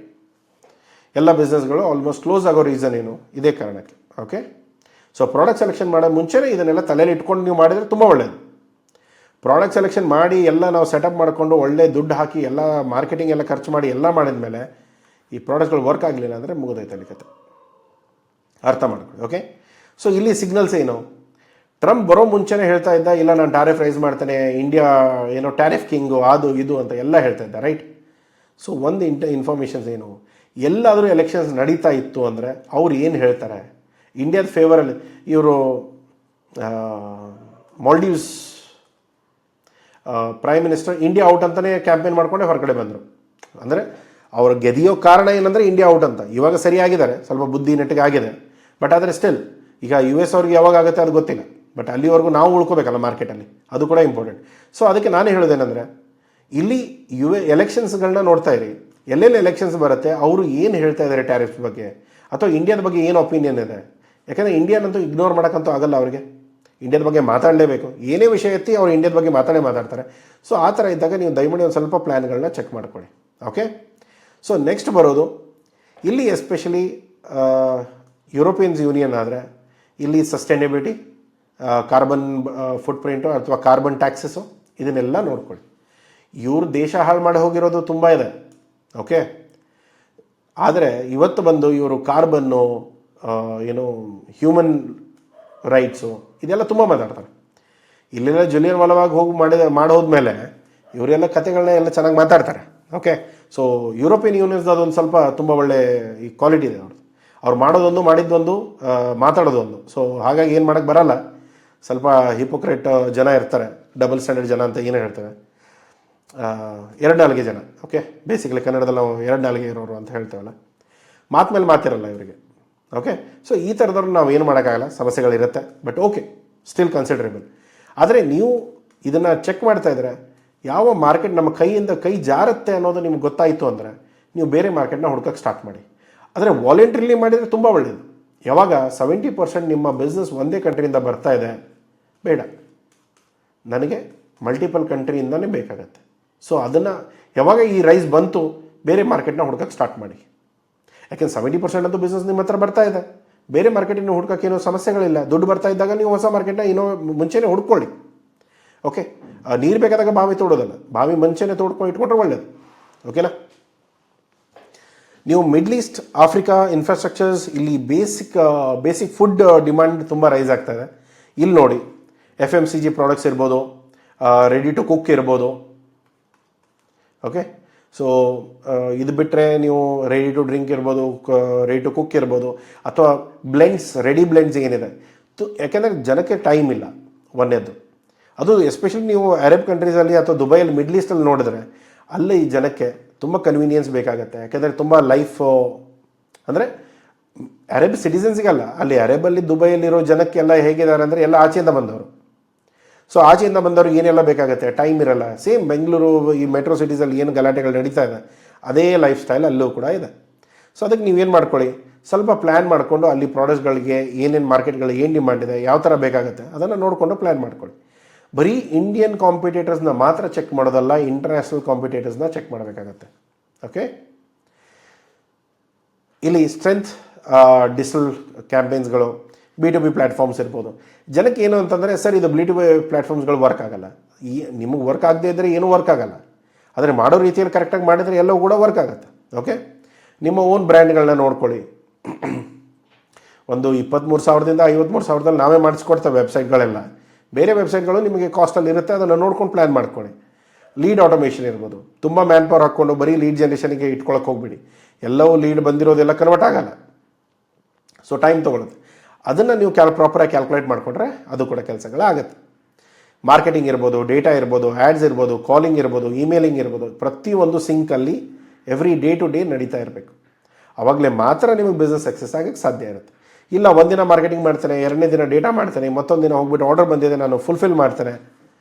ಎಲ್ಲ ಬಿಸ್ನೆಸ್ಗಳು ಆಲ್ಮೋಸ್ಟ್ ಕ್ಲೋಸ್ ಆಗೋ ರೀಸನ್ ಏನು, ಇದೇ ಕಾರಣಕ್ಕೆ. ಓಕೆ, ಸೊ ಪ್ರಾಡಕ್ಟ್ ಸೆಲೆಕ್ಷನ್ ಮಾಡೋ ಮುಂಚೆನೇ ಇದನ್ನೆಲ್ಲ ತಲೆಯಲ್ಲಿ ಇಟ್ಕೊಂಡು ನೀವು ಮಾಡಿದರೆ ತುಂಬ ಒಳ್ಳೆಯದು. ಪ್ರಾಡಕ್ಟ್ ಸೆಲೆಕ್ಷನ್ ಮಾಡಿ ಎಲ್ಲ ನಾವು ಸೆಟಪ್ ಮಾಡಿಕೊಂಡು ಒಳ್ಳೆ ದುಡ್ಡು ಹಾಕಿ ಎಲ್ಲ ಮಾರ್ಕೆಟಿಂಗ್ ಎಲ್ಲ ಖರ್ಚು ಮಾಡಿ ಎಲ್ಲ ಮಾಡಿದ ಮೇಲೆ ಈ ಪ್ರಾಡಕ್ಟ್ಗಳು ವರ್ಕ್ ಆಗಲಿಲ್ಲ ಅಂದರೆ ಮುಗಿದೈತೆ ಅಲ್ಲಿ ಕತೆ. ಅರ್ಥ ಮಾಡ್ಕೊಳ್ಳಿ. ಓಕೆ, ಸೊ ಇಲ್ಲಿ ಸಿಗ್ನಲ್ಸ್ ಏನು, ಟ್ರಂಪ್ ಬರೋ ಮುಂಚೆನೇ ಹೇಳ್ತಾ ಇದ್ದ, ಇಲ್ಲ ನಾನು ಟ್ಯಾರಿಫ್ ರೈಸ್ ಮಾಡ್ತೇನೆ, ಇಂಡಿಯಾ ಏನೋ ಟ್ಯಾರಿಫ್ ಕಿಂಗು ಅದು ಇದು ಅಂತ ಎಲ್ಲ ಹೇಳ್ತಾ ಇದ್ದ, ರೈಟ್? ಸೊ ಒಂದು ಇನ್ಫಾರ್ಮೇಷನ್ಸ್ ಏನು, ಎಲ್ಲಾದರೂ ಎಲೆಕ್ಷನ್ಸ್ ನಡೀತಾ ಇತ್ತು ಅಂದರೆ ಅವ್ರು ಏನು ಹೇಳ್ತಾರೆ, ಇಂಡಿಯಾದ ಫೇವರಲ್ಲಿ ಇವರು Maldives prime minister India out ಅಂತಲೇ ಕ್ಯಾಂಪೇನ್ ಮಾಡ್ಕೊಂಡೆ ಹೊರಗಡೆ ಬಂದರು. ಅಂದರೆ ಅವ್ರು ಗೆದಿಯೋ ಕಾರಣ ಏನಂದರೆ ಇಂಡಿಯಾ ಔಟ್ ಅಂತ. ಇವಾಗ ಸರಿಯಾಗಿದ್ದಾರೆ, ಸ್ವಲ್ಪ ಬುದ್ಧಿ ನೆಟ್ಟಿಗೆ ಆಗಿದೆ, ಬಟ್ ಆದರೆ ಸ್ಟಿಲ್ ಈಗ ಯು ಎಸ್ ಅವ್ರಿಗೆ ಯಾವಾಗ ಆಗುತ್ತೆ ಅದು ಗೊತ್ತಿಲ್ಲ, ಬಟ್ ಅಲ್ಲಿವರೆಗೂ ನಾವು ಉಳ್ಕೋಬೇಕಲ್ಲ ಮಾರ್ಕೆಟಲ್ಲಿ, ಅದು ಕೂಡ ಇಂಪಾರ್ಟೆಂಟ್. ಸೊ ಅದಕ್ಕೆ ನಾನು ಹೇಳೋದೇನೆಂದರೆ, ಇಲ್ಲಿ ಎಲೆಕ್ಷನ್ಸ್ಗಳನ್ನ ನೋಡ್ತಾ ಇರಿ, ಎಲ್ಲೆಲ್ಲಿ ಎಲೆಕ್ಷನ್ಸ್ ಬರುತ್ತೆ ಅವರು ಏನು ಹೇಳ್ತಾ ಇದ್ದಾರೆ ಟ್ಯಾರಿಫ್ಸ್ ಬಗ್ಗೆ ಅಥವಾ ಇಂಡಿಯಾದ ಬಗ್ಗೆ ಏನು ಒಪಿನಿಯನ್ ಇದೆ. ಯಾಕಂದರೆ ಇಂಡಿಯಾನಂತೂ ಇಗ್ನೋರ್ ಮಾಡೋಕ್ಕಂತೂ ಆಗಲ್ಲ, ಅವರಿಗೆ ಇಂಡಿಯಾದ ಬಗ್ಗೆ ಮಾತಾಡಲೇಬೇಕು. ಏನೇ ವಿಷಯ ಎತ್ತಿ ಅವ್ರು ಇಂಡಿಯಾದ ಬಗ್ಗೆ ಮಾತಾಡ್ತಾರೆ. ಸೊ ಆ ಥರ ಇದ್ದಾಗ ನೀವು ದಯಮಾಡಿ ಒಂದು ಸ್ವಲ್ಪ ಪ್ಲ್ಯಾನ್ಗಳನ್ನ ಚೆಕ್ ಮಾಡ್ಕೊಳ್ಳಿ. ಓಕೆ, ಸೊ ನೆಕ್ಸ್ಟ್ ಬರೋದು ಇಲ್ಲಿ ಎಸ್ಪೆಷಲಿ ಯುರೋಪಿಯನ್ಸ್ ಯೂನಿಯನ್ ಆದರೆ ಇಲ್ಲಿ ಸಸ್ಟೈನೇಬಿಲಿಟಿ, ಕಾರ್ಬನ್ ಫುಟ್ ಪ್ರಿಂಟು ಅಥವಾ ಕಾರ್ಬನ್ ಟ್ಯಾಕ್ಸಸ್ಸು ಇದನ್ನೆಲ್ಲ ನೋಡ್ಕೊಳ್ಳಿ. ಇವ್ರು ದೇಶ ಹಾಳು ಮಾಡಿ ಹೋಗಿರೋದು ತುಂಬ ಇದೆ. ಓಕೆ, ಆದರೆ ಇವತ್ತು ಬಂದು ಇವರು ಕಾರ್ಬನ್ನು, ಏನು ಹ್ಯೂಮನ್ ರೈಟ್ಸು ಇದೆಲ್ಲ ತುಂಬ ಮಾತಾಡ್ತಾರೆ. ಇಲ್ಲೆಲ್ಲ ಜುಲಿಯನ್ ವಾಲವಾಗಿ ಹೋಗಿ ಮಾಡೋದ್ಮೇಲೆ ಇವರೆಲ್ಲ ಕತೆಗಳನ್ನ ಎಲ್ಲ ಚೆನ್ನಾಗಿ ಮಾತಾಡ್ತಾರೆ. ಓಕೆ, ಸೊ ಯುರೋಪಿಯನ್ ಯೂನಿಯನ್ಸ್ ಅದೊಂದು ಸ್ವಲ್ಪ ತುಂಬ ಒಳ್ಳೆ ಈ ಕ್ವಾಲಿಟಿ ಇದೆ ಅವ್ರದ್ದು. ಅವ್ರು ಮಾಡೋದೊಂದು, ಮಾಡಿದ್ದೊಂದು, ಮಾತಾಡೋದೊಂದು. ಸೊ ಹಾಗಾಗಿ ಏನು ಮಾಡೋಕ್ಕೆ ಬರಲ್ಲ, ಸ್ವಲ್ಪ ಹಿಪೋಕ್ರೇಟ್ ಜನ ಇರ್ತಾರೆ, ಡಬಲ್ ಸ್ಟ್ಯಾಂಡರ್ಡ್ ಜನ ಅಂತ ಏನು ಹೇಳ್ತೇವೆ, ಎರಡು ನಾಲಿಗೆ ಜನ. ಓಕೆ, ಬೇಸಿಕಲಿ ಕನ್ನಡದಲ್ಲಿ ನಾವು ಎರಡು ನಾಲಿಗೆ ಇರೋರು ಅಂತ ಹೇಳ್ತೇವಲ್ಲ, ಮಾತು ಮೇಲೆ ಮಾತಿರಲ್ಲ ಇವರಿಗೆ. ಓಕೆ, ಸೊ ಈ ಥರದವ್ರು ನಾವು ಏನು ಮಾಡೋಕ್ಕಾಗಲ್ಲ, ಸಮಸ್ಯೆಗಳಿರುತ್ತೆ, ಬಟ್ ಓಕೆ, ಸ್ಟಿಲ್ ಕನ್ಸಿಡರೇಬಲ್. ಆದರೆ ನೀವು ಇದನ್ನು ಚೆಕ್ ಮಾಡ್ತಾ ಇದ್ರೆ ಯಾವ ಮಾರ್ಕೆಟ್ ನಮ್ಮ ಕೈಯಿಂದ ಕೈ ಜಾರುತ್ತೆ ಅನ್ನೋದು ನಿಮ್ಗೆ ಗೊತ್ತಾಯಿತು ಅಂದರೆ ನೀವು ಬೇರೆ ಮಾರ್ಕೆಟ್ನ ಹುಡ್ಕೋಕ್ಕೆ ಸ್ಟಾರ್ಟ್ ಮಾಡಿ. ಆದರೆ ವಾಲಂಟ್ರಿಲಿ ಮಾಡಿದರೆ ತುಂಬ ಒಳ್ಳೆಯದು. ಯಾವಾಗ 70% ನಿಮ್ಮ ಬಿಸ್ನೆಸ್ ಒಂದೇ ಕಂಟ್ರಿಯಿಂದ ಬರ್ತಾ ಇದೆ, ಬೇಡ, ನನಗೆ ಮಲ್ಟಿಪಲ್ ಕಂಟ್ರಿಯಿಂದನೇ ಬೇಕಾಗತ್ತೆ. ಸೊ ಅದನ್ನು ಯಾವಾಗ ಈ ರೈಸ್ ಬಂತು ಬೇರೆ ಮಾರ್ಕೆಟ್ನ ಹುಡ್ಕೋಕ್ಕೆ ಸ್ಟಾರ್ಟ್ ಮಾಡಿ. ಯಾಕೆಂದ್ರೆ 70% ಅಂತೂ ಬಿಸ್ನೆಸ್ ನಿಮ್ಮ ಹತ್ರ ಬರ್ತಾ ಇದೆ, ಬೇರೆ ಮಾರ್ಕೆಟಿನ ಹುಡ್ಕೋಕ್ಕೆ ಏನೋ ಸಮಸ್ಯೆಗಳಿಲ್ಲ. ದುಡ್ಡು ಬರ್ತಾ ಇದ್ದಾಗ ನೀವು ಹೊಸ ಮಾರ್ಕೆಟ್ನ ಇನ್ನೂ ಮುಂಚೆನೇ ಹುಡ್ಕೊಳ್ಳಿ. ಓಕೆ, ನೀರು ಬೇಕಾದಾಗ ಬಾವಿ ತೋಡೋದಲ್ಲ, ಬಾವಿ ಮುಂಚೆನೇ ತೋಡ್ಕೊಂಡು ಇಟ್ಕೊಂಡ್ರೆ ಒಳ್ಳೇದು. ಓಕೆನಾ. ನೀವು ಮಿಡ್ಲ್ ಈಸ್ಟ್, ಆಫ್ರಿಕಾ ಇನ್ಫ್ರಾಸ್ಟ್ರಕ್ಚರ್ಸ್, ಇಲ್ಲಿ ಬೇಸಿಕ್ ಫುಡ್ ಡಿಮಾಂಡ್ ತುಂಬ ರೈಸ್ ಆಗ್ತಾ ಇದೆ. ಇಲ್ಲಿ ನೋಡಿ, FMCG ಪ್ರಾಡಕ್ಟ್ಸ್ ಇರ್ಬೋದು, ರೆಡಿ ಟು ಕುಕ್ ಇರ್ಬೋದು. ಓಕೆ, ಸೊ ಇದು ಬಿಟ್ಟರೆ ನೀವು ರೆಡಿ ಟು ಡ್ರಿಂಕ್ ಇರ್ಬೋದು, ರೆಡಿ ಟು ಕುಕ್ ಇರ್ಬೋದು, ಅಥವಾ ರೆಡಿ ಬ್ಲೆಂಡ್ಸ್ ಏನಿದೆ. ಯಾಕೆಂದರೆ ಜನಕ್ಕೆ ಟೈಮ್ ಇಲ್ಲ ಒಂದೇದ್ದು. ಅದು ಎಸ್ಪೆಷಲಿ ನೀವು ಅರಬ್ ಕಂಟ್ರೀಸಲ್ಲಿ ಅಥವಾ ದುಬೈಯಲ್ಲಿ, ಮಿಡ್ಲ್ ಈಸ್ಟಲ್ಲಿ ನೋಡಿದ್ರೆ ಅಲ್ಲಿ ಜನಕ್ಕೆ ತುಂಬ ಕನ್ವೀನಿಯನ್ಸ್ ಬೇಕಾಗುತ್ತೆ. ಯಾಕೆಂದರೆ ತುಂಬ ಲೈಫ್ ಅಂದರೆ ಅರಬ್ ಸಿಟಿಸನ್ಸ್ಗಲ್ಲ, ಅಲ್ಲಿ ಅರಬಲ್ಲಿ ದುಬೈಯಲ್ಲಿರೋ ಜನಕ್ಕೆಲ್ಲ ಹೇಗಿದ್ದಾರೆ ಅಂದರೆ ಎಲ್ಲ ಆಚೆಯಿಂದ ಬಂದವರು. ಸೊ ಆಚೆಯಿಂದ ಬಂದವ್ರಿಗೆ ಏನೆಲ್ಲ ಬೇಕಾಗುತ್ತೆ, ಟೈಮ್ ಇರಲ್ಲ. ಸೇಮ್ ಬೆಂಗಳೂರು ಈ ಮೆಟ್ರೋ ಸಿಟೀಸಲ್ಲಿ ಏನು ಗಲಾಟೆಗಳು ನಡೀತಾ ಇದೆ ಅದೇ ಲೈಫ್ ಸ್ಟೈಲ್ ಅಲ್ಲೂ ಕೂಡ ಇದೆ. ಸೊ ಅದಕ್ಕೆ ನೀವೇನು ಮಾಡ್ಕೊಳ್ಳಿ, ಸ್ವಲ್ಪ ಪ್ಲ್ಯಾನ್ ಮಾಡಿಕೊಂಡು ಅಲ್ಲಿ ಪ್ರಾಡಕ್ಟ್ಸ್ಗಳಿಗೆ ಏನೇನು ಮಾರ್ಕೆಟ್ಗಳಿಗೆ ಏನು ಡಿಮಾಂಡ್ ಇದೆ, ಯಾವ ಥರ ಬೇಕಾಗುತ್ತೆ ಅದನ್ನು ನೋಡಿಕೊಂಡು ಪ್ಲ್ಯಾನ್ ಮಾಡ್ಕೊಳ್ಳಿ. ಬರೀ ಇಂಡಿಯನ್ ಕಾಂಪಿಟೇಟರ್ಸ್ನ ಮಾತ್ರ ಚೆಕ್ ಮಾಡೋದಲ್ಲ, ಇಂಟರ್ನ್ಯಾಷನಲ್ ಕಾಂಪಿಟೇಟರ್ಸ್ನ ಚೆಕ್ ಮಾಡಬೇಕಾಗತ್ತೆ. ಓಕೆ, ಇಲ್ಲಿ ಸ್ಟ್ರೆಂತ್ ಡಿಜಿಟಲ್ ಕ್ಯಾಂಪೇನ್ಸ್ಗಳು, B2B ಪ್ಲ್ಯಾಟ್ಫಾರ್ಮ್ಸ್ ಇರ್ಬೋದು. ಜನಕ್ಕೆ ಏನು ಅಂತಂದರೆ, ಸರ್ ಇದು B2B ಪ್ಲ್ಯಾಟ್ಫಾರ್ಮ್ಸ್ಗಳು ವರ್ಕ್ ಆಗಲ್ಲ. ನಿಮಗೆ ವರ್ಕ್ ಆಗದೆ ಇದ್ದರೆ ಏನೂ ವರ್ಕ್ ಆಗಲ್ಲ. ಆದರೆ ಮಾಡೋ ರೀತಿಯಲ್ಲಿ ಕರೆಕ್ಟಾಗಿ ಮಾಡಿದರೆ ಎಲ್ಲವೂ ಕೂಡ ವರ್ಕ್ ಆಗುತ್ತೆ. ಓಕೆ, ನಿಮ್ಮ ಓನ್ ಬ್ರ್ಯಾಂಡ್ಗಳನ್ನ ನೋಡ್ಕೊಳ್ಳಿ. ಒಂದು 23,000ದಿಂದ 53,000ದಲ್ಲಿ ನಾವೇ ಮಾಡಿಸ್ಕೊಡ್ತೇವೆ ವೆಬ್ಸೈಟ್ಗಳೆಲ್ಲ. ಬೇರೆ ವೆಬ್ಸೈಟ್ಗಳು ನಿಮಗೆ ಕಾಸ್ಟಲ್ಲಿ ಇರುತ್ತೆ, ಅದನ್ನು ನೋಡ್ಕೊಂಡು ಪ್ಲ್ಯಾನ್ ಮಾಡ್ಕೊಳ್ಳಿ. ಲೀಡ್ ಆಟೋಮೇಷನ್ ಇರ್ಬೋದು. ತುಂಬ ಮ್ಯಾನ್ ಪವರ್ ಹಾಕ್ಕೊಂಡು ಬರೀ ಲೀಡ್ ಜನ್ರೇಷನ್ಗೆ ಇಟ್ಕೊಳಕ್ಕೆ ಹೋಗ್ಬಿಡಿ. ಎಲ್ಲವೂ ಲೀಡ್ ಬಂದಿರೋದೆಲ್ಲ ಕನ್ವರ್ಟ್ ಆಗಲ್ಲ. ಸೊ ಟೈಮ್ ತೊಗೊಳುತ್ತೆ. ಅದನ್ನು ನೀವು ಪ್ರಾಪರಾಗಿ ಕ್ಯಾಲ್ಕುಲೇಟ್ ಮಾಡಿಕೊಂಡ್ರೆ ಅದು ಕೂಡ ಕೆಲಸಗಳಾಗುತ್ತೆ. ಮಾರ್ಕೆಟಿಂಗ್ ಇರ್ಬೋದು, ಡೇಟಾ ಇರ್ಬೋದು, ಆ್ಯಡ್ಸ್ ಇರ್ಬೋದು, ಕಾಲಿಂಗ್ ಇರ್ಬೋದು, ಇಮೇಲಿಂಗ್ ಇರ್ಬೋದು, ಪ್ರತಿಯೊಂದು ಸಿಂಕಲ್ಲಿ ಎವ್ರಿ ಡೇ ಟು ಡೇ ನಡೀತಾ ಇರಬೇಕು. ಆವಾಗಲೇ ಮಾತ್ರ ನಿಮಗೆ ಬಿಸ್ನೆಸ್ ಸಕ್ಸಸ್ ಆಗೋಕ್ಕೆ ಸಾಧ್ಯ ಇರುತ್ತೆ. ಇಲ್ಲ ಒಂದಿನ ಮಾರ್ಕೆಟಿಂಗ್ ಮಾಡ್ತೇನೆ, ಎರಡನೇ ದಿನ ಡೇಟಾ ಮಾಡ್ತೇನೆ, ಮತ್ತೊಂದು ದಿನ ಹೋಗ್ಬಿಟ್ಟು ಆರ್ಡರ್ ಬಂದಿದೆ ನಾನು ಫುಲ್ಫಿಲ್ ಮಾಡ್ತೇನೆ,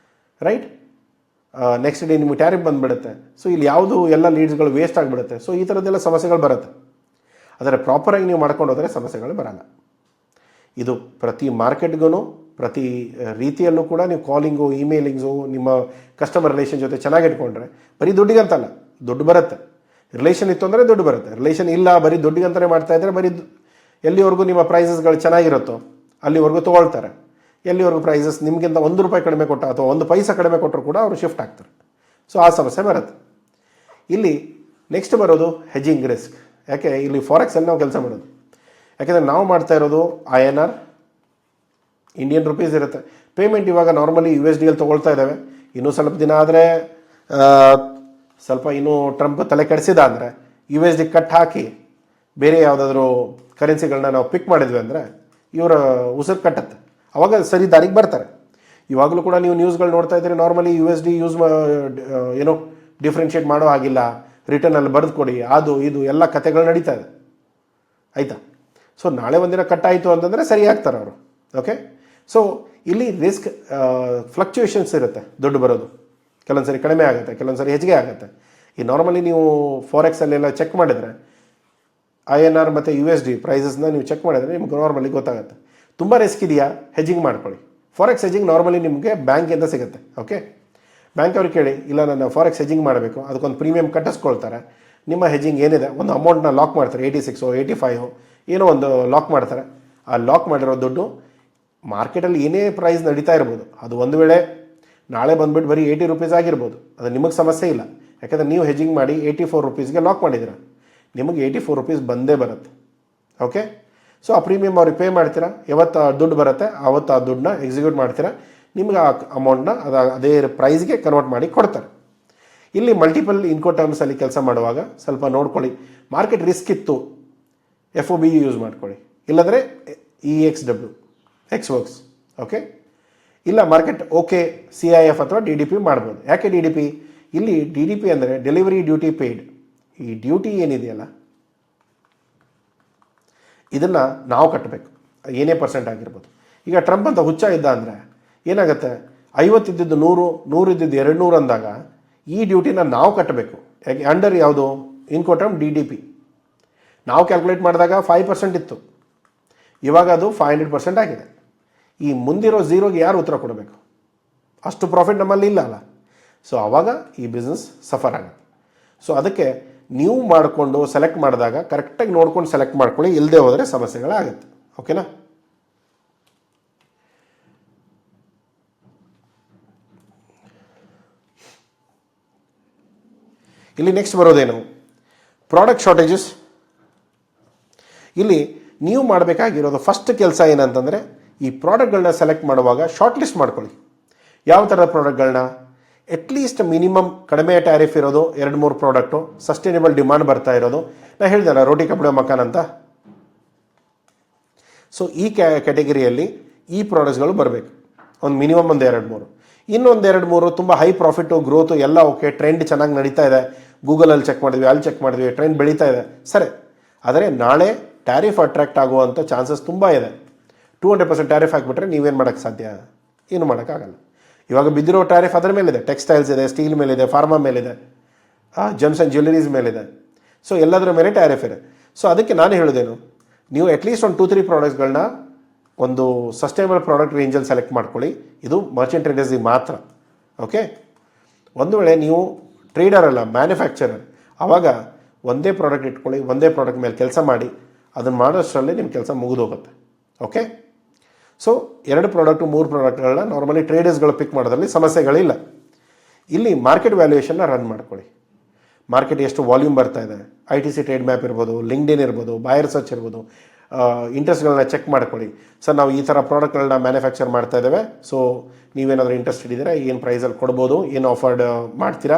ರೈಟ್, ನೆಕ್ಸ್ಟ್ ಡೇ ನಿಮಗೆ ಟ್ಯಾರಿಫ್ ಬಂದುಬಿಡುತ್ತೆ. ಸೊ ಇಲ್ಲಿ ಯಾವುದು ಎಲ್ಲ ಲೀಡ್ಸ್ಗಳು ವೇಸ್ಟ್ ಆಗಿಬಿಡುತ್ತೆ. ಸೊ ಈ ಥರದ್ದೆಲ್ಲ ಸಮಸ್ಯೆಗಳು ಬರುತ್ತೆ. ಆದರೆ ಪ್ರಾಪರಾಗಿ ನೀವು ಮಾಡ್ಕೊಂಡು ಹೋದರೆ ಸಮಸ್ಯೆಗಳು ಬರಲ್ಲ. ಇದು ಪ್ರತಿ ಮಾರ್ಕೆಟ್ಗೂ ಪ್ರತಿ ರೀತಿಯಲ್ಲೂ ಕೂಡ ನೀವು ಕಾಲಿಂಗು, ಇಮೇಲಿಂಗ್ಸು, ನಿಮ್ಮ ಕಸ್ಟಮರ್ ರಿಲೇಷನ್ ಜೊತೆ ಚೆನ್ನಾಗಿ ಇಟ್ಕೊಂಡ್ರೆ ಬರೀ ದುಡ್ಡಿಗಂತಲ್ಲ, ದುಡ್ಡು ಬರುತ್ತೆ. ರಿಲೇಷನ್ ಇತ್ತು ಅಂದರೆ ದುಡ್ಡು ಬರುತ್ತೆ. ರಿಲೇಷನ್ ಇಲ್ಲ, ಬರೀ ದುಡ್ಡಿಗಂತಲೇ ಮಾಡ್ತಾಯಿದ್ರೆ ಬರೀ ಎಲ್ಲಿವರೆಗೂ ನಿಮ್ಮ ಪ್ರೈಸಸ್ಗಳು ಚೆನ್ನಾಗಿರುತ್ತೋ ಅಲ್ಲಿವರೆಗೂ ತೊಗೊಳ್ತಾರೆ. ಎಲ್ಲಿವರೆಗೂ ಪ್ರೈಸಸ್ ನಿಮಗಿಂತ ₹1 ಕಡಿಮೆ ಕೊಟ್ಟ ಅಥವಾ 1 ಪೈಸೆ ಕಡಿಮೆ ಕೊಟ್ಟರು ಕೂಡ ಅವರು ಶಿಫ್ಟ್ ಆಗ್ತಾರೆ. ಸೊ ಆ ಸಮಸ್ಯೆ ಬರುತ್ತೆ. ಇಲ್ಲಿ ನೆಕ್ಸ್ಟ್ ಬರೋದು ಹೆಜಿಂಗ್ ರಿಸ್ಕ್. ಯಾಕೆ ಇಲ್ಲಿ ಫಾರೆಕ್ಸಲ್ಲಿ ನಾವು ಕೆಲಸ ಮಾಡೋದು, ಯಾಕೆಂದರೆ ನಾವು ಮಾಡ್ತಾ ಇರೋದು INR, ಇಂಡಿಯನ್ ರುಪೀಸ್ ಇರುತ್ತೆ. ಪೇಮೆಂಟ್ ಇವಾಗ ನಾರ್ಮಲಿ USDಯಲ್ಲಿ ತೊಗೊಳ್ತಾ ಇದ್ದಾವೆ. ಇನ್ನೂ ಸ್ವಲ್ಪ ದಿನ ಆದರೆ ಸ್ವಲ್ಪ ಇನ್ನೂ ಟ್ರಂಪ್ ತಲೆ ಕೆಡಿಸಿದ ಅಂದರೆ USD ಕಟ್ ಹಾಕಿ ಬೇರೆ ಯಾವುದಾದ್ರೂ ಕರೆನ್ಸಿಗಳನ್ನ ನಾವು ಪಿಕ್ ಮಾಡಿದ್ವಿ ಅಂದರೆ ಇವರ ಉಸಿರು ಕಟ್ಟತ್ತೆ. ಅವಾಗ ಸರಿ ದಾರಿಗೆ ಬರ್ತಾರೆ. ಇವಾಗಲೂ ಕೂಡ ನೀವು ನ್ಯೂಸ್ಗಳು ನೋಡ್ತಾ ಇದ್ದೀರಿ, ನಾರ್ಮಲಿ USD ಯೂಸ್ ಏನೋ ಡಿಫ್ರೆನ್ಷಿಯೇಟ್ ಮಾಡೋ ಹಾಗಿಲ್ಲ, ರಿಟರ್ನಲ್ಲಿ ಬರೆದು ಕೊಡಿ, ಅದು ಇದು ಎಲ್ಲ ಕತೆಗಳು ನಡೀತಾ ಇದೆ, ಆಯಿತಾ. ಸೊ ನಾಳೆ ಒಂದಿನ ಕಟ್ಟಾಯಿತು ಅಂತಂದರೆ ಸರಿ ಆಗ್ತಾರೆ ಅವರು. ಓಕೆ, ಸೊ ಇಲ್ಲಿ ರಿಸ್ಕ್ ಫ್ಲಕ್ಚುಯೇಷನ್ಸ್ ಇರುತ್ತೆ. ದುಡ್ಡು ಬರೋದು ಕೆಲವೊಂದು ಸರಿ ಕಡಿಮೆ ಆಗುತ್ತೆ, ಕೆಲವೊಂದು ಸರಿ ಹೆಚ್ಚಿಗೆ ಆಗುತ್ತೆ. ಈ ನಾರ್ಮಲಿ ನೀವು ಫಾರೆಕ್ಸಲ್ಲೆಲ್ಲ ಚೆಕ್ ಮಾಡಿದರೆ INR ಮತ್ತು USD ಪ್ರೈಸಸ್ನ ನೀವು ಚೆಕ್ ಮಾಡಿದರೆ ನಿಮ್ಗೆ ನಾರ್ಮಲಿ ಗೊತ್ತಾಗುತ್ತೆ. ತುಂಬ ರಿಸ್ಕ್ ಇದೆಯಾ, ಹೆಜ್ಜಿಂಗ್ ಮಾಡ್ಕೊಳ್ಳಿ. ಫಾರೆಕ್ಸ್ ಹೆಜ್ಜಿಂಗ್ ನಾರ್ಮಲಿ ನಿಮಗೆ ಬ್ಯಾಂಕಿಂದ ಸಿಗುತ್ತೆ. ಓಕೆ, ಬ್ಯಾಂಕ್ ಅವ್ರಿಗೆ ಕೇಳಿ, ಇಲ್ಲ ನಾನು ಫಾರೆಕ್ಸ್ ಹೆಜ್ಜಿಂಗ್ ಮಾಡಬೇಕು, ಅದಕ್ಕೊಂದು ಪ್ರೀಮಿಯಂ ಕಟ್ಟಿಸ್ಕೊಳ್ತಾರೆ. ನಿಮ್ಮ ಹೆಜ್ಜಿಂಗ್ ಏನಿದೆ ಒಂದು ಅಮೌಂಟ್ನ ಲಾಕ್ ಮಾಡ್ತಾರೆ, 86 85 ಏನೋ ಒಂದು ಲಾಕ್ ಮಾಡ್ತಾರೆ. ಆ ಲಾಕ್ ಮಾಡಿರೋ ದುಡ್ಡು ಮಾರ್ಕೆಟಲ್ಲಿ ಏನೇ ಪ್ರೈಸ್ ನಡೀತಾ ಇರ್ಬೋದು, ಅದು ಒಂದು ವೇಳೆ ನಾಳೆ ಬಂದುಬಿಟ್ಟು ಬರೀ ₹80 ಆಗಿರ್ಬೋದು, ಅದು ನಿಮಗೆ ಸಮಸ್ಯೆ ಇಲ್ಲ. ಯಾಕೆಂದರೆ ನೀವು ಹೆಜ್ಜಿಂಗ್ ಮಾಡಿ ₹84ಗೆ ಲಾಕ್ ಮಾಡಿದ್ದೀರ, ನಿಮಗೆ ₹84 ಬಂದೇ ಬರುತ್ತೆ. ಓಕೆ, ಸೊ ಆ ಪ್ರೀಮಿಯಮ್ ಅವ್ರಿಗೆ ಪೇ ಮಾಡ್ತೀರಾ, ಯಾವತ್ತು ದುಡ್ಡು ಬರುತ್ತೆ ಆವತ್ತು ಆ ದುಡ್ಡನ್ನ ಎಕ್ಸಿಕ್ಯೂಟ್ ಮಾಡ್ತೀರಾ, ನಿಮ್ಗೆ ಆ ಅಮೌಂಟ್ನ ಅದೇ ಪ್ರೈಸ್ಗೆ ಕನ್ವರ್ಟ್ ಮಾಡಿ ಕೊಡ್ತಾರೆ. ಇಲ್ಲಿ ಮಲ್ಟಿಪಲ್ ಇನ್ಕೋ ಟರ್ಮ್ಸಲ್ಲಿ ಕೆಲಸ ಮಾಡುವಾಗ ಸ್ವಲ್ಪ ನೋಡ್ಕೊಳ್ಳಿ. ಮಾರ್ಕೆಟ್ ರಿಸ್ಕ್ ಇತ್ತು, FOB ಯೂಸ್ ಮಾಡ್ಕೊಳ್ಳಿ, ಇಲ್ಲಾಂದರೆ EXW ಎಕ್ಸ್ವರ್ಕ್ಸ್. ಓಕೆ, ಇಲ್ಲ ಮಾರ್ಕೆಟ್ ಓಕೆ CIF ಅಥವಾ DDP ಮಾಡ್ಬೋದು. ಯಾಕೆ DDP? ಇಲ್ಲಿ DDP ಅಂದರೆ ಡೆಲಿವರಿ ಡ್ಯೂಟಿ ಪೇಯ್ಡ್. ಈ ಡ್ಯೂಟಿ ಏನಿದೆಯಲ್ಲ ಇದನ್ನು ನಾವು ಕಟ್ಟಬೇಕು, ಏನೇ ಪರ್ಸೆಂಟ್ ಆಗಿರ್ಬೋದು. ಈಗ ಟ್ರಂಪ್ ಅಂತ ಹುಚ್ಚ ಇದ್ದ ಅಂದರೆ ಏನಾಗುತ್ತೆ, 50 ಇದ್ದಿದ್ದು 100, 100 ಇದ್ದಿದ್ದು 200 ಅಂದಾಗ ಈ ಡ್ಯೂಟಿನ ನಾವು ಕಟ್ಟಬೇಕು. ಯಾಕೆ ಅಂಡರ್ ಯಾವುದು ಇನ್ಕೋ ಟರ್ಮ್ DDP. ನಾವು ಕ್ಯಾಲ್ಕುಲೇಟ್ ಮಾಡಿದಾಗ 5% ಇತ್ತು, ಇವಾಗ ಅದು 500% ಆಗಿದೆ. ಈ ಮುಂದಿರೋ ಝೀರೋಗೆ ಯಾರು ಉತ್ತರ ಕೊಡಬೇಕು? ಅಷ್ಟು ಪ್ರಾಫಿಟ್ ನಮ್ಮಲ್ಲಿ ಇಲ್ಲ ಅಲ್ಲ. ಸೊ ಆವಾಗ ಈ ಬಿಸ್ನೆಸ್ ಸಫರ್ ಆಗುತ್ತೆ. ಸೊ ಅದಕ್ಕೆ ನೀವು ಮಾಡಿಕೊಂಡು ಸೆಲೆಕ್ಟ್ ಮಾಡಿದಾಗ ಕರೆಕ್ಟಾಗಿ ನೋಡ್ಕೊಂಡು ಸೆಲೆಕ್ಟ್ ಮಾಡ್ಕೊಳ್ಳಿ, ಇಲ್ಲದೆ ಹೋದರೆ ಸಮಸ್ಯೆಗಳಾಗುತ್ತೆ. ಓಕೆನಾ? ಇಲ್ಲಿ ನೆಕ್ಸ್ಟ್ ಬರೋದೇನು, ಪ್ರಾಡಕ್ಟ್ ಶಾರ್ಟೇಜಸ್. ಇಲ್ಲಿ ನೀವು ಮಾಡಬೇಕಾಗಿರೋದು ಫಸ್ಟ್ ಕೆಲಸ ಏನಂತಂದರೆ, ಈ ಪ್ರಾಡಕ್ಟ್ಗಳನ್ನ ಸೆಲೆಕ್ಟ್ ಮಾಡುವಾಗ ಶಾರ್ಟ್ ಲಿಸ್ಟ್ ಮಾಡ್ಕೊಳ್ಳಿ. ಯಾವ ಥರದ ಪ್ರಾಡಕ್ಟ್ಗಳನ್ನ, ಅಟ್ಲೀಸ್ಟ್ ಮಿನಿಮಮ್ ಕಡಿಮೆ ಟ್ಯಾರಿಫ್ ಇರೋದು 2-3 ಪ್ರಾಡಕ್ಟು, ಸಸ್ಟೈನೇಬಲ್ ಡಿಮಾಂಡ್ ಬರ್ತಾ ಇರೋದು. ನಾನು ಹೇಳಿದೆಲ್ಲ ರೋಟಿ ಕಪಡೆ ಮಕಾನ್ ಅಂತ. ಸೊ ಈ ಕ್ಯಾಟಗರಿಯಲ್ಲಿ ಈ ಪ್ರಾಡಕ್ಟ್ಸ್ಗಳು ಬರಬೇಕು, ಒಂದು ಮಿನಿಮಮ್ ಒಂದು 2-3. ಇನ್ನೊಂದು 2-3 ತುಂಬ ಹೈ ಪ್ರಾಫಿಟು, ಗ್ರೋತು ಎಲ್ಲ ಓಕೆ, ಟ್ರೆಂಡ್ ಚೆನ್ನಾಗಿ ನಡೀತಾ ಇದೆ, ಗೂಗಲಲ್ಲಿ ಚೆಕ್ ಮಾಡಿದ್ವಿ, ಅಲ್ಲಿ ಚೆಕ್ ಮಾಡಿದ್ವಿ, ಟ್ರೆಂಡ್ ಬೆಳೀತಾ ಇದೆ, ಸರಿ. ಆದರೆ ನಾಳೆ ಟ್ಯಾರಿಫ್ ಅಟ್ರಾಕ್ಟ್ ಆಗುವಂಥ ಚಾನ್ಸಸ್ ತುಂಬ ಇದೆ. 200% ಟ್ಯಾರಿಫ್ ಹಾಕಿಬಿಟ್ರೆ ನೀವೇನು ಮಾಡೋಕ್ಕೆ ಸಾಧ್ಯ? ಏನು ಮಾಡೋಕ್ಕಾಗಲ್ಲ. ಇವಾಗ ಬಿದ್ದಿರೋ ಟ್ಯಾರಿಫ್ ಅದರ ಮೇಲಿದೆ, ಟೆಕ್ಸ್ಟೈಲ್ಸ್ ಇದೆ, ಸ್ಟೀಲ್ ಮೇಲಿದೆ, ಫಾರ್ಮಾ ಮೇಲಿದೆ, ಜೆಮ್ಸ್ ಆ್ಯಂಡ್ ಜ್ಯುವೆಲರೀಸ್ ಮೇಲಿದೆ. ಸೊ ಎಲ್ಲದರ ಮೇಲೆ ಟ್ಯಾರಿಫ್ ಇದೆ. ಸೊ ಅದಕ್ಕೆ ನಾನು ಹೇಳೋದೇನು, ನೀವು ಅಟ್ಲೀಸ್ಟ್ ಒಂದು 2-3 ಪ್ರಾಡಕ್ಟ್ಸ್ಗಳನ್ನ ಒಂದು ಸಸ್ಟೈನಬಲ್ ಪ್ರಾಡಕ್ಟ್ ರೇಂಜಲ್ಲಿ ಸೆಲೆಕ್ಟ್ ಮಾಡ್ಕೊಳ್ಳಿ. ಇದು ಮರ್ಚೆಂಟ್ ಟ್ರೇಡರ್ಸಿಗೆ ಮಾತ್ರ. ಓಕೆ, ಒಂದು ವೇಳೆ ನೀವು ಟ್ರೇಡರ್ ಅಲ್ಲ, ಮ್ಯಾನುಫ್ಯಾಕ್ಚರರ್, ಆವಾಗ ಒಂದೇ ಪ್ರಾಡಕ್ಟ್ ಇಟ್ಕೊಳ್ಳಿ, ಒಂದೇ ಪ್ರಾಡಕ್ಟ್ ಮೇಲೆ ಕೆಲಸ ಮಾಡಿ. ಅದನ್ನು ಮಾಡೋಷ್ಟರಲ್ಲಿ ನಿಮ್ಮ ಕೆಲಸ ಮುಗಿದೋಗುತ್ತೆ. ಓಕೆ, ಸೊ 2 ಪ್ರಾಡಕ್ಟು 3 ಪ್ರಾಡಕ್ಟ್ಗಳನ್ನ ನಾರ್ಮಲಿ ಟ್ರೇಡರ್ಸ್ಗಳು ಪಿಕ್ ಮಾಡೋದ್ರಲ್ಲಿ ಸಮಸ್ಯೆಗಳಿಲ್ಲ. ಇಲ್ಲಿ ಮಾರ್ಕೆಟ್ ವ್ಯಾಲ್ಯೂಯೇಷನ್ನ ರನ್ ಮಾಡ್ಕೊಳ್ಳಿ. ಮಾರ್ಕೆಟ್ ಎಷ್ಟು ವಾಲ್ಯೂಮ್ ಬರ್ತಾ ಇದೆ, ITC ಟ್ರೇಡ್ ಮ್ಯಾಪ್ ಇರ್ಬೋದು, ಲಿಂಕ್ಡ್ಇನ್ ಇರ್ಬೋದು, ಬಾಯರ್ ಸರ್ಚ್ ಇರ್ಬೋದು, ಇಂಟ್ರೆಸ್ಟ್ಗಳನ್ನ ಚೆಕ್ ಮಾಡ್ಕೊಳ್ಳಿ. ಸರ್ ನಾವು ಈ ಥರ ಪ್ರಾಡಕ್ಟ್ಗಳನ್ನ ಮ್ಯಾನುಫ್ಯಾಕ್ಚರ್ ಮಾಡ್ತಾ ಇದ್ದೇವೆ, ಸೊ ನೀವೇನಾದರೂ ಇಂಟ್ರೆಸ್ಟೆಡ್ ಇದ್ದೀರಾ, ಏನು ಪ್ರೈಸಲ್ಲಿ ಕೊಡ್ಬೋದು, ಏನು ಆಫರ್ಡ್ ಮಾಡ್ತೀರಾ,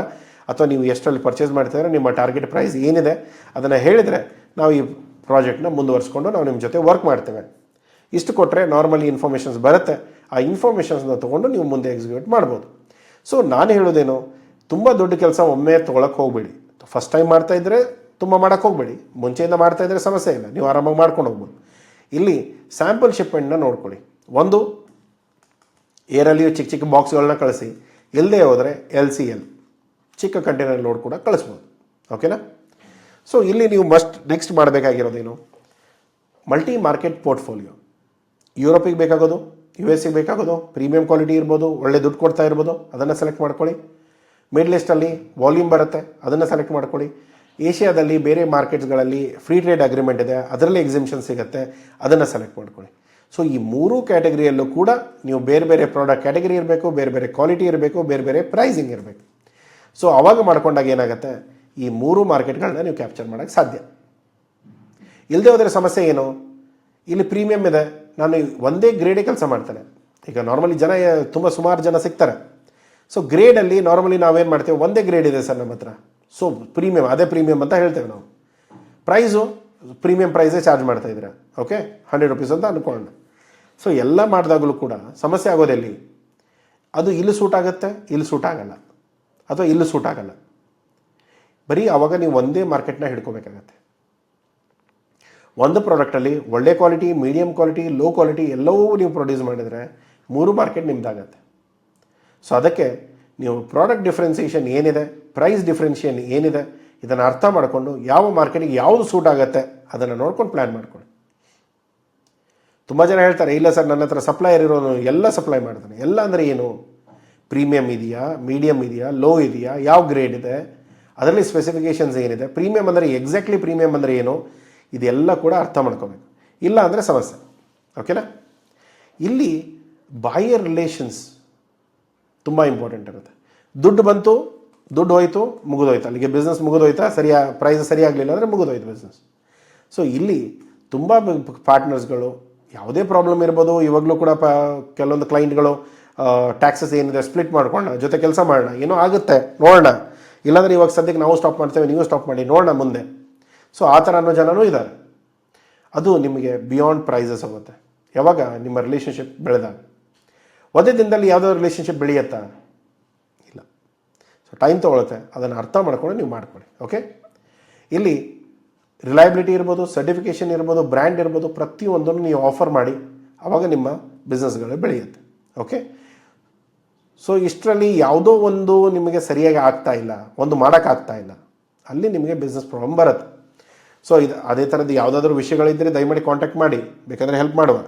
ಅಥವಾ ನೀವು ಎಷ್ಟರಲ್ಲಿ ಪರ್ಚೇಸ್ ಮಾಡ್ತಿದ್ರೆ ನಿಮ್ಮ ಟಾರ್ಗೆಟ್ ಪ್ರೈಸ್ ಏನಿದೆ ಅದನ್ನು ಹೇಳಿದರೆ ನಾವು ಈ ಪ್ರಾಜೆಕ್ಟ್ನ ಮುಂದುವರಿಸ್ಕೊಂಡು ನಾವು ನಿಮ್ಮ ಜೊತೆ ವರ್ಕ್ ಮಾಡ್ತೇವೆ. ಇಷ್ಟು ಕೊಟ್ಟರೆ ನಾರ್ಮಲಿ ಇನ್ಫಾರ್ಮೇಷನ್ಸ್ ಬರುತ್ತೆ. ಆ ಇನ್ಫಾರ್ಮೇಷನ್ಸ್ನ ತೊಗೊಂಡು ನೀವು ಮುಂದೆ ಎಕ್ಸಿಕ್ಯೂಟ್ ಮಾಡ್ಬೋದು. ಸೊ ನಾನು ಹೇಳೋದೇನು, ತುಂಬ ದೊಡ್ಡ ಕೆಲಸ ಒಮ್ಮೆ ತೊಗೊಳಕ್ಕೆ ಹೋಗಬೇಡಿ. ಫಸ್ಟ್ ಟೈಮ್ ಮಾಡ್ತಾಯಿದ್ರೆ ತುಂಬ ಮಾಡೋಕ್ಕೆ ಹೋಗಬೇಡಿ. ಮುಂಚೆಯಿಂದ ಮಾಡ್ತಾಯಿದ್ರೆ ಸಮಸ್ಯೆ ಇಲ್ಲ, ನೀವು ಆರಾಮಾಗಿ ಮಾಡ್ಕೊಂಡು ಹೋಗ್ಬೋದು. ಇಲ್ಲಿ ಸ್ಯಾಂಪಲ್ ಶಿಪ್ಮೆಂಟ್ನ ನೋಡ್ಕೊಳ್ಳಿ. ಒಂದು, ಏರಲ್ಲಿ ಚಿಕ್ಕ ಚಿಕ್ಕ ಬಾಕ್ಸ್ಗಳನ್ನ ಕಳಿಸಿ, ಇಲ್ಲದೆ ಹೋದರೆ LCL ಚಿಕ್ಕ ಕಂಟೈನರ್ ಲೋಡ್ ಕೂಡ ಕಳಿಸ್ಬೋದು. ಓಕೆನಾ? ಸೊ ಇಲ್ಲಿ ನೀವು ನೆಕ್ಸ್ಟ್ ಮಾಡಬೇಕಾಗಿರೋದೇನು, ಮಲ್ಟಿ ಮಾರ್ಕೆಟ್ ಪೋರ್ಟ್ಫೋಲಿಯೋ. ಯುರೋಪಿಗೆ ಬೇಕಾಗೋದು, US ಗೆ ಬೇಕಾಗೋದು, ಪ್ರೀಮಿಯಂ ಕ್ವಾಲಿಟಿ ಇರ್ಬೋದು, ಒಳ್ಳೆ ದುಡ್ಡು ಕೊಡ್ತಾ ಇರ್ಬೋದು, ಅದನ್ನು ಸೆಲೆಕ್ಟ್ ಮಾಡ್ಕೊಳ್ಳಿ. ಮಿಡ್ಲ್ ಈಸ್ಟಲ್ಲಿ ವಾಲ್ಯೂಮ್ ಬರುತ್ತೆ, ಅದನ್ನು ಸೆಲೆಕ್ಟ್ ಮಾಡ್ಕೊಳ್ಳಿ. ಏಷ್ಯಾದಲ್ಲಿ ಬೇರೆ ಮಾರ್ಕೆಟ್ಸ್ಗಳಲ್ಲಿ ಫ್ರೀ ಟ್ರೇಡ್ ಅಗ್ರಿಮೆಂಟ್ ಇದೆ, ಅದರಲ್ಲಿ ಎಕ್ಸಿಬಿಷನ್ ಸಿಗುತ್ತೆ, ಅದನ್ನು ಸೆಲೆಕ್ಟ್ ಮಾಡ್ಕೊಳ್ಳಿ. ಸೊ ಈ 3 ಕ್ಯಾಟಗರಿಯಲ್ಲೂ ಕೂಡ ನೀವು ಬೇರೆ ಬೇರೆ ಪ್ರಾಡಕ್ಟ್ ಕ್ಯಾಟಗರಿ ಇರಬೇಕು, ಬೇರೆ ಬೇರೆ ಕ್ವಾಲಿಟಿ ಇರಬೇಕು, ಬೇರೆ ಬೇರೆ ಪ್ರೈಸಿಂಗ್ ಇರಬೇಕು. ಸೊ ಅವಾಗ ಮಾಡ್ಕೊಂಡಾಗ ಏನಾಗುತ್ತೆ, ಈ 3 ಮಾರ್ಕೆಟ್ಗಳನ್ನ ನೀವು ಕ್ಯಾಪ್ಚರ್ ಮಾಡೋಕ್ಕೆ ಸಾಧ್ಯ. ಇಲ್ಲದೆ ಹೋದರೆ ಸಮಸ್ಯೆ ಏನು, ಇಲ್ಲಿ ಪ್ರೀಮಿಯಮ್ ಇದೆ, ನಾನು ಒಂದೇ ಗ್ರೇಡೇ ಕೆಲಸ ಮಾಡ್ತೇನೆ. ಈಗ ನಾರ್ಮಲಿ ಸುಮಾರು ಜನ ಸಿಗ್ತಾರೆ. ಸೊ ಗ್ರೇಡಲ್ಲಿ ನಾರ್ಮಲಿ ನಾವೇನು ಮಾಡ್ತೇವೆ, ಒಂದೇ ಗ್ರೇಡ್ ಇದೆ ಸರ್ ನಮ್ಮ ಹತ್ರ, ಸೊ ಪ್ರೀಮಿಯಮ್, ಅದೇ ಪ್ರೀಮಿಯಮ್ ಅಂತ ಹೇಳ್ತೇವೆ ನಾವು. ಪ್ರೈಸು ಪ್ರೀಮಿಯಂ ಪ್ರೈಸೇ ಚಾರ್ಜ್ ಮಾಡ್ತಾಯಿದ್ರೆ, ಓಕೆ, 100 ರೂಪೀಸ್ ಅಂತ ಅಂದ್ಕೊಂಡು. ಸೊ ಎಲ್ಲ ಮಾಡಿದಾಗಲೂ ಕೂಡ ಸಮಸ್ಯೆ ಆಗೋದೆಲ್ಲಿ, ಅದು ಇಲ್ಲಿ ಸೂಟ್ ಆಗುತ್ತೆ, ಇಲ್ಲಿ ಸೂಟ್ ಆಗಲ್ಲ, ಅಥವಾ ಇಲ್ಲಿ ಸೂಟ್ ಆಗಲ್ಲ. ಬರೀ ಆವಾಗ ನೀವು ಒಂದೇ ಮಾರ್ಕೆಟ್ನ ಹಿಡ್ಕೋಬೇಕಾಗತ್ತೆ. ಒಂದು ಪ್ರಾಡಕ್ಟಲ್ಲಿ ಒಳ್ಳೆ quality, medium quality, low quality ಎಲ್ಲವೂ ನೀವು ಪ್ರೊಡ್ಯೂಸ್ ಮಾಡಿದರೆ 3 ಮಾರ್ಕೆಟ್ ನಿಮ್ದಾಗತ್ತೆ. ಸೊ ಅದಕ್ಕೆ ನೀವು ಪ್ರಾಡಕ್ಟ್ ಡಿಫ್ರೆನ್ಸಿಯೇಷನ್ ಏನಿದೆ, ಪ್ರೈಸ್ ಡಿಫ್ರೆನ್ಷಿಯೇಷನ್ ಏನಿದೆ, ಇದನ್ನು ಅರ್ಥ ಮಾಡಿಕೊಂಡು ಯಾವ ಮಾರ್ಕೆಟಿಗೆ ಯಾವುದು ಸೂಟ್ ಆಗುತ್ತೆ ಅದನ್ನು ನೋಡ್ಕೊಂಡು ಪ್ಲ್ಯಾನ್ ಮಾಡ್ಕೊಳ್ಳಿ. ತುಂಬ ಜನ ಹೇಳ್ತಾರೆ, ಇಲ್ಲ ಸರ್ ನನ್ನ ಹತ್ರ ಸಪ್ಲೈಯರ್ ಇರೋನು ಎಲ್ಲ ಸಪ್ಲೈ ಮಾಡ್ತಾನೆ. ಎಲ್ಲ ಅಂದರೆ ಏನು, ಪ್ರೀಮಿಯಮ್ ಇದೆಯಾ, ಮೀಡಿಯಮ್ ಇದೆಯಾ, ಲೋ ಇದೆಯಾ, ಯಾವ ಗ್ರೇಡ್ ಇದೆ, ಅದರಲ್ಲಿ ಸ್ಪೆಸಿಫಿಕೇಷನ್ಸ್ ಏನಿದೆ, ಪ್ರೀಮಿಯಮ್ ಅಂದರೆ ಎಕ್ಸಾಕ್ಟ್ಲಿ ಪ್ರೀಮಿಯಮ್ ಅಂದರೆ ಏನು, ಇದೆಲ್ಲ ಕೂಡ ಅರ್ಥ ಮಾಡ್ಕೋಬೇಕು. ಇಲ್ಲ ಅಂದರೆ ಸಮಸ್ಯೆ. ಓಕೆನಾ? ಇಲ್ಲಿ ಬಾಯರ್ ರಿಲೇಷನ್ಸ್ ತುಂಬ ಇಂಪಾರ್ಟೆಂಟ್ ಇರುತ್ತೆ. ದುಡ್ಡು ಬಂತು, ದುಡ್ಡು ಹೋಯ್ತು, ಮುಗಿದೋಯ್ತು, ಅಲ್ಲಿಗೆ ಬಿಸ್ನೆಸ್ ಮುಗಿದೋಯ್ತಾ, ಪ್ರೈಸ್ ಸರಿಯಾಗಲಿಲ್ಲ ಅಂದರೆ ಮುಗಿದೋಯ್ತು ಬಿಸ್ನೆಸ್. ಸೊ ಇಲ್ಲಿ ತುಂಬ ಪಾರ್ಟ್ನರ್ಸ್ಗಳು ಯಾವುದೇ ಪ್ರಾಬ್ಲಮ್ ಇರ್ಬೋದು, ಇವಾಗಲೂ ಕೂಡ ಕೆಲವೊಂದು ಕ್ಲೈಂಟ್ಗಳು ಟ್ಯಾಕ್ಸಸ್ ಏನಿದೆ ಸ್ಪ್ಲಿಟ್ ಮಾಡ್ಕೊಳ್ಳೋಣ, ಜೊತೆ ಕೆಲಸ ಮಾಡೋಣ, ಏನೋ ಆಗುತ್ತೆ ನೋಡೋಣ, ಇಲ್ಲಾಂದರೆ ಇವಾಗ ಸದ್ಯಕ್ಕೆ ನಾವು ಸ್ಟಾಪ್ ಮಾಡ್ತೇವೆ, ನೀವು ಸ್ಟಾಪ್ ಮಾಡಿ ನೋಡೋಣ ಮುಂದೆ. ಸೊ ಆ ಥರ ಅನ್ನೋ ಜನನೂ ಇದ್ದಾರೆ. ಅದು ನಿಮಗೆ ಬಿಯಾಂಡ್ ಪ್ರೈಸಸ್ ಹೋಗುತ್ತೆ. ಯಾವಾಗ ನಿಮ್ಮ ರಿಲೇಷನ್ಶಿಪ್ ಬೆಳೆದಾಗ. ಒಂದೇ ದಿನದಲ್ಲಿ ಯಾವುದೋ ರಿಲೇಷನ್ಶಿಪ್ ಬೆಳೆಯುತ್ತಾ? ಇಲ್ಲ. ಸೊ ಟೈಮ್ ತೊಗೊಳುತ್ತೆ. ಅದನ್ನು ಅರ್ಥ ಮಾಡ್ಕೊಂಡು ನೀವು ಮಾಡ್ಕೊಳ್ಳಿ. ಓಕೆ, ಇಲ್ಲಿ ರಿಲಯಬಿಲಿಟಿ ಇರ್ಬೋದು, ಸರ್ಟಿಫಿಕೇಷನ್ ಇರ್ಬೋದು, ಬ್ರ್ಯಾಂಡ್ ಇರ್ಬೋದು, ಪ್ರತಿಯೊಂದನ್ನು ನೀವು ಆಫರ್ ಮಾಡಿ, ಆವಾಗ ನಿಮ್ಮ ಬಿಸ್ನೆಸ್ಗಳು ಬೆಳೆಯುತ್ತೆ. ಓಕೆ, ಸೊ ಇಷ್ಟರಲ್ಲಿ ಯಾವುದೋ ಒಂದು ನಿಮಗೆ ಸರಿಯಾಗಿ ಆಗ್ತಾ ಇಲ್ಲ, ಒಂದು ಮಾಡೋಕ್ಕಾಗ್ತಾ ಇಲ್ಲ, ಅಲ್ಲಿ ನಿಮಗೆ ಬಿಸ್ನೆಸ್ ಪ್ರಾಬ್ಲಮ್ ಬರುತ್ತೆ. ಸೊ ಇದು ಅದೇ ಥರದ್ದು ಯಾವುದಾದ್ರೂ ವಿಷಯಗಳಿದ್ದರೆ ದಯಮಾಡಿ ಕಾಂಟ್ಯಾಕ್ಟ್ ಮಾಡಿ, ಬೇಕಾದರೆ ಹೆಲ್ಪ್ ಮಾಡುವ.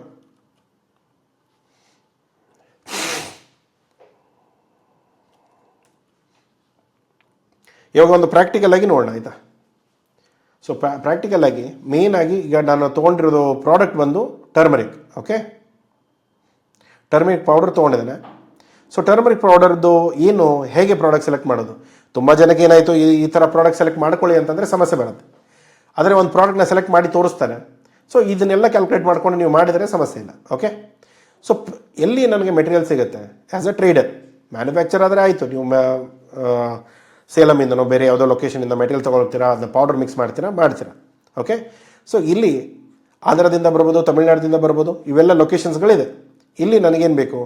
ಇವಾಗ ಒಂದು ಪ್ರಾಕ್ಟಿಕಲ್ ಆಗಿ ನೋಡೋಣ, ಆಯಿತಾ? ಸೊ ಪ್ರಾಕ್ಟಿಕಲ್ ಆಗಿ ಮೇನ್ ಆಗಿ ಈಗ ನಾನು ತೊಗೊಂಡಿರೋದು ಪ್ರಾಡಕ್ಟ್ ಬಂದು ಟರ್ಮರಿಕ್. ಓಕೆ, ಟರ್ಮರಿಕ್ ಪೌಡರ್ ತೊಗೊಂಡಿದ್ದಾನೆ. ಸೊ ಟರ್ಮರಿಕ್ ಪೌಡರ್ದು ಏನು, ಹೇಗೆ ಪ್ರಾಡಕ್ಟ್ ಸೆಲೆಕ್ಟ್ ಮಾಡೋದು? ತುಂಬ ಜನಕ್ಕೆ ಏನಾಯಿತು, ಈ ಥರ ಪ್ರಾಡಕ್ಟ್ ಸೆಲೆಕ್ಟ್ ಮಾಡ್ಕೊಳ್ಳಿ ಅಂತಂದರೆ ಸಮಸ್ಯೆ ಬರುತ್ತೆ. ಆದರೆ ಒಂದು ಪ್ರಾಡಕ್ಟ್ನ ಸೆಲೆಕ್ಟ್ ಮಾಡಿ ತೋರಿಸ್ತಾನೆ. ಸೊ ಇದನ್ನೆಲ್ಲ ಕ್ಯಾಲ್ಕುಲೇಟ್ ಮಾಡ್ಕೊಂಡು ನೀವು ಮಾಡಿದರೆ ಸಮಸ್ಯೆ ಇಲ್ಲ. ಓಕೆ, ಸೊ ಎಲ್ಲಿ ನನಗೆ ಮೆಟೀರಿಯಲ್ ಸಿಗುತ್ತೆ ಆ್ಯಸ್ ಅ ಟ್ರೇಡರ್? ಮ್ಯಾನುಫ್ಯಾಕ್ಚರ್ ಆದರೆ ಆಯಿತು, ನೀವು ಸೇಲಮಿಂದನೋ ಬೇರೆ ಯಾವುದೋ ಲೊಕೇಶನಿಂದ ಮೆಟೀರಿಯಲ್ ತೊಗೊಳ್ತೀರಾ, ಅದನ್ನ ಪೌಡರ್ ಮಿಕ್ಸ್ ಮಾಡ್ತೀರಾ. ಓಕೆ, ಸೊ ಇಲ್ಲಿ ಆಂಧ್ರದಿಂದ ಬರ್ಬೋದು, ತಮಿಳ್ನಾಡಿನಿಂದ ಬರ್ಬೋದು, ಇವೆಲ್ಲ ಲೊಕೇಶನ್ಸ್ಗಳಿದೆ. ಇಲ್ಲಿ ನನಗೇನು ಬೇಕು,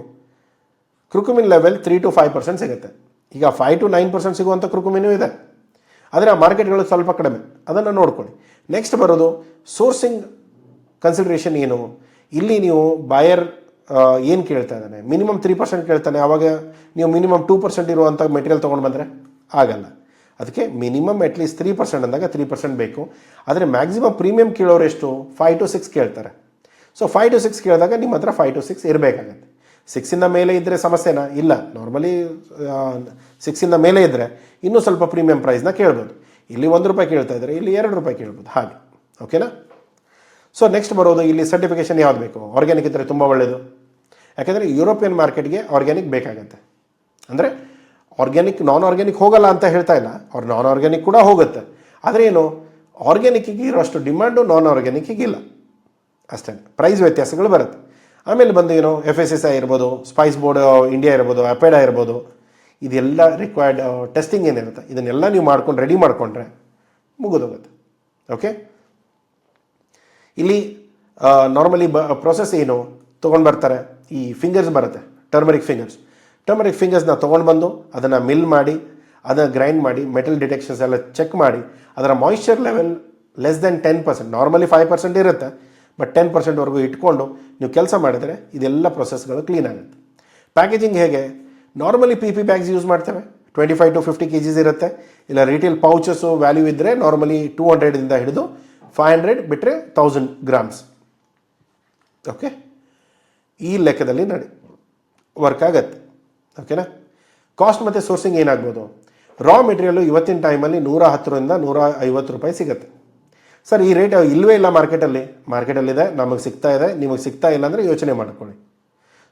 ಕ್ರುಕುಮಿನ್ ಲೆವೆಲ್ 3 to 5% ಸಿಗುತ್ತೆ. ಈಗ 5 to 9% ಸಿಗುವಂಥ ಕ್ರುಕುಮಿನೂ ಇದೆ, ಆದರೆ ಆ ಮಾರ್ಕೆಟ್ಗಳು ಸ್ವಲ್ಪ ಕಡಿಮೆ, ಅದನ್ನು ನೋಡ್ಕೊಳ್ಳಿ. ನೆಕ್ಸ್ಟ್ ಬರೋದು ಸೋರ್ಸಿಂಗ್ ಕನ್ಸಿಡ್ರೇಷನ್ ಏನು. ಇಲ್ಲಿ ನೀವು ಬಾಯರ್ ಏನು ಕೇಳ್ತಾ ಇದ್ದಾನೆ, ಮಿನಿಮಮ್ 3% ಕೇಳ್ತಾನೆ, ಆವಾಗ ನೀವು ಮಿನಿಮಮ್ 2% ಇರುವಂಥ ಮೆಟೀರಿಯಲ್ ತೊಗೊಂಡು ಬಂದರೆ ಆಗಲ್ಲ. ಅದಕ್ಕೆ ಮಿನಿಮಮ್ ಅಟ್ಲೀಸ್ಟ್ 3% ಅಂದಾಗ 3% ಬೇಕು. ಆದರೆ ಮ್ಯಾಕ್ಸಿಮಮ್ ಪ್ರೀಮಿಯಂ ಕೇಳೋರು ಎಷ್ಟು, 5 to 6 ಕೇಳ್ತಾರೆ. ಸೊ 5 to 6 ಕೇಳಿದಾಗ ನಿಮ್ಮ ಹತ್ರ 5 to 6 ಇರಬೇಕಾಗತ್ತೆ. 6ಇಂದ ಮೇಲೆ ಇದ್ದರೆ ಸಮಸ್ಯೆನಾ? ಇಲ್ಲ, ನಾರ್ಮಲಿ 6ಇಂದ ಮೇಲೆ ಇದ್ದರೆ ಇನ್ನೂ ಸ್ವಲ್ಪ ಪ್ರೀಮಿಯಂ ಪ್ರೈಸ್ನ ಕೇಳ್ಬೋದು. ಇಲ್ಲಿ ₹1 ಕೇಳ್ತಾ ಇದ್ದಾರೆ, ಇಲ್ಲಿ ₹2 ಕೇಳ್ಬೋದು, ಹಾಗೆ. ಓಕೆನಾ? ಸೊ ನೆಕ್ಸ್ಟ್ ಬರೋದು, ಇಲ್ಲಿ ಸರ್ಟಿಫಿಕೇಷನ್ ಯಾವ್ದು ಬೇಕು? ಆರ್ಗ್ಯಾನಿಕ್ ಇದ್ದರೆ ತುಂಬ ಒಳ್ಳೆಯದು. ಯಾಕೆಂದರೆ ಯುರೋಪಿಯನ್ ಮಾರ್ಕೆಟ್ಗೆ ಆರ್ಗ್ಯಾನಿಕ್ ಬೇಕಾಗತ್ತೆ. ಅಂದರೆ ಆರ್ಗ್ಯಾನಿಕ್ ನಾನ್ ಆರ್ಗ್ಯಾನಿಕ್ ಹೋಗಲ್ಲ ಅಂತ ಹೇಳ್ತಾ ಇಲ್ಲ, ಅವ್ರು ನಾನ್ ಆರ್ಗ್ಯಾನಿಕ್ ಕೂಡ ಹೋಗುತ್ತೆ. ಆದರೆ ಏನು, ಆರ್ಗ್ಯಾನಿಕ್ಕಿಗೆ ಇರೋಷ್ಟು ಡಿಮ್ಯಾಂಡು ನಾನ್ ಆರ್ಗ್ಯಾನಿಕ್ಕಿಗೆ ಇಲ್ಲ, ಅಷ್ಟೇ. ಪ್ರೈಸ್ ವ್ಯತ್ಯಾಸಗಳು ಬರುತ್ತೆ. ಆಮೇಲೆ ಬಂದು ಏನು, FSSAI ಇರ್ಬೋದು, ಸ್ಪೈಸ್ ಬೋರ್ಡ್ ಇಂಡಿಯಾ ಇರ್ಬೋದು, ಅಪೆಡಾ ಇರ್ಬೋದು, ಇದೆಲ್ಲ ರಿಕ್ವೈರ್ಡ್ ಟೆಸ್ಟಿಂಗ್ ಏನಿರುತ್ತೆ, ಇದನ್ನೆಲ್ಲ ನೀವು ಮಾಡ್ಕೊಂಡು ರೆಡಿ ಮಾಡಿಕೊಂಡ್ರೆ ಮುಗಿದೋಗುತ್ತೆ. ಓಕೆ, ಇಲ್ಲಿ ನಾರ್ಮಲಿ ಪ್ರೊಸೆಸ್ ಏನು, ತೊಗೊಂಡು ಬರ್ತಾರೆ, ಈ ಫಿಂಗರ್ಸ್ ಬರುತ್ತೆ, ಟರ್ಮರಿಕ್ ಫಿಂಗರ್ಸ್ನ ತೊಗೊಂಡು ಬಂದು ಅದನ್ನು ಮಿಲ್ ಮಾಡಿ, ಅದನ್ನು ಗ್ರೈಂಡ್ ಮಾಡಿ, ಮೆಟಲ್ ಡಿಟೆಕ್ಷನ್ಸ್ ಎಲ್ಲ ಚೆಕ್ ಮಾಡಿ, ಅದರ moisture level less than 10%, normally 5% ಇರುತ್ತೆ, ಬಟ್ 10%ವರೆಗೂ ಇಟ್ಕೊಂಡು ನೀವು ಕೆಲಸ ಮಾಡಿದರೆ ಇದೆಲ್ಲ ಪ್ರೊಸೆಸ್ಗಳು ಕ್ಲೀನ್ ಆಗುತ್ತೆ. ಪ್ಯಾಕೇಜಿಂಗ್ ಹೇಗೆ, ನಾರ್ಮಲಿ PP ಬ್ಯಾಗ್ಸ್ ಯೂಸ್ ಮಾಡ್ತೇವೆ, 25 to 50 kgs ಇರುತ್ತೆ. ಇಲ್ಲ ರಿಟೇಲ್ ಪೌಚಸ್ಸು ವ್ಯಾಲ್ಯೂ ಇದ್ದರೆ ನಾರ್ಮಲಿ 200ಇಂದ ಹಿಡಿದು 500 ಬಿಟ್ಟರೆ 1000 grams. ಓಕೆ, ಈ ಲೆಕ್ಕದಲ್ಲಿ ವರ್ಕ್ ಆಗತ್ತೆ. ಓಕೆನಾ? ಕಾಸ್ಟ್ ಮತ್ತು ಸೋರ್ಸಿಂಗ್ ಏನಾಗ್ಬೋದು, ರಾ ಮೆಟೀರಿಯಲ್ಲು ಇವತ್ತಿನ ಟೈಮಲ್ಲಿ $110 to $150 ಸಿಗುತ್ತೆ. ಸರ್ ಈ ರೇಟ್ ಇಲ್ಲವೇ ಇಲ್ಲ ಮಾರ್ಕೆಟಲ್ಲಿದೆ, ನಮಗೆ ಸಿಗ್ತಾ ಇದೆ, ನಿಮಗೆ ಸಿಗ್ತಾ ಇಲ್ಲ ಅಂದರೆ ಯೋಚನೆ ಮಾಡ್ಕೊಳ್ಳಿ.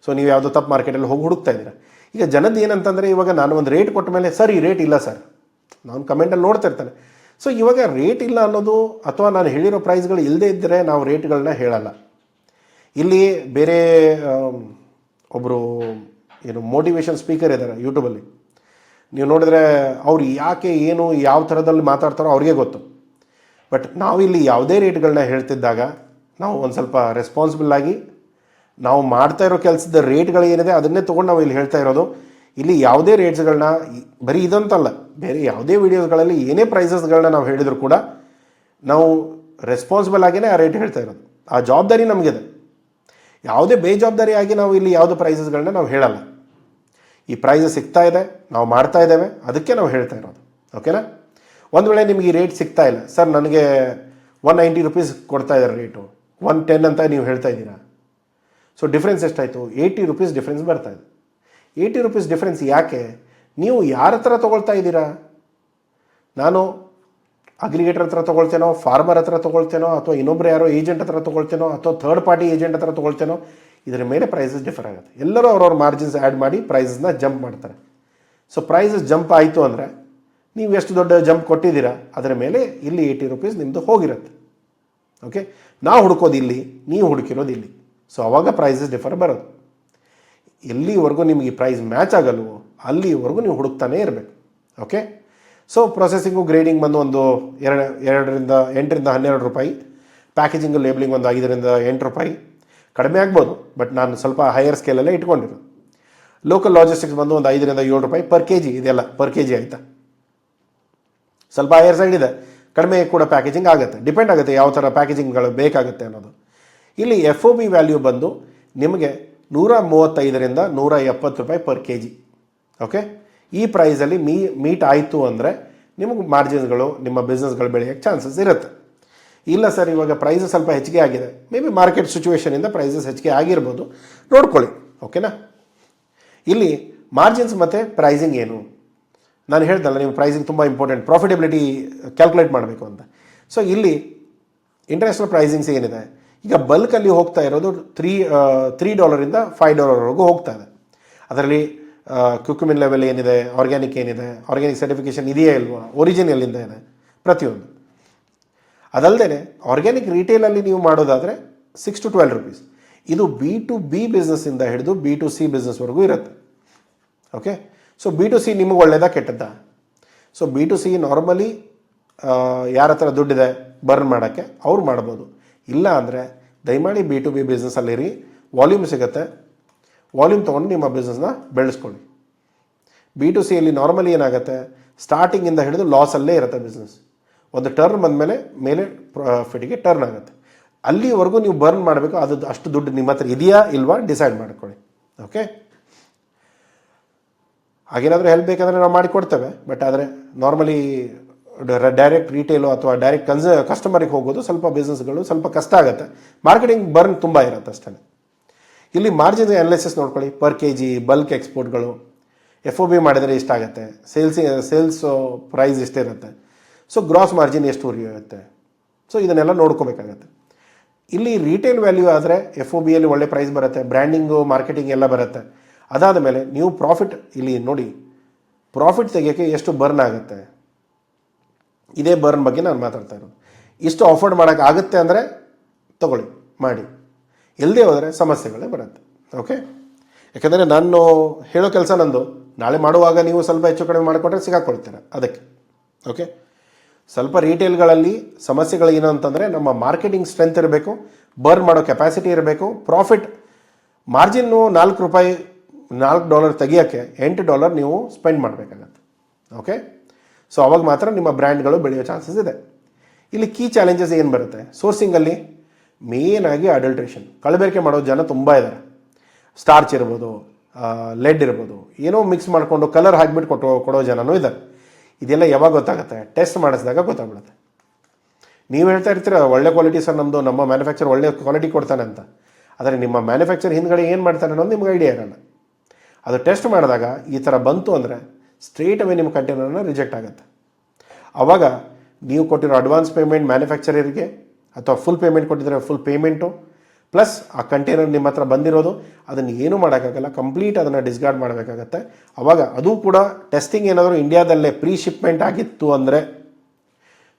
ಸೊ ನೀವು ಯಾವುದೋ ತಪ್ಪು ಮಾರ್ಕೆಟಲ್ಲಿ ಹೋಗಿ ಹುಡುಕ್ತಾ ಇದ್ದೀರಾ. ಈಗ ಜನದ್ದು ಏನಂತಂದರೆ, ಇವಾಗ ನಾನು ಒಂದು ರೇಟ್ ಕೊಟ್ಟ ಮೇಲೆ ಸರ್ ಈ ರೇಟ್ ಇಲ್ಲ ಸರ್, ನಾನು ಕಮೆಂಟಲ್ಲಿ ನೋಡ್ತಾ ಇರ್ತಾನೆ. ಸೊ ಇವಾಗ ರೇಟ್ ಇಲ್ಲ ಅನ್ನೋದು, ಅಥವಾ ನಾನು ಹೇಳಿರೋ ಪ್ರೈಸ್ಗಳು ಇಲ್ಲದೇ ಇದ್ದರೆ ನಾವು ರೇಟ್ಗಳನ್ನ ಹೇಳಲ್ಲ. ಇಲ್ಲಿ ಬೇರೆ ಒಬ್ಬರು ಏನು ಮೋಟಿವೇಶನ್ ಸ್ಪೀಕರ್ ಇದ್ದಾರೆ ಯೂಟ್ಯೂಬಲ್ಲಿ, ನೀವು ನೋಡಿದ್ರೆ ಅವ್ರು ಯಾಕೆ ಏನು ಯಾವ ಥರದಲ್ಲಿ ಮಾತಾಡ್ತಾರೋ ಅವ್ರಿಗೆ ಗೊತ್ತು. ಬಟ್ ನಾವಿಲ್ಲಿ ಯಾವುದೇ ರೇಟ್ಗಳನ್ನ ಹೇಳ್ತಿದ್ದಾಗ ನಾವು ಒಂದು ಸ್ವಲ್ಪ ರೆಸ್ಪಾನ್ಸಿಬಲ್ ಆಗಿ ನಾವು ಮಾಡ್ತಾ ಇರೋ ಕೆಲಸದ ರೇಟ್ಗಳು ಏನಿದೆ ಅದನ್ನೇ ತೊಗೊಂಡು ನಾವು ಇಲ್ಲಿ ಹೇಳ್ತಾ ಇರೋದು. ಇಲ್ಲಿ ಯಾವುದೇ ರೇಟ್ಸ್ಗಳನ್ನ, ಬರೀ ಇದಂತಲ್ಲ, ಬೇರೆ ಯಾವುದೇ ವೀಡಿಯೋಸ್ಗಳಲ್ಲಿ ಏನೇ ಪ್ರೈಸಸ್ಗಳನ್ನ ನಾವು ಹೇಳಿದರೂ ಕೂಡ ನಾವು ರೆಸ್ಪಾನ್ಸಿಬಲ್ ಆಗಿಯೇ ಆ ರೇಟ್ ಹೇಳ್ತಾ ಇರೋದು. ಆ ಜವಾಬ್ದಾರಿ ನಮಗಿದೆ. ಯಾವುದೇ ಬೇಜವಾಬ್ದಾರಿಯಾಗಿ ನಾವು ಇಲ್ಲಿ ಯಾವುದೇ ಪ್ರೈಸಸ್ಗಳನ್ನ ನಾವು ಹೇಳಲ್ಲ. ಈ ಪ್ರೈಸ್ ಸಿಗ್ತಾ ಇದೆ, ನಾವು ಮಾಡ್ತಾ ಇದ್ದೇವೆ, ಅದಕ್ಕೆ ನಾವು ಹೇಳ್ತಾ ಇರೋದು. ಓಕೆನಾ? ಒಂದು ವೇಳೆ ನಿಮಗೆ ಈ ರೇಟ್ ಸಿಗ್ತಾ ಇಲ್ಲ, ಸರ್ ನನಗೆ ₹190 ಕೊಡ್ತಾ ಇದ್ದಾರೆ, ರೇಟು $110 ಅಂತ ನೀವು ಹೇಳ್ತಾ ಇದ್ದೀರಾ. ಸೊ ಡಿಫ್ರೆನ್ಸ್ ಎಷ್ಟಾಯಿತು? ₹80 ಡಿಫ್ರೆನ್ಸ್ ಬರ್ತಾ ಇದೆ. ₹80 ಡಿಫ್ರೆನ್ಸ್ ಯಾಕೆ? ನೀವು ಯಾರ ಹತ್ರ ತೊಗೊಳ್ತಾ ಇದ್ದೀರಾ? ನಾನು ಅಗ್ರಿಗೇಟರ್ ಹತ್ರ ತೊಗೊಳ್ತೇನೋ, ಫಾರ್ಮರ್ ಹತ್ರ ತೊಗೊಳ್ತೇನೋ, ಅಥವಾ ಇನ್ನೊಬ್ಬರು ಯಾರೋ ಏಜೆಂಟ್ ಹತ್ರ ತೊಗೊಳ್ತೇನೋ, ಅಥವಾ ಥರ್ಡ್ ಪಾರ್ಟಿ ಏಜೆಂಟ್ ಹತ್ರ ತೊಗೊಳ್ತೇನೋ, ಇದರ ಮೇಲೆ ಪ್ರೈಸಸ್ ಡಿಫರ್ ಆಗುತ್ತೆ. ಎಲ್ಲರೂ ಅವ್ರವ್ರ ಮಾರ್ಜಿನ್ಸ್ ಆ್ಯಡ್ ಮಾಡಿ ಪ್ರೈಸಸ್ನ ಜಂಪ್ ಮಾಡ್ತಾರೆ. ಸೊ ಪ್ರೈಸಸ್ ಜಂಪ್ ಆಯಿತು ಅಂದರೆ ನೀವು ಎಷ್ಟು ದೊಡ್ಡ ಜಂಪ್ ಕೊಟ್ಟಿದ್ದೀರಾ ಅದರ ಮೇಲೆ ಇಲ್ಲಿ ₹80 ನಿಮ್ಮದು ಹೋಗಿರುತ್ತೆ. ಓಕೆ, ನಾವು ಹುಡುಕೋದು ಇಲ್ಲಿ, ನೀವು ಹುಡುಕಿರೋದು ಇಲ್ಲಿ. ಸೊ ಅವಾಗ ಪ್ರೈಸಸ್ ಡಿಫರ್ ಬರೋದು. ಎಲ್ಲಿವರೆಗೂ ನಿಮಗೆ ಪ್ರೈಸ್ ಮ್ಯಾಚ್ ಆಗಲ್ವೋ ಅಲ್ಲಿವರೆಗೂ ನೀವು ಹುಡುಕ್ತಾನೇ ಇರಬೇಕು. ಓಕೆ, ಸೊ ಪ್ರೊಸೆಸಿಂಗು ಗ್ರೇಡಿಂಗ್ ಬಂದು ಒಂದು $8 to $12, ಪ್ಯಾಕೇಜಿಂಗು ಲೇಬಲಿಂಗ್ ಒಂದು $5 to $8, ಕಡಿಮೆ ಆಗ್ಬೋದು, ಬಟ್ ನಾನು ಸ್ವಲ್ಪ ಹೈಯರ್ ಸ್ಕೇಲಲ್ಲೇ ಇಟ್ಕೊಂಡಿರೋದು. ಲೋಕಲ್ ಲಾಜಿಸ್ಟಿಕ್ಸ್ ಬಂದು ಒಂದು $5 to $7 per kg, ಇದೆಲ್ಲ per kg ಆಯಿತಾ. ಸ್ವಲ್ಪ ಹೈಯರ್ ಸೈಡ್ ಇದೆ, ಕಡಿಮೆ ಕೂಡ ಪ್ಯಾಕೇಜಿಂಗ್ ಆಗುತ್ತೆ, ಡಿಪೆಂಡ್ ಆಗುತ್ತೆ ಯಾವ ಥರ ಪ್ಯಾಕೇಜಿಂಗ್ಗಳು ಬೇಕಾಗುತ್ತೆ ಅನ್ನೋದು. ಇಲ್ಲಿ FOB ವ್ಯಾಲ್ಯೂ ಬಂದು ನಿಮಗೆ $135 to $170 per kg. ಓಕೆ, ಈ ಪ್ರೈಸಲ್ಲಿ ಮೀಟ್ ಆಯಿತು ಅಂದರೆ ನಿಮಗೆ ಮಾರ್ಜಿನ್ಸ್ಗಳು, ನಿಮ್ಮ ಬಿಸ್ನೆಸ್ಗಳು ಬೆಳೆಯೋಕ್ಕೆ ಚಾನ್ಸಸ್ ಇರುತ್ತೆ. ಇಲ್ಲ ಸರ್ ಇವಾಗ ಪ್ರೈಸ್ ಸ್ವಲ್ಪ ಹೆಚ್ಚಿಗೆ ಆಗಿದೆ, ಮೇ ಬಿ ಮಾರ್ಕೆಟ್ ಸಿಚುವೇಷನಿಂದ ಪ್ರೈಸಸ್ ಹೆಚ್ಚಿಗೆ ಆಗಿರ್ಬೋದು, ನೋಡ್ಕೊಳ್ಳಿ. ಓಕೆನಾ? ಇಲ್ಲಿ ಮಾರ್ಜಿನ್ಸ್ ಮತ್ತು ಪ್ರೈಸಿಂಗ್ ಏನು, ನಾನು ಹೇಳ್ದಲ್ಲ ನೀವು ಪ್ರೈಸಿಂಗ್ ತುಂಬ ಇಂಪಾರ್ಟೆಂಟ್, ಪ್ರಾಫಿಟಬಿಲಿಟಿ ಕ್ಯಾಲ್ಕುಲೇಟ್ ಮಾಡಬೇಕು ಅಂತ. ಸೊ ಇಲ್ಲಿ ಇಂಟರ್ನ್ಯಾಷನಲ್ ಪ್ರೈಸಿಂಗ್ಸ್ ಏನಿದೆ, ಈಗ ಬಲ್ಕಲ್ಲಿ ಹೋಗ್ತಾ ಇರೋದು $3 $5 ಹೋಗ್ತಾ ಇದೆ. ಅದರಲ್ಲಿ ಕ್ಯುಕ್ಯುಮಿನ್ ಲೆವೆಲ್ ಏನಿದೆ, ಆರ್ಗ್ಯಾನಿಕ್ ಏನಿದೆ, ಆರ್ಗ್ಯಾನಿಕ್ ಸರ್ಟಿಫಿಕೇಷನ್ ಇದೆಯಾ ಇಲ್ವಾ, ಒರಿಜಿನ್ ಎಲ್ಲಿಂದ ಇದೆ, ಪ್ರತಿಯೊಂದು. ಅದಲ್ಲದೆ ಆರ್ಗ್ಯಾನಿಕ್ ರಿಟೇಲಲ್ಲಿ ನೀವು ಮಾಡೋದಾದರೆ $6 to $12. ಇದು B2B ಬಿಸ್ನೆಸ್ಸಿಂದ ಹಿಡಿದು B2C ಬಿಸ್ನೆಸ್ವರೆಗೂ ಇರುತ್ತೆ. ಓಕೆ, ಸೊ B2C ನಿಮಗೆ ಒಳ್ಳೆಯದಾ ಕೆಟ್ಟದ್ದಾ? ಸೊ B2C ನಾರ್ಮಲಿ ಯಾರ ಹತ್ರ ದುಡ್ಡಿದೆ ಬರ್ನ್ ಮಾಡೋಕ್ಕೆ ಅವ್ರು ಮಾಡ್ಬೋದು. ಇಲ್ಲ ಅಂದರೆ ದಯಮಾಡಿ B2B ಬಿಸ್ನೆಸ್ಸಲ್ಲಿರಿ, ವಾಲ್ಯೂಮ್ ಸಿಗುತ್ತೆ, ವಾಲ್ಯೂಮ್ ತೊಗೊಂಡು ನಿಮ್ಮ ಬಿಸ್ನೆಸ್ನ ಬೆಳೆಸ್ಕೊಳ್ಳಿ. B2Cಯಲ್ಲಿ ನಾರ್ಮಲಿ ಏನಾಗುತ್ತೆ, ಸ್ಟಾರ್ಟಿಂಗಿಂದ ಹಿಡಿದು ಲಾಸಲ್ಲೇ ಇರುತ್ತೆ ಬಿಸ್ನೆಸ್. ಒಂದು ಟರ್ನ್ ಬಂದಮೇಲೆ ಮೇಲೆ ಪ್ರಾಫಿಟಿಗೆ ಟರ್ನ್ ಆಗುತ್ತೆ. ಅಲ್ಲಿವರೆಗೂ ನೀವು ಬರ್ನ್ ಮಾಡಬೇಕು. ಅದು ಅಷ್ಟು ದುಡ್ಡು ನಿಮ್ಮ ಹತ್ರ ಇದೆಯಾ ಇಲ್ವಾ ಡಿಸೈಡ್ ಮಾಡ್ಕೊಳ್ಳಿ. ಓಕೆ, ಹಾಗೇನಾದರೂ ಹೆಲ್ಪ್ ಬೇಕಂದರೆ ನಾವು ಮಾಡಿಕೊಡ್ತೇವೆ. ಬಟ್ ಆದರೆ ನಾರ್ಮಲಿ ಡೈರೆಕ್ಟ್ ರಿಟೇಲು ಅಥವಾ ಡೈರೆಕ್ಟ್ ಕಸ್ಟಮರಿಗೆ ಹೋಗೋದು ಸ್ವಲ್ಪ ಬಿಸ್ನೆಸ್ಗಳು ಸ್ವಲ್ಪ ಕಷ್ಟ ಆಗುತ್ತೆ. ಮಾರ್ಕೆಟಿಂಗ್ ಬರ್ನ್ ತುಂಬ ಇರುತ್ತೆ ಅಷ್ಟೇ. ಇಲ್ಲಿ ಮಾರ್ಜಿನ್ ಅನಾಲಿಸಿಸ್ ನೋಡ್ಕೊಳ್ಳಿ. ಪರ್ kg ಬಲ್ಕ್ ಎಕ್ಸ್ಪೋರ್ಟ್ಗಳು FOB ಮಾಡಿದರೆ ಇಷ್ಟಾಗುತ್ತೆ, ಸೇಲ್ಸ್ ಪ್ರೈಸ್ ಇಷ್ಟಿರುತ್ತೆ, ಸೊ ಗ್ರಾಸ್ ಮಾರ್ಜಿನ್ ಎಷ್ಟು ಉರಿಯುತ್ತೆ, ಸೊ ಇದನ್ನೆಲ್ಲ ನೋಡ್ಕೋಬೇಕಾಗತ್ತೆ. ಇಲ್ಲಿ ರಿಟೇಲ್ ವ್ಯಾಲ್ಯೂ ಆದರೆ FOBಯಲ್ಲಿ ಒಳ್ಳೆ ಪ್ರೈಸ್ ಬರುತ್ತೆ, ಬ್ರ್ಯಾಂಡಿಂಗು ಮಾರ್ಕೆಟಿಂಗ್ ಎಲ್ಲ ಬರುತ್ತೆ. ಅದಾದ ಮೇಲೆ ನೀವು ಪ್ರಾಫಿಟ್ ಇಲ್ಲಿ ನೋಡಿ, ಪ್ರಾಫಿಟ್ ತೆಗಿಯೋಕ್ಕೆ ಎಷ್ಟು ಬರ್ನ್ ಆಗುತ್ತೆ, ಇದೇ ಬರ್ನ್ ಬಗ್ಗೆ ನಾನು ಮಾತಾಡ್ತಾ ಇರೋದು. ಇಷ್ಟು ಅಫೋರ್ಡ್ ಮಾಡೋಕ್ಕಾಗುತ್ತೆ ಅಂದರೆ ತಗೊಳ್ಳಿ, ಮಾಡಿ. ಇಲ್ಲದೆ ಹೋದರೆ ಸಮಸ್ಯೆಗಳೇ ಬರುತ್ತೆ. ಓಕೆ, ಯಾಕೆಂದರೆ ನಾನು ಹೇಳೋ ಕೆಲಸ ನಂದು, ನಾಳೆ ಮಾಡುವಾಗ ನೀವು ಸ್ವಲ್ಪ ಹೆಚ್ಚು ಕಡಿಮೆ ಮಾಡಿಕೊಟ್ರೆ ಸಿಗಾಕೊಳ್ತೀರ ಅದಕ್ಕೆ. ಓಕೆ, ಸ್ವಲ್ಪ ರಿಟೇಲ್ಗಳಲ್ಲಿ ಸಮಸ್ಯೆಗಳು ಏನು ಅಂತಂದರೆ ನಮ್ಮ ಮಾರ್ಕೆಟಿಂಗ್ ಸ್ಟ್ರೆಂತ್ ಇರಬೇಕು, ಬರ್ನ್ ಮಾಡೋ ಕೆಪಾಸಿಟಿ ಇರಬೇಕು, ಪ್ರಾಫಿಟ್ ಮಾರ್ಜಿನ್ನು $4 ತೆಗಿಯೋಕ್ಕೆ $8 ನೀವು ಸ್ಪೆಂಡ್ ಮಾಡಬೇಕಾಗತ್ತೆ. ಓಕೆ, ಸೊ ಅವಾಗ ಮಾತ್ರ ನಿಮ್ಮ ಬ್ರ್ಯಾಂಡ್ಗಳು ಬೆಳೆಯೋ ಚಾನ್ಸಸ್ ಇದೆ. ಇಲ್ಲಿ ಕೀ ಚಾಲೆಂಜಸ್ ಏನು ಬರುತ್ತೆ, ಸೋರ್ಸಿಂಗಲ್ಲಿ ಮೇಯ್ನಾಗಿ ಅಡಲ್ಟ್ರೇಷನ್, ಕಲಬೆರಕೆ ಮಾಡೋ ಜನ ತುಂಬ ಇದ್ದಾರೆ. ಸ್ಟಾರ್ಚ್ ಇರ್ಬೋದು, ಲೆಡ್ ಇರ್ಬೋದು, ಏನೋ ಮಿಕ್ಸ್ ಮಾಡಿಕೊಂಡು ಕಲರ್ ಹಾಕಿಬಿಟ್ಟು ಕೊಡೋ ಜನನೂ ಇದ್ದಾರೆ. ಇದೆಲ್ಲ ಯಾವಾಗ ಗೊತ್ತಾಗುತ್ತೆ, ಟೆಸ್ಟ್ ಮಾಡಿಸಿದಾಗ ಗೊತ್ತಾಗ್ಬಿಡುತ್ತೆ. ನೀವು ಹೇಳ್ತಾ ಇರ್ತೀರ ಒಳ್ಳೆ ಕ್ವಾಲಿಟಿ ಸರ್ ನಮ್ಮದು, ನಮ್ಮ ಮ್ಯಾನುಫ್ಯಾಕ್ಚರ್ ಒಳ್ಳೆ ಕ್ವಾಲಿಟಿ ಕೊಡ್ತಾನೆ ಅಂತ. ಆದರೆ ನಿಮ್ಮ ಮ್ಯಾನುಫ್ಯಾಕ್ಚರ್ ಹಿಂದ್ಗಡೆ ಏನು ಮಾಡ್ತಾನೆ ಅನ್ನೋದು ನಿಮ್ಗೆ ಐಡಿಯಾ ಇರೋಲ್ಲ. ಅದು ಟೆಸ್ಟ್ ಮಾಡಿದಾಗ ಈ ಥರ ಬಂತು ಅಂದರೆ ಸ್ಟ್ರೇಟ್ ಅವೇ ನಿಮ್ಮ ಕಂಟೈನರ್ನ ರಿಜೆಕ್ಟ್ ಆಗುತ್ತೆ. ಆವಾಗ ನೀವು ಕೊಟ್ಟಿರೋ ಅಡ್ವಾನ್ಸ್ ಪೇಮೆಂಟ್ ಮ್ಯಾನುಫ್ಯಾಕ್ಚರರಿಗೆ ಅಥವಾ ಫುಲ್ ಪೇಮೆಂಟ್ ಕೊಟ್ಟಿದ್ರೆ ಫುಲ್ ಪೇಮೆಂಟು ಪ್ಲಸ್ ಆ ಕಂಟೈನರ್ ನಿಮ್ಮ ಹತ್ರ ಬಂದಿರೋದು, ಅದನ್ನು ಏನೂ ಮಾಡೋಕ್ಕಾಗಲ್ಲ, ಕಂಪ್ಲೀಟ್ ಅದನ್ನು ಡಿಸ್ಕಾರ್ಡ್ ಮಾಡಬೇಕಾಗತ್ತೆ. ಆವಾಗ ಅದು ಕೂಡ ಟೆಸ್ಟಿಂಗ್ ಏನಾದರೂ ಇಂಡಿಯಾದಲ್ಲೇ ಪ್ರೀ ಶಿಪ್ಮೆಂಟ್ ಆಗಿತ್ತು ಅಂದರೆ,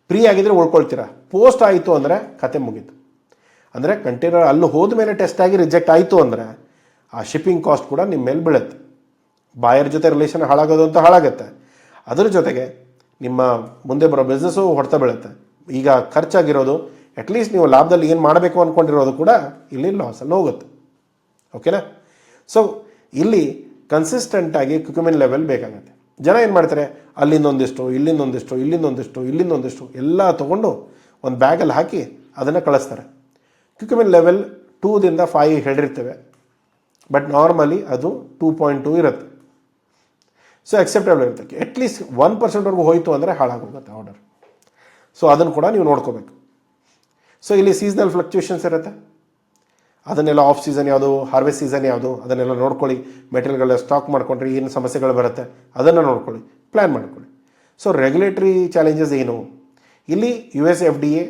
ಪ್ರೀ ಆಗಿದ್ದರೆ ಉಳ್ಕೊಳ್ತೀರಾ, ಪೋಸ್ಟ್ ಆಯಿತು ಅಂದರೆ ಕತೆ ಮುಗೀತು. ಅಂದರೆ ಕಂಟೈನರ್ ಅಲ್ಲಿ ಹೋದ ಮೇಲೆ ಟೆಸ್ಟ್ ಆಗಿ ರಿಜೆಕ್ಟ್ ಆಯಿತು ಅಂದರೆ ಆ ಶಿಪ್ಪಿಂಗ್ ಕಾಸ್ಟ್ ಕೂಡ ನಿಮ್ಮ ಮೇಲೆ ಬೀಳುತ್ತೆ. ಬಾಯರ್ ಜೊತೆ ರಿಲೇಷನ್ ಹಾಳಾಗೋದು ಅಂತ ಹಾಳಾಗುತ್ತೆ. ಅದರ ಜೊತೆಗೆ ನಿಮ್ಮ ಮುಂದೆ ಬರೋ ಬಿಸ್ನೆಸ್ಸು ಹೊಡೆತ ಬೀಳುತ್ತೆ. ಈಗ ಖರ್ಚಾಗಿರೋದು ಅಟ್ಲೀಸ್ಟ್ ನೀವು ಲಾಭದಲ್ಲಿ ಏನು ಮಾಡಬೇಕು ಅಂದ್ಕೊಂಡಿರೋದು ಕೂಡ ಇಲ್ಲಿ ಲಾಸಲ್ಲಿ ಹೋಗುತ್ತೆ. ಓಕೆನಾ? ಸೊ ಇಲ್ಲಿ ಕನ್ಸಿಸ್ಟೆಂಟಾಗಿ ಕ್ಯುಕ್ಯುಮಿನ್ ಲೆವೆಲ್ ಬೇಕಾಗುತ್ತೆ. ಜನ ಏನು ಮಾಡ್ತಾರೆ, ಅಲ್ಲಿಂದೊಂದಿಷ್ಟು ಇಲ್ಲಿಂದೊಂದಿಷ್ಟು ಇಲ್ಲಿಂದೊಂದಿಷ್ಟು ಇಲ್ಲಿಂದೊಂದಿಷ್ಟು ಎಲ್ಲ ತೊಗೊಂಡು ಒಂದು ಬ್ಯಾಗಲ್ಲಿ ಹಾಕಿ ಅದನ್ನು ಕಳಿಸ್ತಾರೆ. ಕ್ಯುಕ್ಯುಮಿನ್ ಲೆವೆಲ್ 2ದಿಂದ 5 ಹೇಳಿರ್ತೇವೆ, ಬಟ್ ನಾರ್ಮಲಿ ಅದು 2.2 ಇರುತ್ತೆ. ಸೊ ಅಕ್ಸೆಪ್ಟೇಬಲ್ ಇರುತ್ತೆ. ಅಟ್ಲೀಸ್ಟ್ 1% ಹೋಯಿತು ಅಂದರೆ ಹಾಳಾಗೋಗುತ್ತೆ ಆರ್ಡರ್. ಸೊ ಅದನ್ನು ಕೂಡ ನೀವು ನೋಡ್ಕೋಬೇಕು. ಸೊ ಇಲ್ಲಿ ಸೀಸನಲ್ ಫ್ಲಕ್ಚುಯೇಷನ್ಸ್ ಇರುತ್ತೆ, ಅದನ್ನೆಲ್ಲ ಆಫ್ ಸೀಸನ್ ಯಾವುದು, ಹಾರ್ವೆಸ್ಟ್ ಸೀಸನ್ ಯಾವುದು, ಅದನ್ನೆಲ್ಲ ನೋಡ್ಕೊಳ್ಳಿ. ಮೆಟೀರಿಯಲ್ಗಳ ಸ್ಟಾಕ್ ಮಾಡ್ಕೊಂಡ್ರೆ ಏನು ಸಮಸ್ಯೆಗಳು ಬರುತ್ತೆ ಅದನ್ನು ನೋಡ್ಕೊಳ್ಳಿ, ಪ್ಲ್ಯಾನ್ ಮಾಡ್ಕೊಳ್ಳಿ. ಸೊ ರೆಗ್ಯುಲೇಟರಿ ಚಾಲೆಂಜಸ್ ಏನು, ಇಲ್ಲಿ US FDA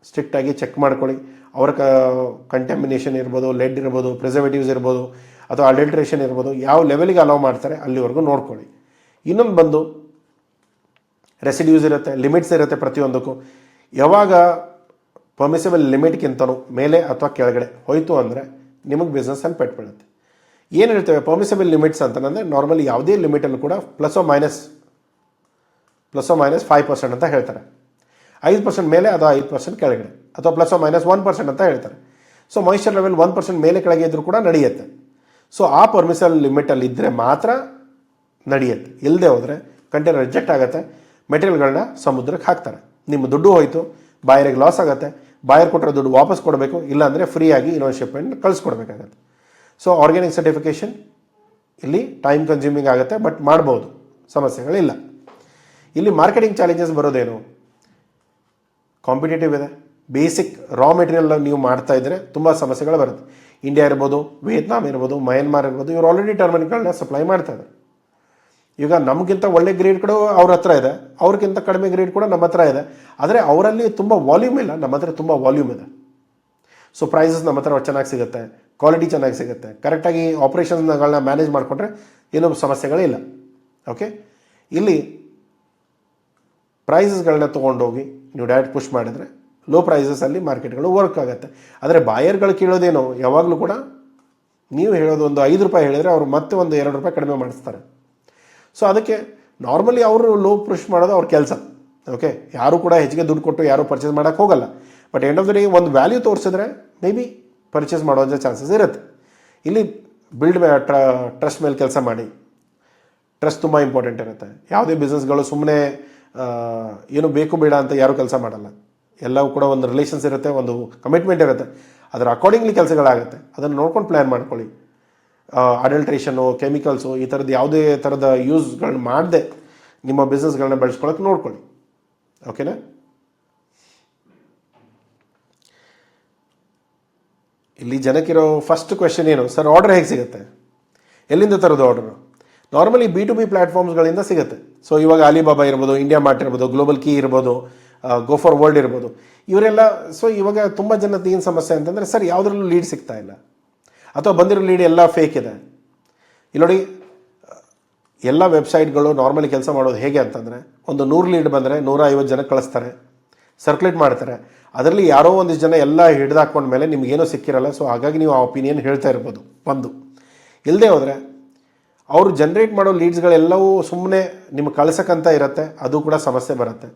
ಸ್ಟ್ರಿಕ್ಟಾಗಿ ಚೆಕ್ ಮಾಡ್ಕೊಳ್ಳಿ. ಅವರ ಕಂಟ್ಯಾಮಿನೇಷನ್ ಇರ್ಬೋದು, ಲೆಡ್ ಇರ್ಬೋದು, ಪ್ರಿಸರ್ವೇಟಿವ್ಸ್ ಇರ್ಬೋದು, ಅಥವಾ ಅಡಲ್ಟ್ರೇಷನ್ ಇರ್ಬೋದು, ಯಾವ ಲೆವೆಲಿಗೆ ಅಲೌ ಮಾಡ್ತಾರೆ ಅಲ್ಲಿವರೆಗೂ ನೋಡ್ಕೊಳ್ಳಿ. ಇನ್ನೊಂದು ಬಂದು ರೆಸಿಡ್ಯೂಸ್ ಇರುತ್ತೆ, ಲಿಮಿಟ್ಸ್ ಇರುತ್ತೆ ಪ್ರತಿಯೊಂದಕ್ಕೂ. ಯಾವಾಗ ಪರ್ಮಿಸಿಬಲ್ ಲಿಮಿಟ್ಗಿಂತನೂ ಮೇಲೆ ಅಥವಾ ಕೆಳಗಡೆ ಹೋಯಿತು ಅಂದರೆ ನಿಮಗೆ ಬಿಸ್ನೆಸ್ಸಲ್ಲಿ ಪೆಟ್ಟು ಬೀಳುತ್ತೆ. ಏನಿರ್ತವೆ ಪರ್ಮಿಸಿಬಲ್ ಲಿಮಿಟ್ಸ್ ಅಂತಂದರೆ, ನಾರ್ಮಲಿ ಯಾವುದೇ ಲಿಮಿಟಲ್ಲೂ ಕೂಡ ಪ್ಲಸ್ ಮೈನಸ್ 5% ಅಂತ ಹೇಳ್ತಾರೆ. 5% ಮೇಲೆ ಅಥವಾ 5% ಕೆಳಗಡೆ, ಅಥವಾ ಪ್ಲಸ್ -1% ಅಂತ ಹೇಳ್ತಾರೆ. ಸೊ ಮಾಯಿಶ್ಚರ್ ಲೆವೆಲ್ 1% ಮೇಲೆ ಕೆಳಗೆ ಇದ್ರೂ ಕೂಡ ನಡೆಯುತ್ತೆ. ಸೊ ಆ ಪರ್ಮಿಸಿಬಲ್ ಲಿಮಿಟಲ್ಲಿ ಇದ್ದರೆ ಮಾತ್ರ ನಡೆಯುತ್ತೆ. ಇಲ್ಲದೆ ಹೋದರೆ ಕಂಟೈನರ್ ರಿಜೆಕ್ಟ್ ಆಗುತ್ತೆ, ಮೆಟೀರಿಯಲ್ಗಳನ್ನ ಸಮುದ್ರಕ್ಕೆ ಹಾಕ್ತಾರೆ, ನಿಮ್ಮ ದುಡ್ಡು ಹೋಯಿತು, ಬಾಯರಿಗೆ ಲಾಸ್ ಆಗುತ್ತೆ. ಬಾಯರ್ ಕೊಟ್ಟರೆ ದುಡ್ಡು ವಾಪಸ್ ಕೊಡಬೇಕು, ಇಲ್ಲಾಂದರೆ ಫ್ರೀಯಾಗಿ ಇನ್ನೊಂದು ಶಿಪ್ಮೆಂಟ್ ಕಳಿಸ್ಕೊಡ್ಬೇಕಾಗತ್ತೆ. ಸೊ ಆರ್ಗ್ಯಾನಿಕ್ ಸರ್ಟಿಫಿಕೇಷನ್ ಇಲ್ಲಿ ಟೈಮ್ ಕನ್ಸ್ಯೂಮಿಂಗ್ ಆಗುತ್ತೆ, ಬಟ್ ಮಾಡ್ಬೋದು, ಸಮಸ್ಯೆಗಳಿಲ್ಲ. ಇಲ್ಲಿ ಮಾರ್ಕೆಟಿಂಗ್ ಚಾಲೆಂಜಸ್ ಬರೋದೇನು, ಕಾಂಪಿಟೇಟಿವ್ ಇದೆ. ಬೇಸಿಕ್ ರಾ ಮೆಟೀರಿಯಲ್ ನೀವು ಮಾಡ್ತಾ ಇದ್ದರೆ ತುಂಬ ಸಮಸ್ಯೆಗಳು ಬರುತ್ತೆ. ಇಂಡಿಯಾ ಇರ್ಬೋದು, ವಿಯೆಟ್ನಾಂ ಇರ್ಬೋದು, ಮಯನ್ಮಾರ್ ಇರ್ಬೋದು, ಇವರು ಆಲ್ರೆಡಿ ಟರ್ಮರಿಕ್ಗಳನ್ನ ಸಪ್ಲೈ ಮಾಡ್ತಾ ಇದ್ದಾರೆ. ಈಗ ನಮಗಿಂತ ಒಳ್ಳೆ ಗ್ರೇಡ್ ಕೂಡ ಅವ್ರ ಹತ್ರ ಇದೆ, ಅವ್ರಿಗಿಂತ ಕಡಿಮೆ ಗ್ರೇಡ್ ಕೂಡ ನಮ್ಮ ಹತ್ರ ಇದೆ. ಆದರೆ ಅವರಲ್ಲಿ ತುಂಬ ವಾಲ್ಯೂಮ್ ಇಲ್ಲ, ನಮ್ಮ ಹತ್ರ ತುಂಬ ವಾಲ್ಯೂಮ್ ಇದೆ. ಸೊ ಪ್ರೈಸಸ್ ನಮ್ಮ ಹತ್ರ ಚೆನ್ನಾಗಿ ಸಿಗುತ್ತೆ, ಕ್ವಾಲಿಟಿ ಚೆನ್ನಾಗಿ ಸಿಗುತ್ತೆ, ಕರೆಕ್ಟಾಗಿ ಆಪ್ರೇಷನ್ಸ್ಗಳನ್ನ ಮ್ಯಾನೇಜ್ ಮಾಡಿಕೊಂಡ್ರೆ ಏನೂ ಸಮಸ್ಯೆಗಳಿಲ್ಲ. ಓಕೆ, ಇಲ್ಲಿ ಪ್ರೈಸಸ್ಗಳನ್ನ ತೊಗೊಂಡೋಗಿ ನೀವು ಡೈರೆಕ್ಟ್ ಪುಷ್ ಮಾಡಿದರೆ ಲೋ ಪ್ರೈಸಸಲ್ಲಿ ಮಾರ್ಕೆಟ್ಗಳು ವರ್ಕ್ ಆಗುತ್ತೆ. ಆದರೆ ಬಾಯರ್ಗಳು ಕೇಳೋದೇನು, ಯಾವಾಗಲೂ ಕೂಡ ನೀವು ಹೇಳೋದು ಒಂದು ₹5 ಹೇಳಿದರೆ ಅವರು ಮತ್ತೆ ಒಂದು ₹2 ಕಡಿಮೆ ಮಾಡಿಸ್ತಾರೆ. ಸೊ ಅದಕ್ಕೆ ನಾರ್ಮಲಿ ಅವರು ಲೋ ಪುಷ್ ಮಾಡೋದು ಅವ್ರ ಕೆಲಸ. ಓಕೆ, ಯಾರು ಕೂಡ ಹೆಚ್ಚಿಗೆ ದುಡ್ಡು ಕೊಟ್ಟು ಯಾರು ಪರ್ಚೇಸ್ ಮಾಡೋಕ್ಕೆ ಹೋಗಲ್ಲ. But end of the day ಒಂದು ವ್ಯಾಲ್ಯೂ ತೋರಿಸಿದ್ರೆ ಮೇ ಬಿ ಪರ್ಚೇಸ್ ಮಾಡೋಂಥ ಚಾನ್ಸಸ್ ಇರುತ್ತೆ. ಇಲ್ಲಿ ಬಿಲ್ಡ್ ಟ್ರಸ್ಟ್ ಮೇಲೆ ಕೆಲಸ ಮಾಡಿ. ಟ್ರಸ್ಟ್ ತುಂಬ ಇಂಪಾರ್ಟೆಂಟ್ ಇರುತ್ತೆ. ಯಾವುದೇ ಬಿಸ್ನೆಸ್ಗಳು ಸುಮ್ಮನೆ ಏನು ಬೇಕು ಬೇಡ ಅಂತ ಯಾರೂ ಕೆಲಸ ಮಾಡಲ್ಲ. ಎಲ್ಲವೂ ಕೂಡ ಒಂದು ರಿಲೇಷನ್ಸ್ ಇರುತ್ತೆ, ಒಂದು ಕಮಿಟ್ಮೆಂಟ್ ಇರುತ್ತೆ. ಅದರ ಅಕಾರ್ಡಿಂಗ್ಲಿ ಕೆಲಸಗಳಾಗುತ್ತೆ. ಅದನ್ನು ನೋಡ್ಕೊಂಡು ಪ್ಲ್ಯಾನ್ ಮಾಡ್ಕೊಳ್ಳಿ. ಅಡಲ್ಟ್ರೇಷನು, ಕೆಮಿಕಲ್ಸು, ಈ ಥರದ್ದು ಯಾವುದೇ ಥರದ ಯೂಸ್ಗಳನ್ನ ಮಾಡದೆ ನಿಮ್ಮ ಬಿಸ್ನೆಸ್ಗಳನ್ನ ಬೆಳೆಸ್ಕೊಳ್ಳೋಕೆ ನೋಡ್ಕೊಳ್ಳಿ. ಓಕೆನಾ? ಇಲ್ಲಿ ಜನಕ್ಕಿರೋ ಫಸ್ಟ್ ಕ್ವೆಶನ್ ಏನು, ಸರ್ ಆರ್ಡರ್ ಹೇಗೆ ಸಿಗುತ್ತೆ, ಎಲ್ಲಿಂದ ತರೋದು ಆರ್ಡರು? ನಾರ್ಮಲಿ B2B ಪ್ಲ್ಯಾಟ್ಫಾರ್ಮ್ಸ್ಗಳಿಂದ ಸಿಗುತ್ತೆ. ಸೊ ಇವಾಗ ಅಲಿಬಾಬಾ ಇರ್ಬೋದು, ಇಂಡಿಯಾ ಮಾರ್ಟ್ ಇರ್ಬೋದು, ಗ್ಲೋಬಲ್ ಕೀ ಇರ್ಬೋದು, ಗೋ ಫಾರ್ ವರ್ಲ್ಡ್ ಇರ್ಬೋದು, ಇವರೆಲ್ಲ. ಸೊ ಇವಾಗ ತುಂಬ ಜನದ ಏನು ಸಮಸ್ಯೆ ಅಂತಂದರೆ, ಸರ್ ಯಾವುದ್ರಲ್ಲೂ ಲೀಡ್ ಸಿಗ್ತಾ ಇಲ್ಲ, ಅಥವಾ ಬಂದಿರೋ ಲೀಡ್ ಎಲ್ಲ ಫೇಕ್ ಇದೆ. ಇಲ್ಲಿ ನೋಡಿ, ಎಲ್ಲ ವೆಬ್ಸೈಟ್ಗಳು ನಾರ್ಮಲಿ ಕೆಲಸ ಮಾಡೋದು ಹೇಗೆ ಅಂತಂದರೆ, ಒಂದು 100 ಲೀಡ್ ಬಂದರೆ 150 ಜನಕ್ಕೆ ಕಳಿಸ್ತಾರೆ, ಸರ್ಕ್ಯುಲೇಟ್ ಮಾಡ್ತಾರೆ. ಅದರಲ್ಲಿ ಯಾರೋ ಒಂದಿಷ್ಟು ಜನ ಎಲ್ಲ ಹಿಡಿದಾಕೊಂಡ್ಮೇಲೆ ನಿಮಗೇನೋ ಸಿಕ್ಕಿರಲ್ಲ. ಸೊ ಹಾಗಾಗಿ ನೀವು ಆ ಒಪಿನಿಯನ್ ಹೇಳ್ತಾ ಇರ್ಬೋದು. ಒಂದು ಇಲ್ಲದೆ ಹೋದರೆ ಅವರು ಜನ್ರೇಟ್ ಮಾಡೋ ಲೀಡ್ಸ್ಗಳೆಲ್ಲವೂ ಸುಮ್ಮನೆ ನಿಮ್ಗೆ ಕಳ್ಸಕ್ಕಂತ ಇರುತ್ತೆ, ಅದು ಕೂಡ ಸಮಸ್ಯೆ ಬರುತ್ತೆ.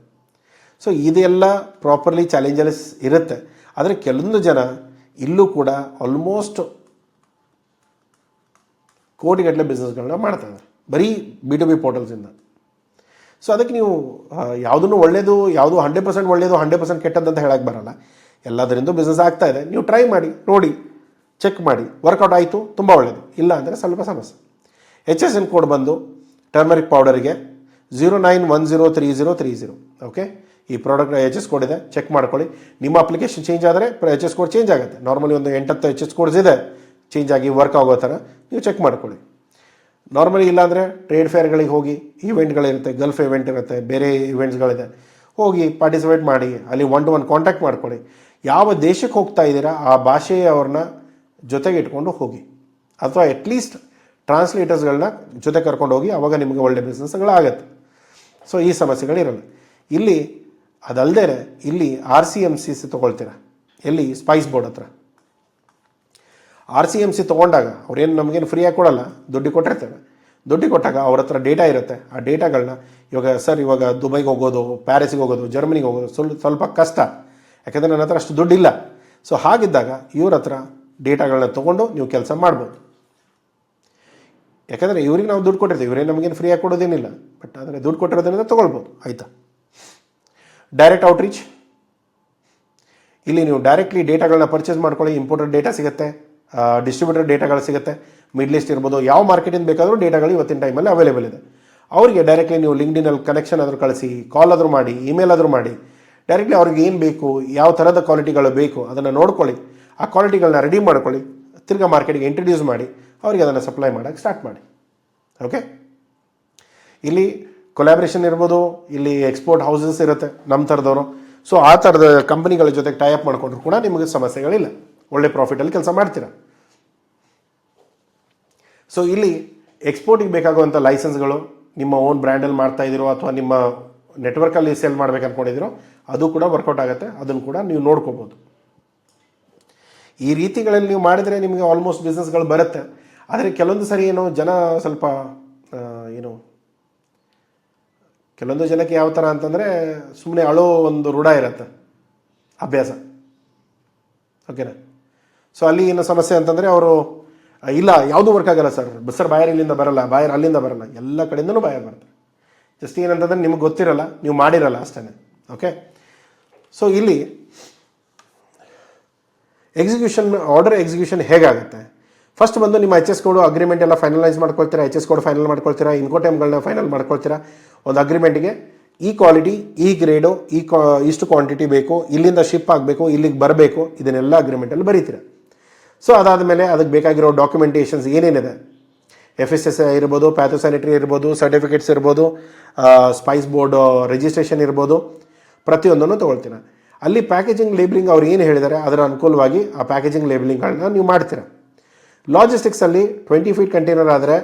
ಸೊ ಇದೆಲ್ಲ ಪ್ರಾಪರ್ಲಿ ಚಾಲೆಂಜಸ್ ಇರುತ್ತೆ. ಆದರೆ ಕೆಲವೊಂದು ಜನ ಇಲ್ಲೂ ಕೂಡ ಆಲ್ಮೋಸ್ಟ್ ಕೋಟಿಗಟ್ಟಲೆ ಬಿಸ್ನೆಸ್ಗಳನ್ನ ಮಾಡ್ತಾರೆ ಬರೀ B2B ಪೋರ್ಟಲ್ಸಿಂದ. ಸೊ ಅದಕ್ಕೆ ನೀವು ಯಾವುದನ್ನು ಒಳ್ಳೆಯದು, ಯಾವುದು 100% ಒಳ್ಳೆಯದು 100% ಕೆಟ್ಟದ್ದು ಅಂತ ಹೇಳಕ್ಕೆ ಬರಲ್ಲ. ಎಲ್ಲದರಿಂದ ಬಿಸ್ನೆಸ್ ಆಗ್ತಾ ಇದೆ, ನೀವು ಟ್ರೈ ಮಾಡಿ, ನೋಡಿ, ಚೆಕ್ ಮಾಡಿ. ವರ್ಕೌಟ್ ಆಯಿತು ತುಂಬ ಒಳ್ಳೆಯದು, ಇಲ್ಲ ಅಂದರೆ ಸ್ವಲ್ಪ ಸಮಸ್ಯೆ. HSN ಕೋಡ್ ಬಂದು ಟರ್ಮರಿಕ್ ಪೌಡರಿಗೆ 09103030. ಓಕೆ, ಈ ಪ್ರಾಡಕ್ಟ್ HS ಕೋಡ್ ಇದೆ, ಚೆಕ್ ಮಾಡ್ಕೊಳ್ಳಿ. ನಿಮ್ಮ ಅಪ್ಲಿಕೇಶನ್ ಚೇಂಜ್ ಆದರೆ HS ಕೋಡ್ ಚೇಂಜ್ ಆಗುತ್ತೆ. ನಾರ್ಮಲಿ ಒಂದು 8-10 HS ಕೋಡ್ಸ್ ಇದೆ ಚೇಂಜ್ ಆಗಿ ವರ್ಕ್ ಆಗೋ ಥರ, ನೀವು ಚೆಕ್ ಮಾಡ್ಕೊಳ್ಳಿ. ನಾರ್ಮಲಿ ಇಲ್ಲಾಂದರೆ ಟ್ರೇಡ್ ಫೇರ್ಗಳಿಗೆ ಹೋಗಿ, ಈವೆಂಟ್ಗಳಿರುತ್ತೆ, ಗಲ್ಫ್ ಇವೆಂಟ್ ಇರುತ್ತೆ, ಬೇರೆ ಇವೆಂಟ್ಸ್ಗಳಿದೆ, ಹೋಗಿ ಪಾರ್ಟಿಸಿಪೇಟ್ ಮಾಡಿ. ಅಲ್ಲಿ 1-to-1 ಕಾಂಟ್ಯಾಕ್ಟ್ ಮಾಡ್ಕೊಳ್ಳಿ. ಯಾವ ದೇಶಕ್ಕೆ ಹೋಗ್ತಾ ಇದ್ದೀರಾ ಆ ಭಾಷೆಯವ್ರನ್ನ ಜೊತೆಗೆ ಇಟ್ಕೊಂಡು ಹೋಗಿ, ಅಥವಾ ಅಟ್ಲೀಸ್ಟ್ ಟ್ರಾನ್ಸ್ಲೇಟರ್ಸ್ಗಳನ್ನ ಜೊತೆ ಕರ್ಕೊಂಡು ಹೋಗಿ. ಆವಾಗ ನಿಮಗೆ ಒಳ್ಳೆ ಬಿಸ್ನೆಸ್ಗಳಾಗತ್ತೆ. ಸೊ ಈ ಸಮಸ್ಯೆಗಳಿರಲ್ಲ ಇಲ್ಲಿ. ಅದಲ್ಲದೆ ಇಲ್ಲಿ RCMC ತೊಗೊಳ್ತೀರಾ, ಎಲ್ಲಿ ಸ್ಪೈಸ್ ಬೋರ್ಡ್ ಹತ್ರ. RCMC ತೊಗೊಂಡಾಗ ಅವ್ರೇನು ನಮಗೇನು ಫ್ರೀಯಾಗಿ ಕೊಡಲ್ಲ, ದುಡ್ಡು ಕೊಟ್ಟಿರ್ತೇವೆ. ದುಡ್ಡು ಕೊಟ್ಟಾಗ ಅವ್ರ ಹತ್ರ ಡೇಟಾ ಇರುತ್ತೆ. ಆ ಡೇಟಾಗಳನ್ನ ಇವಾಗ ದುಬೈಗೆ ಹೋಗೋದು, ಪ್ಯಾರಿಸ್ಗೆ ಹೋಗೋದು, ಜರ್ಮನಿಗೆ ಹೋಗೋದು ಸ್ವಲ್ಪ ಕಷ್ಟ, ಯಾಕಂದರೆ ನನ್ನ ಹತ್ರ ಅಷ್ಟು ದುಡ್ಡಿಲ್ಲ. ಸೊ ಹಾಗಿದ್ದಾಗ ಇವ್ರ ಹತ್ರ ಡೇಟಾಗಳನ್ನ ತೊಗೊಂಡು ನೀವು ಕೆಲಸ ಮಾಡ್ಬೋದು. ಯಾಕಂದರೆ ಇವ್ರಿಗೆ ನಾವು ದುಡ್ಡು ಕೊಟ್ಟಿರ್ತೀವಿ, ಇವರೇ ನಮಗೇನು ಫ್ರೀಯಾಗಿ ಕೊಡೋದೇನಿಲ್ಲ. ಬಟ್ ಆದರೆ ದುಡ್ಡು ಕೊಟ್ಟಿರೋದ್ರಿಂದ ತೊಗೊಳ್ಬೋದು. ಆಯಿತಾ? ಡೈರೆಕ್ಟ್ ಔಟ್ರೀಚ್, ಇಲ್ಲಿ ನೀವು ಡೈರೆಕ್ಟ್ಲಿ ಡೇಟಾಗಳನ್ನ ಪರ್ಚೇಸ್ ಮಾಡ್ಕೊಳ್ಳಿ. ಇಂಪೋರ್ಟೆಡ್ ಡೇಟಾ ಸಿಗುತ್ತೆ, ಡಿಸ್ಟ್ರಿಬ್ಯೂಟರ್ ಡೇಟಾಗಳು ಸಿಗುತ್ತೆ, ಮಿಡ್ಲ್ ಈಸ್ಟ್ ಇರ್ಬೋದು, ಯಾವ ಮಾರ್ಕೆಟಿಂದ ಬೇಕಾದರೂ ಡೇಟಾಗಳು ಇವತ್ತಿನ ಟೈಮಲ್ಲಿ ಅವೈಲೇಬಲ್ ಇದೆ. ಅವರಿಗೆ ಡೈರೆಕ್ಟ್ಲಿ ನೀವು ಲಿಂಕ್ಡಿನಲ್ಲಿ ಕನೆಕ್ಷನ್ ಆದರೂ ಕಳಿಸಿ, ಕಾಲ್ ಆದರೂ ಮಾಡಿ, ಇಮೇಲ್ ಆದರೂ ಮಾಡಿ, ಡೈರೆಕ್ಟ್ಲಿ ಅವ್ರಿಗೆ ಏನು ಬೇಕು, ಯಾವ ಥರದ ಕ್ವಾಲಿಟಿಗಳು ಬೇಕು ಅದನ್ನು ನೋಡ್ಕೊಳ್ಳಿ. ಆ ಕ್ವಾಲಿಟಿಗಳನ್ನ ರೆಡಿ ಮಾಡ್ಕೊಳ್ಳಿ, ತಿರ್ಗಾ ಮಾರ್ಕೆಟಿಗೆ ಇಂಟ್ರಡ್ಯೂಸ್ ಮಾಡಿ, ಅವರಿಗೆ ಅದನ್ನು ಸಪ್ಲೈ ಮಾಡೋಕ್ಕೆ ಸ್ಟಾರ್ಟ್ ಮಾಡಿ. ಓಕೆ, ಇಲ್ಲಿ ಕೊಲಾಬ್ರೇಷನ್ ಇರ್ಬೋದು, ಇಲ್ಲಿ ಎಕ್ಸ್ಪೋರ್ಟ್ ಹೌಸಸ್ ಇರುತ್ತೆ ನಮ್ಮ ಥರದವರು. ಸೊ ಆ ಥರದ ಕಂಪನಿಗಳ ಜೊತೆಗೆ ಟೈಅಪ್ ಮಾಡಿಕೊಂಡ್ರು ಕೂಡ ನಿಮಗೆ ಸಮಸ್ಯೆಗಳಿಲ್ಲ, ಒಳ್ಳೆ ಪ್ರಾಫಿಟಲ್ಲಿ ಕೆಲಸ ಮಾಡ್ತೀರಾ. ಸೊ ಇಲ್ಲಿ ಎಕ್ಸ್ಪೋರ್ಟಿಗೆ ಬೇಕಾಗುವಂಥ ಲೈಸೆನ್ಸ್ಗಳು ನಿಮ್ಮ ಓನ್ ಬ್ರ್ಯಾಂಡಲ್ಲಿ ಮಾಡ್ತಾ ಇದ್ದೀರೋ ಅಥವಾ ನಿಮ್ಮ ನೆಟ್ವರ್ಕಲ್ಲಿ ಸೇಲ್ ಮಾಡ್ಬೇಕು ಅಂದ್ಕೊಂಡಿದ್ದೀರೋ ಅದು ಕೂಡ ವರ್ಕೌಟ್ ಆಗುತ್ತೆ. ಅದನ್ನು ಕೂಡ ನೀವು ನೋಡ್ಕೋಬೋದು. ಈ ರೀತಿಗಳಲ್ಲಿ ನೀವು ಮಾಡಿದರೆ ನಿಮಗೆ ಆಲ್ಮೋಸ್ಟ್ ಬಿಸ್ನೆಸ್ಗಳು ಬರುತ್ತೆ. ಆದರೆ ಕೆಲವೊಂದು ಸರಿ ಏನೋ ಜನ ಸ್ವಲ್ಪ ಕೆಲವೊಂದು ಜನಕ್ಕೆ ಯಾವ ಥರ ಅಂತಂದರೆ ಸುಮ್ಮನೆ ಅಳೋ ಒಂದು ರೂಢ ಇರುತ್ತೆ, ಅಭ್ಯಾಸ. ಓಕೆನಾ? ಸೊ ಅಲ್ಲಿ ಏನು ಸಮಸ್ಯೆ ಅಂತಂದರೆ ಅವರು ಇಲ್ಲ ಯಾವುದು ವರ್ಕ್ ಆಗಲ್ಲ ಸರ್ ಬಾಯರ್ ಇಲ್ಲಿಂದ ಬರಲ್ಲ, ಬಾಯರ್ ಅಲ್ಲಿಂದ ಬರಲ್ಲ, ಎಲ್ಲ ಕಡೆಯಿಂದನೂ ಬಾಯರ್ ಬರ್ತಾರೆ. ಜಸ್ಟ್ ಏನಂತಂದರೆ ನಿಮಗೆ ಗೊತ್ತಿರಲ್ಲ, ನೀವು ಮಾಡಿರಲ್ಲ ಅಷ್ಟೇ. ಓಕೆ, ಸೊ ಇಲ್ಲಿ ಆರ್ಡರ್ ಎಕ್ಸಿಕ್ಯೂಷನ್ ಹೇಗಾಗುತ್ತೆ? ಫಸ್ಟ್ ಬಂದು ನಿಮ್ಮ HS ಕೋಡು ಅಗ್ರಿಮೆಂಟ್ ಎಲ್ಲ ಫೈನಲೈಸ್ ಮಾಡ್ಕೊಳ್ತೀರಾ, HS ಕೋಡ್ ಫೈನಲ್ ಮಾಡ್ಕೊಳ್ತೀರಾ, ಇನ್ಕೋಟೈಮ್ಗಳನ್ನ ಫೈನಲ್ ಮಾಡ್ಕೊಳ್ತೀರಾ. ಒಂದು ಅಗ್ರಿಮೆಂಟಿಗೆ ಈ ಕ್ವಾಲಿಟಿ, ಈ ಗ್ರೇಡು, ಇಷ್ಟು ಕ್ವಾಂಟಿಟಿ ಬೇಕು, ಇಲ್ಲಿಂದ ಶಿಪ್ ಆಗಬೇಕು, ಇಲ್ಲಿಗೆ ಬರಬೇಕು, ಇದನ್ನೆಲ್ಲ ಅಗ್ರಿಮೆಂಟಲ್ಲಿ ಬರೀತೀರಾ. ಸೊ ಅದಾದಮೇಲೆ ಅದಕ್ಕೆ ಬೇಕಾಗಿರೋ ಡಾಕ್ಯುಮೆಂಟೇಷನ್ಸ್ ಏನೇನಿದೆ, FSSAI ಇರ್ಬೋದು, ಪ್ಯಾಥೋಸ್ಯಾನಿಟರಿ ಇರ್ಬೋದು, ಸರ್ಟಿಫಿಕೇಟ್ಸ್ ಇರ್ಬೋದು, ಸ್ಪೈಸ್ ಬೋರ್ಡ್ ರಿಜಿಸ್ಟ್ರೇಷನ್ ಇರ್ಬೋದು, ಪ್ರತಿಯೊಂದನ್ನು ತೊಗೊಳ್ತೀರಾ. ಅಲ್ಲಿ ಪ್ಯಾಕೇಜಿಂಗ್ ಲೇಬಲಿಂಗ್ ಅವ್ರು ಏನು ಹೇಳಿದ್ದಾರೆ ಅದರ ಅನುಕೂಲವಾಗಿ ಆ ಪ್ಯಾಕೇಜಿಂಗ್ ಲೇಬಲಿಂಗ್ಗಳನ್ನ ನೀವು ಮಾಡ್ತೀರಾ. ಲಾಜಿಸ್ಟಿಕ್ಸಲ್ಲಿ 20 ಫೀಟ್ ಕಂಟೈನರ್ ಆದರೆ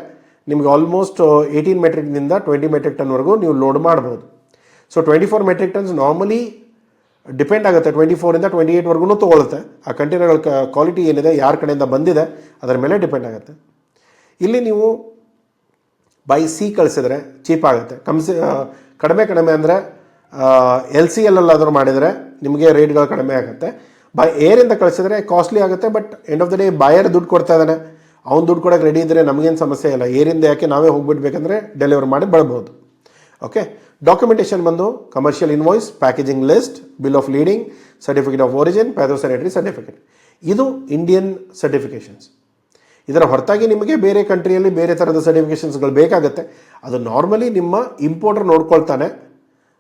ನಿಮಗೆ ಆಲ್ಮೋಸ್ಟ್ 18 ಮೆಟ್ರಿಕ್ನಿಂದ 20 ಮೆಟ್ರಿಕ್ ಟನ್ವರೆಗೂ ನೀವು ಲೋಡ್ ಮಾಡ್ಬೋದು. So 24 metric tons normally depend ಆಗುತ್ತೆ, 24ಇಂದ 28ವರೆಗೂ ತೊಗೊಳುತ್ತೆ. ಆ ಕಂಟೈನರ್ಗಳ ಕ್ವಾಲಿಟಿ ಏನಿದೆ, ಯಾರ ಕಡೆಯಿಂದ ಬಂದಿದೆ ಅದರ ಮೇಲೆ ಡಿಪೆಂಡ್ ಆಗುತ್ತೆ. ಇಲ್ಲಿ ನೀವು ಬೈ ಸಿ ಕಳಿಸಿದ್ರೆ ಚೀಪ್ ಆಗುತ್ತೆ. ಕಡಿಮೆ ಅಂದರೆ LCL ಅಲ್ಲಾದರೂ ಮಾಡಿದರೆ ನಿಮಗೆ ರೇಟ್ಗಳು ಕಡಿಮೆ ಆಗುತ್ತೆ. ಬೈ ಏರಿಂದ ಕಳಿಸಿದ್ರೆ ಕಾಸ್ಟ್ಲಿ ಆಗುತ್ತೆ, but end of the day buyer ದುಡ್ಡು ಕೊಡ್ತಾ ಇದ್ದಾನೆ, ಅವ್ನು ದುಡ್ಡು ಕೊಡೋಕೆ ರೆಡಿ ಇದ್ದರೆ ನಮಗೇನು ಸಮಸ್ಯೆ ಇಲ್ಲ. ಏರಿಂದ ಯಾಕೆ ನಾವೇ ಹೋಗ್ಬಿಡ್ಬೇಕಂದ್ರೆ ಡೆಲಿವರ್ ಮಾಡಿ ಬರ್ಬೋದು. ಓಕೆ, ಡಾಕ್ಯುಮೆಂಟೇಷನ್ ಬಂದು commercial invoice, packaging list, bill of leading, certificate of origin, phytosanitary certificate. ಇದು ಇಂಡಿಯನ್ ಸರ್ಟಿಫಿಕೇಷನ್ಸ್. ಇದರ ಹೊರತಾಗಿ ನಿಮಗೆ ಬೇರೆ ಕಂಟ್ರಿಯಲ್ಲಿ ಬೇರೆ ಥರದ ಸರ್ಟಿಫಿಕೇಷನ್ಸ್ಗಳು ಬೇಕಾಗುತ್ತೆ. ಅದು ನಾರ್ಮಲಿ ನಿಮ್ಮ ಇಂಪೋರ್ಟರ್ ನೋಡ್ಕೊಳ್ತಾನೆ.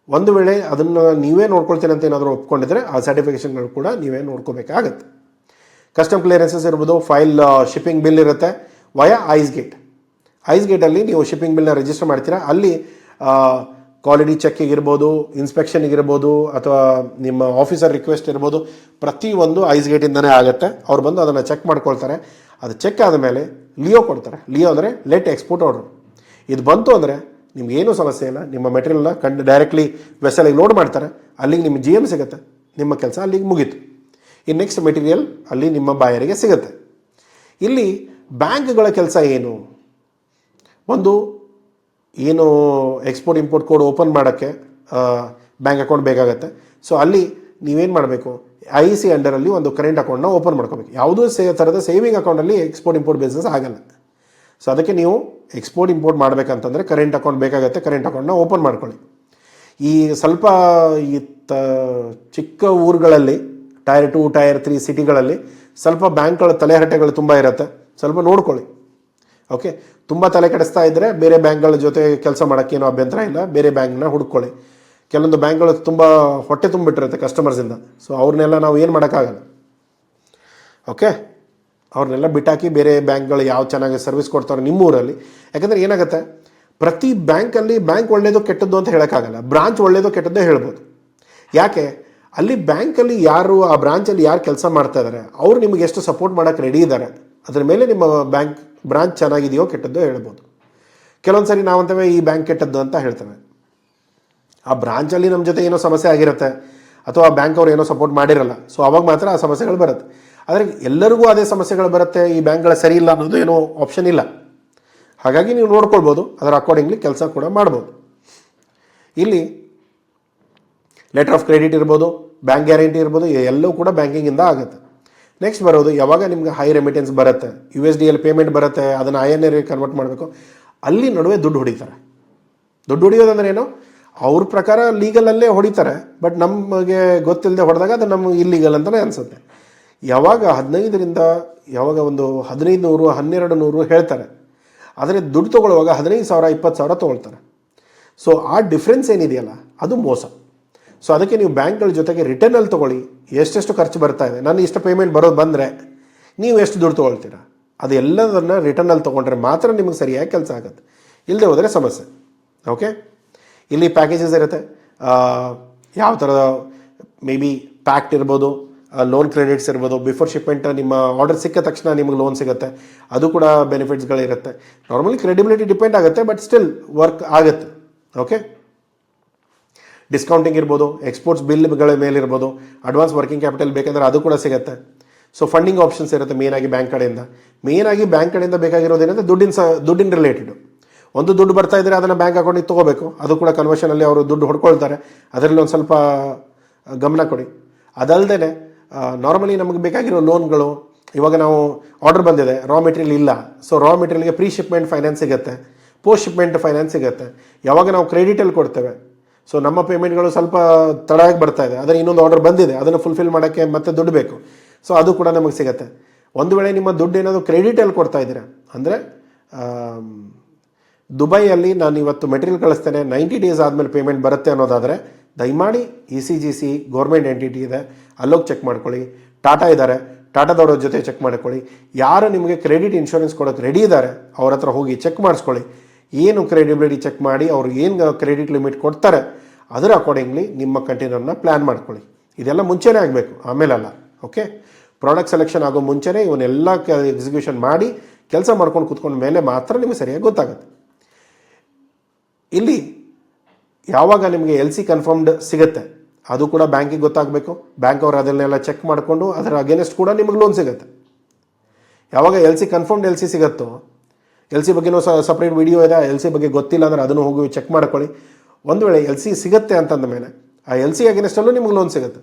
ಒಂದು ವೇಳೆ ಅದನ್ನು ನೀವೇ ನೋಡ್ಕೊಳ್ತೀನಿ ಅಂತ ಏನಾದರೂ ಒಪ್ಕೊಂಡಿದ್ರೆ ಆ ಸರ್ಟಿಫಿಕೇಷನ್ಗಳು ಕೂಡ ನೀವೇ ನೋಡ್ಕೋಬೇಕಾಗತ್ತೆ. ಕಸ್ಟಮ್ ಕ್ಲಿಯರೆನ್ಸಸ್ ಇರ್ಬೋದು, ಫೈಲ್ ಶಿಪ್ಪಿಂಗ್ ಬಿಲ್ ಇರುತ್ತೆ ವಯಾ ಐಸ್ ಗೇಟಲ್ಲಿ ನೀವು ಶಿಪ್ಪಿಂಗ್ ಬಿಲ್ನ ರಿಜಿಸ್ಟರ್ ಮಾಡ್ತೀರಾ. ಅಲ್ಲಿ ಕ್ವಾಲಿಟಿ ಚೆಕ್ಕಿಗಿರ್ಬೋದು, ಇನ್ಸ್ಪೆಕ್ಷನ್ಗಿರ್ಬೋದು, ಅಥವಾ ನಿಮ್ಮ ಆಫೀಸರ್ ರಿಕ್ವೆಸ್ಟ್ ಇರ್ಬೋದು, ಪ್ರತಿಯೊಂದು ಐಸ್ ಗೇಟಿಂದನೇ ಆಗುತ್ತೆ. ಅವ್ರು ಬಂದು ಅದನ್ನು ಚೆಕ್ ಮಾಡ್ಕೊಳ್ತಾರೆ. ಅದು ಚೆಕ್ ಆದಮೇಲೆ ಲಿಯೋ ಕೊಡ್ತಾರೆ. ಲಿಯೋ ಅಂದರೆ ಲೆಟ್ ಎಕ್ಸ್ಪೋರ್ಟ್ ಆರ್ಡರ್. ಇದು ಬಂತು ಅಂದರೆ ನಿಮ್ಗೇನೂ ಸಮಸ್ಯೆ ಇಲ್ಲ. ನಿಮ್ಮ ಮೆಟೀರಿಯಲ್ನ ಡೈರೆಕ್ಟ್ಲಿ ವೆಸಲಿಗೆ ಲೋಡ್ ಮಾಡ್ತಾರೆ. ಅಲ್ಲಿಗೆ ನಿಮ್ಮ GM ಸಿಗುತ್ತೆ, ನಿಮ್ಮ ಕೆಲಸ ಅಲ್ಲಿಗೆ ಮುಗೀತು. ಈ ನೆಕ್ಸ್ಟ್ ಮೆಟೀರಿಯಲ್ ಅಲ್ಲಿ ನಿಮ್ಮ ಬಾಯರಿಗೆ ಸಿಗುತ್ತೆ. ಇಲ್ಲಿ ಬ್ಯಾಂಕ್ಗಳ ಕೆಲಸ ಏನು? ಒಂದು ಏನು ಎಕ್ಸ್ಪೋರ್ಟ್ ಇಂಪೋರ್ಟ್ ಕೋಡ್ ಓಪನ್ ಮಾಡೋಕ್ಕೆ ಬ್ಯಾಂಕ್ ಅಕೌಂಟ್ ಬೇಕಾಗತ್ತೆ. ಸೊ ಅಲ್ಲಿ ನೀವೇನು ಮಾಡಬೇಕು, IC ಅಂಡರಲ್ಲಿ ಒಂದು ಕರೆಂಟ್ ಅಕೌಂಟ್ನ ಓಪನ್ ಮಾಡ್ಕೋಬೇಕು. ಯಾವುದೂ ಥರದ ಸೇವಿಂಗ್ ಅಕೌಂಟಲ್ಲಿ ಎಕ್ಸ್ಪೋರ್ಟ್ ಇಂಪೋರ್ಟ್ ಬಿಸ್ನೆಸ್ ಆಗಲ್ಲ. ಸೊ ಅದಕ್ಕೆ ನೀವು ಎಕ್ಸ್ಪೋರ್ಟ್ ಇಂಪೋರ್ಟ್ ಮಾಡಬೇಕಂತಂದರೆ ಕರೆಂಟ್ ಅಕೌಂಟ್ ಬೇಕಾಗುತ್ತೆ. ಕರೆಂಟ್ ಅಕೌಂಟ್ನ ಓಪನ್ ಮಾಡ್ಕೊಳ್ಳಿ. ಈ ಸ್ವಲ್ಪ ಚಿಕ್ಕ ಊರುಗಳಲ್ಲಿ ಟೈರ್ 2, ಟೈರ್ 3 ಸಿಟಿಗಳಲ್ಲಿ ಸ್ವಲ್ಪ ಬ್ಯಾಂಕ್ಗಳ ತಲೆಹರಟೆಗಳು ತುಂಬ ಇರುತ್ತೆ. ಸ್ವಲ್ಪ ನೋಡ್ಕೊಳ್ಳಿ. ಓಕೆ, ತುಂಬ ತಲೆ ಕೆಡಿಸ್ತಾ ಇದ್ದರೆ ಬೇರೆ ಬ್ಯಾಂಕ್ಗಳ ಜೊತೆ ಕೆಲಸ ಮಾಡೋಕ್ಕೇನೋ ಅಭ್ಯಂತರ ಇಲ್ಲ, ಬೇರೆ ಬ್ಯಾಂಕ್ನ ಹುಡ್ಕೊಳ್ಳಿ. ಕೆಲವೊಂದು ಬ್ಯಾಂಕ್ಗಳು ತುಂಬ ಹೊಟ್ಟೆ ತುಂಬಿಟ್ಟಿರುತ್ತೆ ಕಸ್ಟಮರ್ಸಿಂದ. ಸೊ ಅವ್ರನ್ನೆಲ್ಲ ನಾವು ಏನು ಮಾಡೋಕ್ಕಾಗಲ್ಲ. ಓಕೆ, ಅವ್ರನ್ನೆಲ್ಲ ಬಿಟ್ಟಾಕಿ ಬೇರೆ ಬ್ಯಾಂಕ್ಗಳು ಯಾವ ಚೆನ್ನಾಗಿ ಸರ್ವಿಸ್ ಕೊಡ್ತಾರೆ ನಿಮ್ಮೂರಲ್ಲಿ. ಯಾಕಂದರೆ ಏನಾಗುತ್ತೆ, ಪ್ರತಿ ಬ್ಯಾಂಕಲ್ಲಿ ಬ್ಯಾಂಕ್ ಒಳ್ಳೆಯದು ಕೆಟ್ಟದ್ದು ಅಂತ ಹೇಳೋಕ್ಕಾಗಲ್ಲ. ಬ್ರಾಂಚ್ ಒಳ್ಳೆಯದು ಕೆಟ್ಟದ್ದೇ ಹೇಳ್ಬೋದು. ಯಾಕೆ, ಅಲ್ಲಿ ಬ್ಯಾಂಕಲ್ಲಿ ಯಾರು ಆ ಬ್ರಾಂಚಲ್ಲಿ ಯಾರು ಕೆಲಸ ಮಾಡ್ತಾ ಇದ್ದಾರೆ ಅವರು ನಿಮಗೆ ಎಷ್ಟು ಸಪೋರ್ಟ್ ಮಾಡೋಕ್ಕೆ ರೆಡಿ ಇದ್ದಾರೆ, ಅದರ ಮೇಲೆ ನಿಮ್ಮ ಬ್ರಾಂಚ್ ಚೆನ್ನಾಗಿದೆಯೋ ಕೆಟ್ಟದ್ದೋ ಹೇಳ್ಬೋದು. ಕೆಲವೊಂದು ಸರಿ ನಾವಂತೇವೆ ಈ ಬ್ಯಾಂಕ್ ಕೆಟ್ಟದ್ದು ಅಂತ ಹೇಳ್ತೇವೆ. ಆ ಬ್ರಾಂಚಲ್ಲಿ ನಮ್ಮ ಜೊತೆ ಏನೋ ಸಮಸ್ಯೆ ಆಗಿರುತ್ತೆ, ಅಥವಾ ಆ ಬ್ಯಾಂಕ್ ಅವ್ರು ಏನೋ ಸಪೋರ್ಟ್ ಮಾಡಿರಲ್ಲ. ಸೊ ಅವಾಗ ಮಾತ್ರ ಆ ಸಮಸ್ಯೆಗಳು ಬರುತ್ತೆ. ಆದರೆ ಎಲ್ಲರಿಗೂ ಅದೇ ಸಮಸ್ಯೆಗಳು ಬರುತ್ತೆ, ಈ ಬ್ಯಾಂಕ್ಗಳ ಸರಿ ಇಲ್ಲ ಅನ್ನೋದು ಏನೋ ಆಪ್ಷನ್ ಇಲ್ಲ. ಹಾಗಾಗಿ ನೀವು ನೋಡ್ಕೊಳ್ಬೋದು, ಅದರ ಅಕಾರ್ಡಿಂಗ್ಲಿ ಕೆಲಸ ಕೂಡ ಮಾಡ್ಬೋದು. ಇಲ್ಲಿ ಲೆಟರ್ ಆಫ್ ಕ್ರೆಡಿಟ್ ಇರ್ಬೋದು, ಬ್ಯಾಂಕ್ ಗ್ಯಾರಂಟಿ ಇರ್ಬೋದು, ಎಲ್ಲವೂ ಕೂಡ ಬ್ಯಾಂಕಿಂಗಿಂದ ಆಗುತ್ತೆ. ನೆಕ್ಸ್ಟ್ ಬರೋದು, ಯಾವಾಗ ನಿಮ್ಗೆ ಹೈ ರೆಮಿಟೆನ್ಸ್ ಬರುತ್ತೆ, USDL ಪೇಮೆಂಟ್ ಬರುತ್ತೆ, ಅದನ್ನು INR ಕನ್ವರ್ಟ್ ಮಾಡಬೇಕು, ಅಲ್ಲಿ ನಡುವೆ ದುಡ್ಡು ಹೊಡಿತಾರೆ. ದುಡ್ಡು ಹೊಡಿಯೋದಂದ್ರೆ ಏನು, ಅವ್ರ ಪ್ರಕಾರ ಲೀಗಲಲ್ಲೇ ಹೊಡಿತಾರೆ, ಬಟ್ ನಮಗೆ ಗೊತ್ತಿಲ್ಲದೆ ಹೊಡೆದಾಗ ಅದು ನಮ್ಮ ಇಲ್ಲೀಗಲ್ ಅಂತಲೇ ಅನಿಸುತ್ತೆ. ಯಾವಾಗ 15ರಿಂದ ಯಾವಾಗ ಒಂದು 1500, 1200 ಹೇಳ್ತಾರೆ, ಆದರೆ ದುಡ್ಡು ತೊಗೊಳ್ಳುವಾಗ 15,000, 20,000 ತೊಗೊಳ್ತಾರೆ. ಸೊ ಆ ಡಿಫ್ರೆನ್ಸ್ ಏನಿದೆಯಲ್ಲ ಅದು ಮೋಸ. ಸೊ ಅದಕ್ಕೆ ನೀವು ಬ್ಯಾಂಕ್ಗಳ ಜೊತೆಗೆ ರಿಟರ್ನಲ್ಲಿ ತೊಗೊಳ್ಳಿ, ಎಷ್ಟೆಷ್ಟು ಖರ್ಚು ಬರ್ತಾ ಇದೆ, ನಾನು ಇಷ್ಟು ಪೇಮೆಂಟ್ ಬಂದರೆ ನೀವು ಎಷ್ಟು ದುಡ್ಡು ತೊಗೊಳ್ತೀರಾ, ಅದು ಎಲ್ಲದನ್ನು ರಿಟರ್ನಲ್ಲಿ ತೊಗೊಂಡ್ರೆ ಮಾತ್ರ ನಿಮಗೆ ಸರಿಯಾಗಿ ಕೆಲಸ ಆಗುತ್ತೆ. ಇಲ್ಲದೆ ಹೋದರೆ ಸಮಸ್ಯೆ. ಓಕೆ, ಇಲ್ಲಿ ಪ್ಯಾಕೇಜಸ್ ಇರುತ್ತೆ. ಯಾವ ಥರದ ಮೇ ಬಿ ಪ್ಯಾಕ್ಟ್ ಇರ್ಬೋದು, ಲೋನ್ ಕ್ರೆಡಿಟ್ಸ್ ಇರ್ಬೋದು. ಬಿಫೋರ್ ಶಿಪ್ಮೆಂಟ್ ನಿಮ್ಮ ಆರ್ಡರ್ ಸಿಕ್ಕ ತಕ್ಷಣ ನಿಮಗೆ ಲೋನ್ ಸಿಗುತ್ತೆ, ಅದು ಕೂಡ ಬೆನಿಫಿಟ್ಸ್ಗಳಿರುತ್ತೆ. ನಾರ್ಮಲಿ ಕ್ರೆಡಿಬಿಲಿಟಿ ಡಿಪೆಂಡ್ ಆಗುತ್ತೆ, ಬಟ್ ಸ್ಟಿಲ್ ವರ್ಕ್ ಆಗುತ್ತೆ. ಓಕೆ, ಡಿಸ್ಕೌಂಟಿಂಗ್ ಇರ್ಬೋದು, ಎಕ್ಸ್ಪೋರ್ಟ್ಸ್ ಬಿಲ್ಗಳ ಮೇಲೆ ಇರ್ಬೋದು, ಅಡ್ವಾನ್ಸ್ ವರ್ಕಿಂಗ್ ಕ್ಯಾಪಿಟಲ್ ಬೇಕಂದ್ರೆ ಅದು ಕೂಡ ಸಿಗುತ್ತೆ. ಸೊ ಫಂಡಿಂಗ್ ಆಪ್ಷನ್ಸ್ ಇರುತ್ತೆ ಮೇನಾಗಿ ಬ್ಯಾಂಕ್ ಕಡೆಯಿಂದ. ಮೇನಾಗಿ ಬ್ಯಾಂಕ್ ಕಡೆಯಿಂದ ಬೇಕಾಗಿರೋದೇನೆಂದರೆ ದುಡ್ಡಿನ ರಿಲೇಟೆಡ್. ಒಂದು ದುಡ್ಡು ಬರ್ತಾ ಇದ್ದರೆ ಅದನ್ನು ಬ್ಯಾಂಕ್ ಅಕೌಂಟಿಗೆ ತೊಗೋಬೇಕು, ಅದು ಕೂಡ ಕನ್ವರ್ಷನಲ್ಲಿ ಅವರು ದುಡ್ಡು ಹೊಡ್ಕೊಳ್ತಾರೆ, ಅದರಲ್ಲಿ ಒಂದು ಸ್ವಲ್ಪ ಗಮನ ಕೊಡಿ. ಅದಲ್ಲದೆ ನಾರ್ಮಲಿ ನಮಗೆ ಬೇಕಾಗಿರೋ ಲೋನ್ಗಳು, ಇವಾಗ ನಾವು ಆರ್ಡರ್ ಬಂದಿದೆ, ರಾ ಮೆಟೀರಿಯಲ್ ಇಲ್ಲ, ಸೊ ರಾ ಮೆಟೀರಿಯಲ್ಗೆ ಪ್ರೀ ಶಿಪ್ಮೆಂಟ್ ಫೈನಾನ್ಸ್ ಸಿಗುತ್ತೆ, ಪೋಸ್ಟ್ ಶಿಪ್ಮೆಂಟ್ ಫೈನಾನ್ಸ್ ಸಿಗುತ್ತೆ. ಯಾವಾಗ ನಾವು ಕ್ರೆಡಿಟಲ್ಲಿ ಕೊಡ್ತೇವೆ, ಸೊ ನಮ್ಮ ಪೇಮೆಂಟ್ಗಳು ಸ್ವಲ್ಪ ತಡವಾಗಿ ಬರ್ತಾ ಇದೆ, ಆದರೆ ಇನ್ನೊಂದು ಆರ್ಡರ್ ಬಂದಿದೆ, ಅದನ್ನು ಫುಲ್ಫಿಲ್ ಮಾಡೋಕ್ಕೆ ಮತ್ತೆ ದುಡ್ಡು ಬೇಕು, ಸೊ ಅದು ಕೂಡ ನಮಗೆ ಸಿಗುತ್ತೆ. ಒಂದು ವೇಳೆ ನಿಮ್ಮ ದುಡ್ಡು ಏನಾದರೂ ಕ್ರೆಡಿಟಲ್ಲಿ ಕೊಡ್ತಾ ಇದ್ದೀರಾ ಅಂದರೆ, ದುಬೈಯಲ್ಲಿ ನಾನು ಇವತ್ತು ಮೆಟೀರಿಯಲ್ ಕಳಿಸ್ತೇನೆ, 90 ಡೇಸ್ ಆದಮೇಲೆ ಪೇಮೆಂಟ್ ಬರುತ್ತೆ ಅನ್ನೋದಾದರೆ ದಯಮಾಡಿ ECGC ಗೌರ್ಮೆಂಟ್ ಎಂಟಿಟಿ ಇದೆ, ಅಲ್ಲೋಗಿ ಚೆಕ್ ಮಾಡ್ಕೊಳ್ಳಿ. ಟಾಟಾ ಇದ್ದಾರೆ, ಟಾಟಾದವ್ರ ಜೊತೆ ಚೆಕ್ ಮಾಡ್ಕೊಳ್ಳಿ. ಯಾರು ನಿಮಗೆ ಕ್ರೆಡಿಟ್ ಇನ್ಶೂರೆನ್ಸ್ ಕೊಡೋಕ್ಕೆ ರೆಡಿ ಇದ್ದಾರೆ ಅವ್ರ ಹತ್ರ ಹೋಗಿ ಚೆಕ್ ಮಾಡಿಸ್ಕೊಳ್ಳಿ. ಏನು ಕ್ರೆಡಿಬಿಲಿಟಿ ಚೆಕ್ ಮಾಡಿ ಅವ್ರು ಏನು ಕ್ರೆಡಿಟ್ ಲಿಮಿಟ್ ಕೊಡ್ತಾರೆ ಅದರ ಅಕಾರ್ಡಿಂಗ್ಲಿ ನಿಮ್ಮ ಕಂಟೈನರ್ನ ಪ್ಲ್ಯಾನ್ ಮಾಡ್ಕೊಳ್ಳಿ. ಇದೆಲ್ಲ ಮುಂಚೆನೇ ಆಗಬೇಕು, ಆಮೇಲಲ್ಲ. ಓಕೆ, ಪ್ರಾಡಕ್ಟ್ ಸೆಲೆಕ್ಷನ್ ಆಗೋ ಮುಂಚೆನೇ ಇವನ್ನೆಲ್ಲ ಎಕ್ಸಿಕ್ಯೂಷನ್ ಮಾಡಿ ಕೆಲಸ ಮಾಡ್ಕೊಂಡು ಕೂತ್ಕೊಂಡ ಮೇಲೆ ಮಾತ್ರ ನಿಮಗೆ ಸರಿಯಾಗಿ ಗೊತ್ತಾಗುತ್ತೆ. ಇಲ್ಲಿ ಯಾವಾಗ ನಿಮಗೆ LC ಕನ್ಫರ್ಮ್ಡ್ ಸಿಗುತ್ತೆ ಅದು ಕೂಡ ಬ್ಯಾಂಕಿಗೆ ಗೊತ್ತಾಗಬೇಕು. ಬ್ಯಾಂಕ್ ಅವರು ಅದನ್ನೆಲ್ಲ ಚೆಕ್ ಮಾಡಿಕೊಂಡು ಅದರ ಅಗೇನೆಸ್ಟ್ ಕೂಡ ನಿಮಗೆ ಲೋನ್ ಸಿಗುತ್ತೆ. ಯಾವಾಗ LC ಕನ್ಫರ್ಮ್ಡ್ LC ಸಿಗುತ್ತೋ, LC ಬಗ್ಗೆನೂ ಸಪ್ರೇಟ್ ವಿಡಿಯೋ ಇದೆ. LC ಬಗ್ಗೆ ಗೊತ್ತಿಲ್ಲ ಅಂದರೆ ಅದನ್ನು ಹೋಗಿ ಚೆಕ್ ಮಾಡ್ಕೊಳ್ಳಿ. ಒಂದು ವೇಳೆ LC ಸಿಗುತ್ತೆ ಅಂತಂದ ಮೇಲೆ ಆ LC ಅಗೇನೆಸ್ಟಲ್ಲೂ ನಿಮಗೆ ಲೋನ್ ಸಿಗುತ್ತೆ.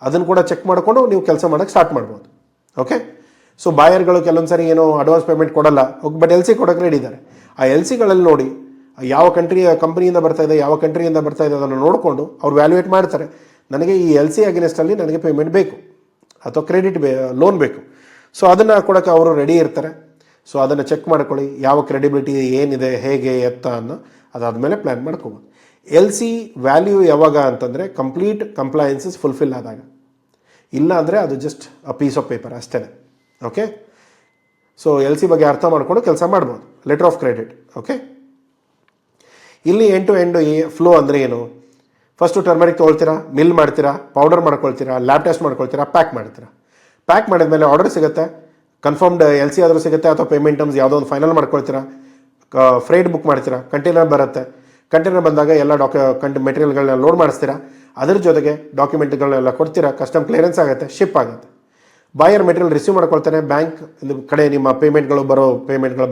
ಅದನ್ನು ಕೂಡ ಚೆಕ್ ಮಾಡಿಕೊಂಡು ನೀವು ಕೆಲಸ ಮಾಡೋಕ್ಕೆ ಸ್ಟಾರ್ಟ್ ಮಾಡ್ಬೋದು. ಓಕೆ, ಸೊ ಬಾಯರ್ಗಳು ಕೆಲವೊಂದು ಸರಿ ಏನೋ ಅಡ್ವಾನ್ಸ್ ಪೇಮೆಂಟ್ ಕೊಡಲ್ಲ, ಬಟ್ LC ಕೊಡೋಕ್ಕೆ ರೆಡಿ ಇದ್ದಾರೆ. ಆ LCಗಳಲ್ಲಿ ನೋಡಿ ಯಾವ ಕಂಪ್ನಿಯಿಂದ ಬರ್ತಾ ಇದೆ, ಯಾವ ಕಂಟ್ರಿಯಿಂದ ಬರ್ತಾ ಇದೆ ಅದನ್ನು ನೋಡಿಕೊಂಡು ಅವ್ರು ವ್ಯಾಲ್ಯೂಯೇಟ್ ಮಾಡ್ತಾರೆ. ನನಗೆ ಈ LC ಅಗೇನೆಸ್ಟಲ್ಲಿ ನನಗೆ ಪೇಮೆಂಟ್ ಬೇಕು ಅಥವಾ ಕ್ರೆಡಿಟ್ ಲೋನ್ ಬೇಕು. ಸೊ ಅದನ್ನು ಕೊಡೋಕ್ಕೆ ಅವರು ರೆಡಿ ಇರ್ತಾರೆ. ಸೊ ಅದನ್ನು ಚೆಕ್ ಮಾಡ್ಕೊಳ್ಳಿ, ಯಾವ ಕ್ರೆಡಿಬಿಲಿಟಿ ಏನಿದೆ, ಹೇಗೆ ಎತ್ತ ಅನ್ನೋ ಅದಾದಮೇಲೆ ಪ್ಲ್ಯಾನ್ ಮಾಡ್ಕೋಬೋದು. LC ವ್ಯಾಲ್ಯೂ ಯಾವಾಗ ಅಂತಂದರೆ ಕಂಪ್ಲೀಟ್ ಕಂಪ್ಲಯನ್ಸಸ್ ಫುಲ್ಫಿಲ್ ಆದಾಗ, ಇಲ್ಲ ಅಂದರೆ ಅದು just a piece of paper ಅಷ್ಟೇ. ಓಕೆ, ಸೊ LC ಬಗ್ಗೆ ಅರ್ಥ ಮಾಡಿಕೊಂಡು ಕೆಲಸ ಮಾಡ್ಬೋದು. Letter of credit. ಓಕೆ, ಇಲ್ಲಿ ಎಂಡ್ ಟು ಎಂಡ್ ಫ್ಲೋ ಅಂದರೆ ಏನು? ಫಸ್ಟು ಟರ್ಮರಿಕ್ ತೊಗೊಳ್ತೀರಾ, ಮಿಲ್ ಮಾಡ್ತೀರಾ, ಪೌಡರ್ ಮಾಡ್ಕೊಳ್ತೀರಾ, ಲ್ಯಾಬ್ ಟೆಸ್ಟ್ ಮಾಡ್ಕೊಳ್ತೀರಾ, ಪ್ಯಾಕ್ ಮಾಡ್ತೀರಾ. ಪ್ಯಾಕ್ ಮಾಡಿದ್ಮೇಲೆ ಆರ್ಡರ್ ಸಿಗುತ್ತೆ, ಕನ್ಫರ್ಮ್ಡ್ LC ಆದರೂ ಸಿಗುತ್ತೆ, ಅಥವಾ ಪೇಮೆಂಟ್ ಟರ್ಮ್ಸ್ ಯಾವುದೋ ಒಂದು ಫೈನಲ್ ಮಾಡ್ಕೊಳ್ತೀರಾ, ಫ್ರೈಟ್ ಬುಕ್ ಮಾಡ್ತೀರಾ, ಕಂಟೈನರ್ ಬರುತ್ತೆ. ಕಂಟೈನರ್ ಬಂದಾಗ ಎಲ್ಲ ಮೆಟೀರಿಯಲ್ಗಳನ್ನ ಲೋಡ್ ಮಾಡಿಸ್ತೀರಾ, ಅದ್ರ ಜೊತೆಗೆ ಡಾಕ್ಯುಮೆಂಟ್ಗಳನ್ನೆಲ್ಲ ಕೊಡ್ತೀರಾ, ಕಸ್ಟಮ್ ಕ್ಲಿಯರೆನ್ಸ್ ಆಗುತ್ತೆ, ಶಿಪ್ ಆಗುತ್ತೆ. ಬಾಯರ್ ಮೆಟೀರಿಯಲ್ ರಿಸೀವ್ ಮಾಡ್ಕೊಳ್ತಾನೆ, ಬ್ಯಾಂಕ್ ಕಡೆ ನಿಮ್ಮ ಪೇಮೆಂಟ್ಗಳು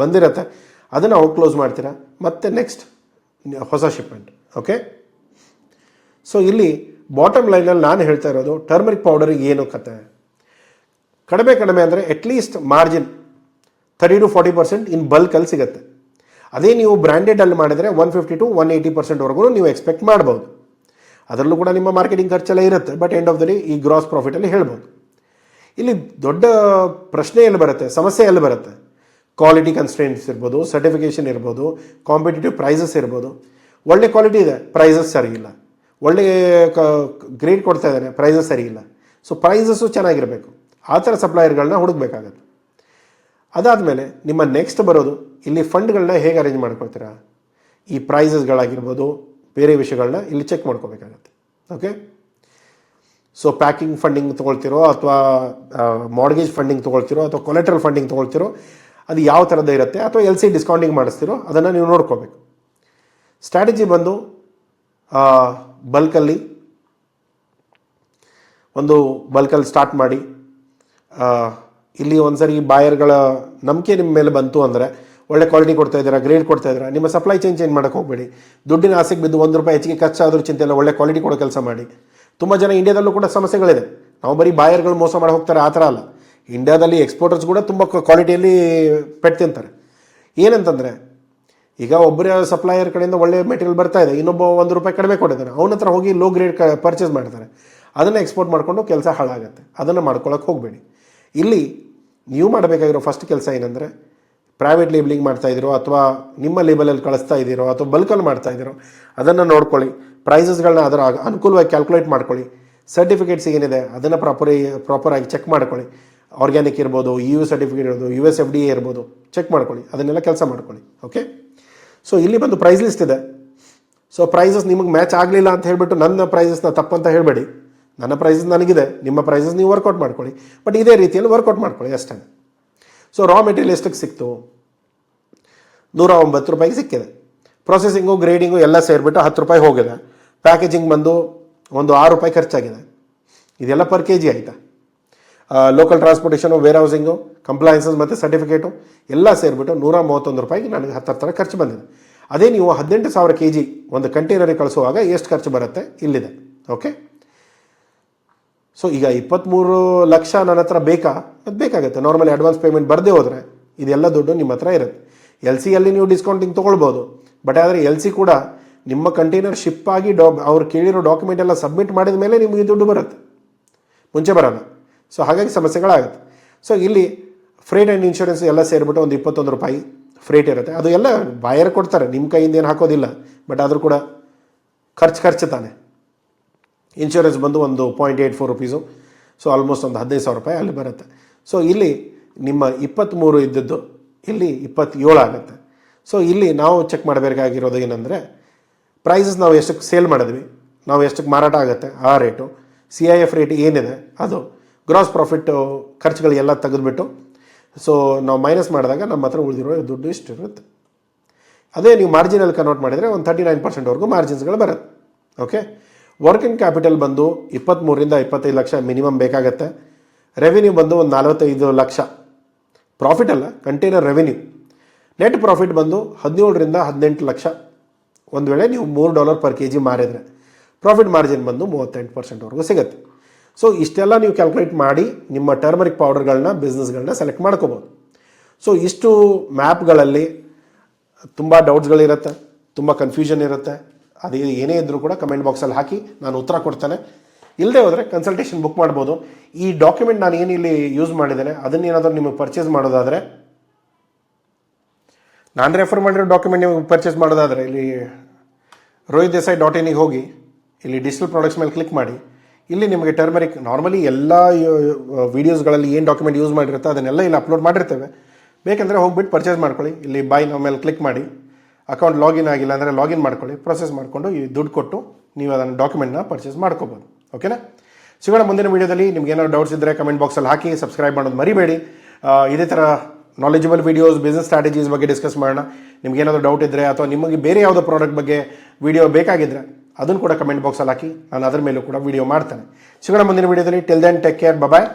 ಬಂದಿರುತ್ತೆ, ಅದನ್ನು ಔಟ್ ಕ್ಲೋಸ್ ಮಾಡ್ತೀರಾ, ಮತ್ತು ನೆಕ್ಸ್ಟ್ ಹೊಸ ಶಿಪ್ಮೆಂಟ್. ಓಕೆ, ಸೊ ಇಲ್ಲಿ ಬಾಟಮ್ ಲೈನಲ್ಲಿ ನಾನು ಹೇಳ್ತಾ ಇರೋದು ಟರ್ಮರಿಕ್ ಪೌಡರಿಗೆ ಏನು ಕತೆ. ಕಡಿಮೆ ಅಂದರೆ ಅಟ್ಲೀಸ್ಟ್ ಮಾರ್ಜಿನ್ 30 to 40% ಇನ್ ಬಲ್ಕಲ್ಲಿ ಸಿಗುತ್ತೆ. ಅದೇ ನೀವು ಬ್ರ್ಯಾಂಡೆಡಲ್ಲಿ ಮಾಡಿದರೆ 150 to 180%ವರೆಗೂ ನೀವು ಎಕ್ಸ್ಪೆಕ್ಟ್ ಮಾಡ್ಬೋದು. ಅದರಲ್ಲೂ ಕೂಡ ನಿಮ್ಮ ಮಾರ್ಕೆಟಿಂಗ್ ಖರ್ಚೆಲ್ಲ ಇರುತ್ತೆ, but end of the day ಈ ಗ್ರಾಸ್ ಪ್ರಾಫಿಟಲ್ಲಿ ಹೇಳ್ಬೋದು. ಇಲ್ಲಿ ದೊಡ್ಡ ಪ್ರಶ್ನೆ ಎಲ್ಲಿ ಬರುತ್ತೆ, ಸಮಸ್ಯೆ ಎಲ್ಲಿ ಬರುತ್ತೆ? ಕ್ವಾಲಿಟಿ ಕನ್ಸ್ಟ್ರೆಂಟ್ಸ್ ಇರ್ಬೋದು, ಸರ್ಟಿಫಿಕೇಷನ್ ಇರ್ಬೋದು, ಕಾಂಪಿಟೇಟಿವ್ ಪ್ರೈಸಸ್ ಇರ್ಬೋದು. ಒಳ್ಳೆ ಕ್ವಾಲಿಟಿ ಇದೆ, ಪ್ರೈಸಸ್ ಸರಿ ಇಲ್ಲ. ಒಳ್ಳೆ ಗ್ರೇಡ್ ಕೊಡ್ತಾ ಇದ್ದಾನೆ, ಪ್ರೈಸಸ್ ಸರಿ ಇಲ್ಲ. ಸೊ ಪ್ರೈಸಸ್ಸು ಚೆನ್ನಾಗಿರಬೇಕು. ಆ ಥರ ಸಪ್ಲೈಯರ್ಗಳನ್ನ ಹುಡುಕ್ಬೇಕಾಗತ್ತೆ. ಅದಾದಮೇಲೆ ನಿಮ್ಮ ನೆಕ್ಸ್ಟ್ ಬರೋದು ಇಲ್ಲಿ ಫಂಡ್ಗಳನ್ನ ಹೇಗೆ ಅರೇಂಜ್ ಮಾಡ್ಕೊಳ್ತೀರಾ. ಈ ಪ್ರೈಸಸ್ಗಳಾಗಿರ್ಬೋದು, ಬೇರೆ ವಿಷಯಗಳನ್ನ ಇಲ್ಲಿ ಚೆಕ್ ಮಾಡ್ಕೋಬೇಕಾಗತ್ತೆ. ಓಕೆ, ಸೊ ಪ್ಯಾಕಿಂಗ್ ಫಂಡಿಂಗ್ ತೊಗೊಳ್ತಿರೋ, ಅಥವಾ ಮಾರ್ಗೇಜ್ ಫಂಡಿಂಗ್ ತೊಗೊಳ್ತಿರೋ, ಅಥವಾ ಕೊಲೆಟ್ರಲ್ ಫಂಡಿಂಗ್ ತೊಗೊಳ್ತಿರೋ, ಅದು ಯಾವ ಥರದ್ದು ಇರುತ್ತೆ, ಅಥವಾ LC ಡಿಸ್ಕೌಂಟಿಂಗ್ ಮಾಡಿಸ್ತಿರೋ ಅದನ್ನು ನೀವು ನೋಡ್ಕೋಬೇಕು. ಸ್ಟ್ರಾಟಜಿ ಬಂದು ಬಲ್ಕಲ್ಲಿ ಸ್ಟಾರ್ಟ್ ಮಾಡಿ, ಇಲ್ಲಿ ಒಂದ್ಸರಿ ಬಾಯರ್ಗಳ ನಂಬಿಕೆ ನಿಮ್ಮ ಮೇಲೆ ಬಂತು ಅಂದರೆ, ಒಳ್ಳೆ ಕ್ವಾಲಿಟಿ ಕೊಡ್ತಾ ಇದ್ದೀರಾ, ಗ್ರೇಡ್ ಕೊಡ್ತಾ ಇದ್ದೀರಾ, ನಿಮ್ಮ ಸಪ್ಲೈ ಚೇಂಜ್ ಮಾಡೋಕ್ಕೆ ಹೋಗಬೇಡಿ. ದುಡ್ಡಿನ ಆಸೆಗೆ ಬಿದ್ದು ₹1 ಹೆಚ್ಚಿಗೆ ಖರ್ಚಾದರೂ ಚಿಂತೆ ಇಲ್ಲ, ಒಳ್ಳೆ ಕ್ವಾಲಿಟಿ ಕೊಡೋ ಕೆಲಸ ಮಾಡಿ. ತುಂಬ ಜನ ಇಂಡಿಯಾದಲ್ಲೂ ಕೂಡ ಸಮಸ್ಯೆಗಳಿದೆ. ನಾವು ಬರೀ ಬಾಯರ್ಗಳು ಮೋಸ ಮಾಡಿ ಹೋಗ್ತಾರೆ ಆ ಥರ ಅಲ್ಲ. ಇಂಡಿಯಾದಲ್ಲಿ ಎಕ್ಸ್ಪೋರ್ಟರ್ಸ್ ಕೂಡ ತುಂಬ ಕ್ವಾಲಿಟಿಯಲ್ಲಿ ಪೆಟ್ಟು ತಿಂತಾರೆ. ಏನಂತಂದರೆ, ಈಗ ಒಬ್ಬರ ಸಪ್ಲೈಯರ್ ಕಡೆಯಿಂದ ಒಳ್ಳೆ ಮೆಟೀರಿಯಲ್ ಬರ್ತಾ ಇದೆ, ಇನ್ನೊಬ್ಬ ₹1 ಕಡಿಮೆ ಕೊಟ್ಟಿದ್ದಾನೆ, ಅವನ ಹತ್ರ ಹೋಗಿ ಲೋ ಗ್ರೇಡ್ ಪರ್ಚೇಸ್ ಮಾಡ್ತಾರೆ. ಅದನ್ನು ಎಕ್ಸ್ಪೋರ್ಟ್ ಮಾಡಿಕೊಂಡು ಕೆಲಸ ಹಾಳಾಗುತ್ತೆ. ಅದನ್ನು ಮಾಡ್ಕೊಳ್ಳೋಕೆ ಹೋಗಬೇಡಿ. ಇಲ್ಲಿ ನೀವು ಮಾಡಬೇಕಾಗಿರೋ ಫಸ್ಟ್ ಕೆಲಸ ಏನಂದರೆ, ಪ್ರೈವೇಟ್ ಲೇಬಲಿಂಗ್ ಮಾಡ್ತಾಯಿದ್ದೀರೋ, ಅಥವಾ ನಿಮ್ಮ ಲೇಬಲಲ್ಲಿ ಕಳಿಸ್ತಾ ಇದ್ದೀರೋ, ಅಥವಾ ಬಲ್ಕಲ್ಲಿ ಮಾಡ್ತಾಯಿದ್ದೀರೋ ಅದನ್ನು ನೋಡ್ಕೊಳ್ಳಿ. ಪ್ರೈಸಸ್ಗಳನ್ನ ಅದರ ಅನುಕೂಲವಾಗಿ ಕ್ಯಾಲ್ಕುಲೇಟ್ ಮಾಡ್ಕೊಳ್ಳಿ. ಸರ್ಟಿಫಿಕೇಟ್ಸ್ ಏನಿದೆ ಅದನ್ನು ಪ್ರಾಪರಾಗಿ ಚೆಕ್ ಮಾಡ್ಕೊಳ್ಳಿ. ಆರ್ಗ್ಯಾನಿಕ್ ಇರ್ಬೋದು, EU ಸರ್ಟಿಫಿಕೇಟ್ ಇರ್ಬೋದು, US FDA ಇರ್ಬೋದು, ಚೆಕ್ ಮಾಡ್ಕೊಳ್ಳಿ. ಅದನ್ನೆಲ್ಲ ಕೆಲಸ ಮಾಡ್ಕೊಳ್ಳಿ. ಓಕೆ, ಸೊ ಇಲ್ಲಿ ಬಂದು ಪ್ರೈಸ್ ಲಿಸ್ಟ್ ಇದೆ. ಸೊ ಪ್ರೈಸಸ್ ನಿಮಗೆ ಮ್ಯಾಚ್ ಆಗಲಿಲ್ಲ ಅಂತ ಹೇಳಿಬಿಟ್ಟು ನನ್ನ ಪ್ರೈಸಸ್ನ ತಪ್ಪಂತ ಹೇಳಬೇಡಿ. ನನ್ನ ಪ್ರೈಸಸ್ ನನಗಿದೆ, ನಿಮ್ಮ ಪ್ರೈಸಸ್ ನೀವು ವರ್ಕೌಟ್ ಮಾಡ್ಕೊಳ್ಳಿ, ಬಟ್ ಇದೇ ರೀತಿಯಲ್ಲಿ ವರ್ಕೌಟ್ ಮಾಡ್ಕೊಳ್ಳಿ ಅಷ್ಟೇ. ಸೊ ರಾ ಮೆಟೀರಿಯಲ್ ಎಷ್ಟಕ್ಕೆ ಸಿಕ್ತು? ₹109 ಸಿಕ್ಕಿದೆ. ಪ್ರೊಸೆಸಿಂಗು, ಗ್ರೇಡಿಂಗು ಎಲ್ಲ ಸೇರಿಬಿಟ್ಟು ₹10 ಹೋಗಿದೆ. ಪ್ಯಾಕೇಜಿಂಗ್ ಬಂದು ಒಂದು ₹6 ಖರ್ಚಾಗಿದೆ. ಇದೆಲ್ಲ per kg ಆಯಿತಾ. Local transportation, warehousing, compliances ಮತ್ತು ಸರ್ಟಿಫಿಕೇಟು ಎಲ್ಲ ಸೇರಿಬಿಟ್ಟು ₹131 ನನಗೆ ಹತ್ತರ ಖರ್ಚು ಬಂದಿದೆ. ಅದೇ ನೀವು 18,000 kg ಒಂದು ಕಂಟೈನರಿಗೆ ಕಳಿಸುವಾಗ ಎಷ್ಟು ಖರ್ಚು ಬರುತ್ತೆ ಇಲ್ಲಿದೆ. ಓಕೆ, ಸೊ ಈಗ 23 ಲಕ್ಷ ನನ್ನ ಹತ್ರ ಬೇಕಾ? ಅದು ಬೇಕಾಗುತ್ತೆ. ನಾರ್ಮಲಿ ಅಡ್ವಾನ್ಸ್ ಪೇಮೆಂಟ್ ಬರದೇ ಹೋದರೆ ಇದೆಲ್ಲ ದುಡ್ಡು ನಿಮ್ಮ ಹತ್ರ ಇರುತ್ತೆ. LCಯಲ್ಲಿ ನೀವು ಡಿಸ್ಕೌಂಟಿಂಗ್ ತೊಗೊಳ್ಬೋದು, ಬಟ್ ಆದರೆ LC ಕೂಡ ನಿಮ್ಮ ಕಂಟೈನರ್ ಶಿಪ್ ಆಗಿ ಅವ್ರು ಕೇಳಿರೋ ಡಾಕ್ಯುಮೆಂಟ್ ಎಲ್ಲ ಸಬ್ಮಿಟ್ ಮಾಡಿದ ಮೇಲೆ ನಿಮಗೆ ದುಡ್ಡು ಬರುತ್ತೆ, ಮುಂಚೆ ಬರೋಲ್ಲ. ಸೊ ಹಾಗಾಗಿ ಸಮಸ್ಯೆಗಳಾಗುತ್ತೆ. ಸೊ ಇಲ್ಲಿ ಫ್ರೇಟ್ ಆ್ಯಂಡ್ ಇನ್ಶೂರೆನ್ಸ್ ಎಲ್ಲ ಸೇರಿಬಿಟ್ಟು ಒಂದು ₹21 ಫ್ರೇಟ್ ಇರುತ್ತೆ. ಅದು ಎಲ್ಲ ಬಾಯರ್ ಕೊಡ್ತಾರೆ, ನಿಮ್ಮ ಕೈಯಿಂದ ಏನು ಹಾಕೋದಿಲ್ಲ, ಬಟ್ ಆದರೂ ಕೂಡ ಖರ್ಚು ತಾನೆ. ಇನ್ಶೂರೆನ್ಸ್ ಬಂದು ಒಂದು ₹0.84. ಸೊ ಆಲ್ಮೋಸ್ಟ್ ಒಂದು ₹15,000 ಅಲ್ಲಿ ಬರುತ್ತೆ. ಸೊ ಇಲ್ಲಿ ನಿಮ್ಮ 23 ಇದ್ದದ್ದು ಇಲ್ಲಿ 27 ಆಗುತ್ತೆ. ಸೊ ಇಲ್ಲಿ ನಾವು ಚೆಕ್ ಮಾಡಬೇಕಾಗಿರೋದು ಏನಂದರೆ, ಪ್ರೈಸಸ್ ನಾವು ಎಷ್ಟಕ್ಕೆ ಸೇಲ್ ಮಾಡಿದ್ವಿ, ನಾವು ಎಷ್ಟಕ್ಕೆ ಮಾರಾಟ ಆಗುತ್ತೆ ಆ ರೇಟು. CIF ರೇಟ್ ಏನಿದೆ ಅದು ಗ್ರಾಸ್ ಪ್ರಾಫಿಟ್ಟು ಖರ್ಚುಗಳಿಗೆಲ್ಲ ತೆಗೆದುಬಿಟ್ಟು ಸೊ ನಾವು ಮೈನಸ್ ಮಾಡಿದಾಗ ನಮ್ಮ ಹತ್ರ ಉಳಿದಿರೋ ದುಡ್ಡು ಇಷ್ಟು ಇರುತ್ತೆ. ಅದೇ ನೀವು ಮಾರ್ಜಿನಲ್ಲಿ ಕನ್ವರ್ಟ್ ಮಾಡಿದರೆ ಒಂದು 39%ವರೆಗೂ ಮಾರ್ಜಿನ್ಸ್ಗಳು ಬರುತ್ತೆ. ಓಕೆ, ವರ್ಕಿಂಗ್ ಕ್ಯಾಪಿಟಲ್ ಬಂದು 23ರಿಂದ 25 ಲಕ್ಷ ಮಿನಿಮಮ್ ಬೇಕಾಗತ್ತೆ. ರೆವಿನ್ಯೂ ಬಂದು ಒಂದು 45 ಲಕ್ಷ, ಪ್ರಾಫಿಟ್ ಅಲ್ಲ, ಕಂಟೈನರ್ ರೆವಿನ್ಯೂ. ನೆಟ್ ಪ್ರಾಫಿಟ್ ಬಂದು 17ರಿಂದ 18 ಲಕ್ಷ. ಒಂದು ವೇಳೆ ನೀವು $3 per kg ಮಾರಿದರೆ ಪ್ರಾಫಿಟ್ ಮಾರ್ಜಿನ್ ಬಂದು 38%ವರೆಗೂ ಸಿಗುತ್ತೆ. ಸೊ ಇಷ್ಟೆಲ್ಲ ನೀವು ಕ್ಯಾಲ್ಕುಲೇಟ್ ಮಾಡಿ ನಿಮ್ಮ ಟರ್ಮರಿಕ್ ಪೌಡರ್ಗಳನ್ನ ಬಿಸ್ನೆಸ್ಗಳನ್ನ ಸೆಲೆಕ್ಟ್ ಮಾಡ್ಕೋಬೋದು. ಸೊ ಇಷ್ಟು ಮ್ಯಾಪ್ಗಳಲ್ಲಿ ತುಂಬ ಡೌಟ್ಸ್ಗಳಿರುತ್ತೆ, ತುಂಬ ಕನ್ಫ್ಯೂಷನ್ ಇರುತ್ತೆ. ಅದು ಏನೇ ಇದ್ದರೂ ಕೂಡ ಕಮೆಂಟ್ ಬಾಕ್ಸಲ್ಲಿ ಹಾಕಿ, ನಾನು ಉತ್ತರ ಕೊಡ್ತೇನೆ. ಇಲ್ಲದೆ ಹೋದರೆ ಕನ್ಸಲ್ಟೇಷನ್ ಬುಕ್ ಮಾಡ್ಬೋದು. ಈ ಡಾಕ್ಯುಮೆಂಟ್ ನಾನು ಏನಿಲ್ಲಿ ಯೂಸ್ ಮಾಡಿದ್ದೇನೆ ಅದನ್ನೇನಾದರೂ ನಿಮಗೆ ಪರ್ಚೇಸ್ ಮಾಡೋದಾದರೆ, ನಾನು ರೆಫರ್ ಮಾಡಿರೋ ಡಾಕ್ಯುಮೆಂಟ್ ನಿಮಗೆ ಪರ್ಚೇಸ್ ಮಾಡೋದಾದರೆ ಇಲ್ಲಿ rohitdesai.in ಹೋಗಿ ಇಲ್ಲಿ ಡಿಜಿಟಲ್ ಪ್ರಾಡಕ್ಟ್ಸ್ ಮೇಲೆ ಕ್ಲಿಕ್ ಮಾಡಿ. ಇಲ್ಲಿ ನಿಮಗೆ ಟರ್ಮರಿಕ್ ನಾರ್ಮಲಿ ಎಲ್ಲ ವೀಡಿಯೋಸ್ಗಳಲ್ಲಿ ಏನು ಡಾಕ್ಯುಮೆಂಟ್ ಯೂಸ್ ಮಾಡಿರುತ್ತೆ ಅದನ್ನೆಲ್ಲ ಇಲ್ಲಿ ಅಪ್ಲೋಡ್ ಮಾಡಿರ್ತೇವೆ. ಬೇಕೆಂದರೆ ಹೋಗ್ಬಿಟ್ಟು ಪರ್ಚೇಸ್ ಮಾಡ್ಕೊಳ್ಳಿ. ಇಲ್ಲಿ ಬೈ ನಾವು ಮೇಲೆ ಕ್ಲಿಕ್ ಮಾಡಿ, ಅಕೌಂಟ್ ಲಾಗಿನ್ ಆಗಿಲ್ಲ ಅಂದರೆ ಲಾಗಿನ್ ಮಾಡ್ಕೊಳ್ಳಿ. ಪ್ರೊಸೆಸ್ ಮಾಡಿಕೊಂಡು ಈ ದುಡ್ಡು ಕೊಟ್ಟು ನೀವು ಅದನ್ನು ಡಾಕ್ಯುಮೆಂಟ್ನ ಪರ್ಚೇಸ್ ಮಾಡ್ಕೋಬೋದು. ಓಕೆನಾ? ಸಿಗೋಣ ಮುಂದಿನ ವೀಡಿಯೋದಲ್ಲಿ. ನಿಮ್ಗೆ ಏನಾದ್ರು ಡೌಟ್ಸ್ ಇದ್ದರೆ ಕಮೆಂಟ್ ಬಾಕ್ಸಲ್ಲಿ ಹಾಕಿ, ಸಬ್ಸ್ಕ್ರೈಬ್ ಮಾಡೋದು ಮರಿಬೇಡಿ. ಇದೇ ಥರ ನಾಲೆಜಬಲ್ ವೀಡಿಯೋಸ್, ಬಿಸ್ನೆಸ್ ಸ್ಟ್ರಾಟಜೀಸ್ ಬಗ್ಗೆ ಡಿಸ್ಕಸ್ ಮಾಡೋಣ. ನಿಮ್ಗೆ ಏನಾದರೂ ಡೌಟ್ ಇದ್ದರೆ ಅಥವಾ ನಿಮಗೆ ಬೇರೆ ಯಾವುದೋ ಪ್ರಾಡಕ್ಟ್ ಬಗ್ಗೆ ವಿಡಿಯೋ ಬೇಕಾಗಿದ್ದರೆ ಅದನ್ನು ಕೂಡ ಕಮೆಂಟ್ ಬಾಕ್ಸಲ್ಲಿ ಹಾಕಿ, ನಾನು ಅದರ ಮೇಲೂ ಕೂಡ ವಿಡಿಯೋ ಮಾಡ್ತೇನೆ. ಸಿಗೋಣ ಮುಂದಿನ ವೀಡಿಯೋದಲ್ಲಿ. ಟಿಲ್ ದೆನ್ ಟೇಕ್ ಕೇರ್, ಬಾಯ್.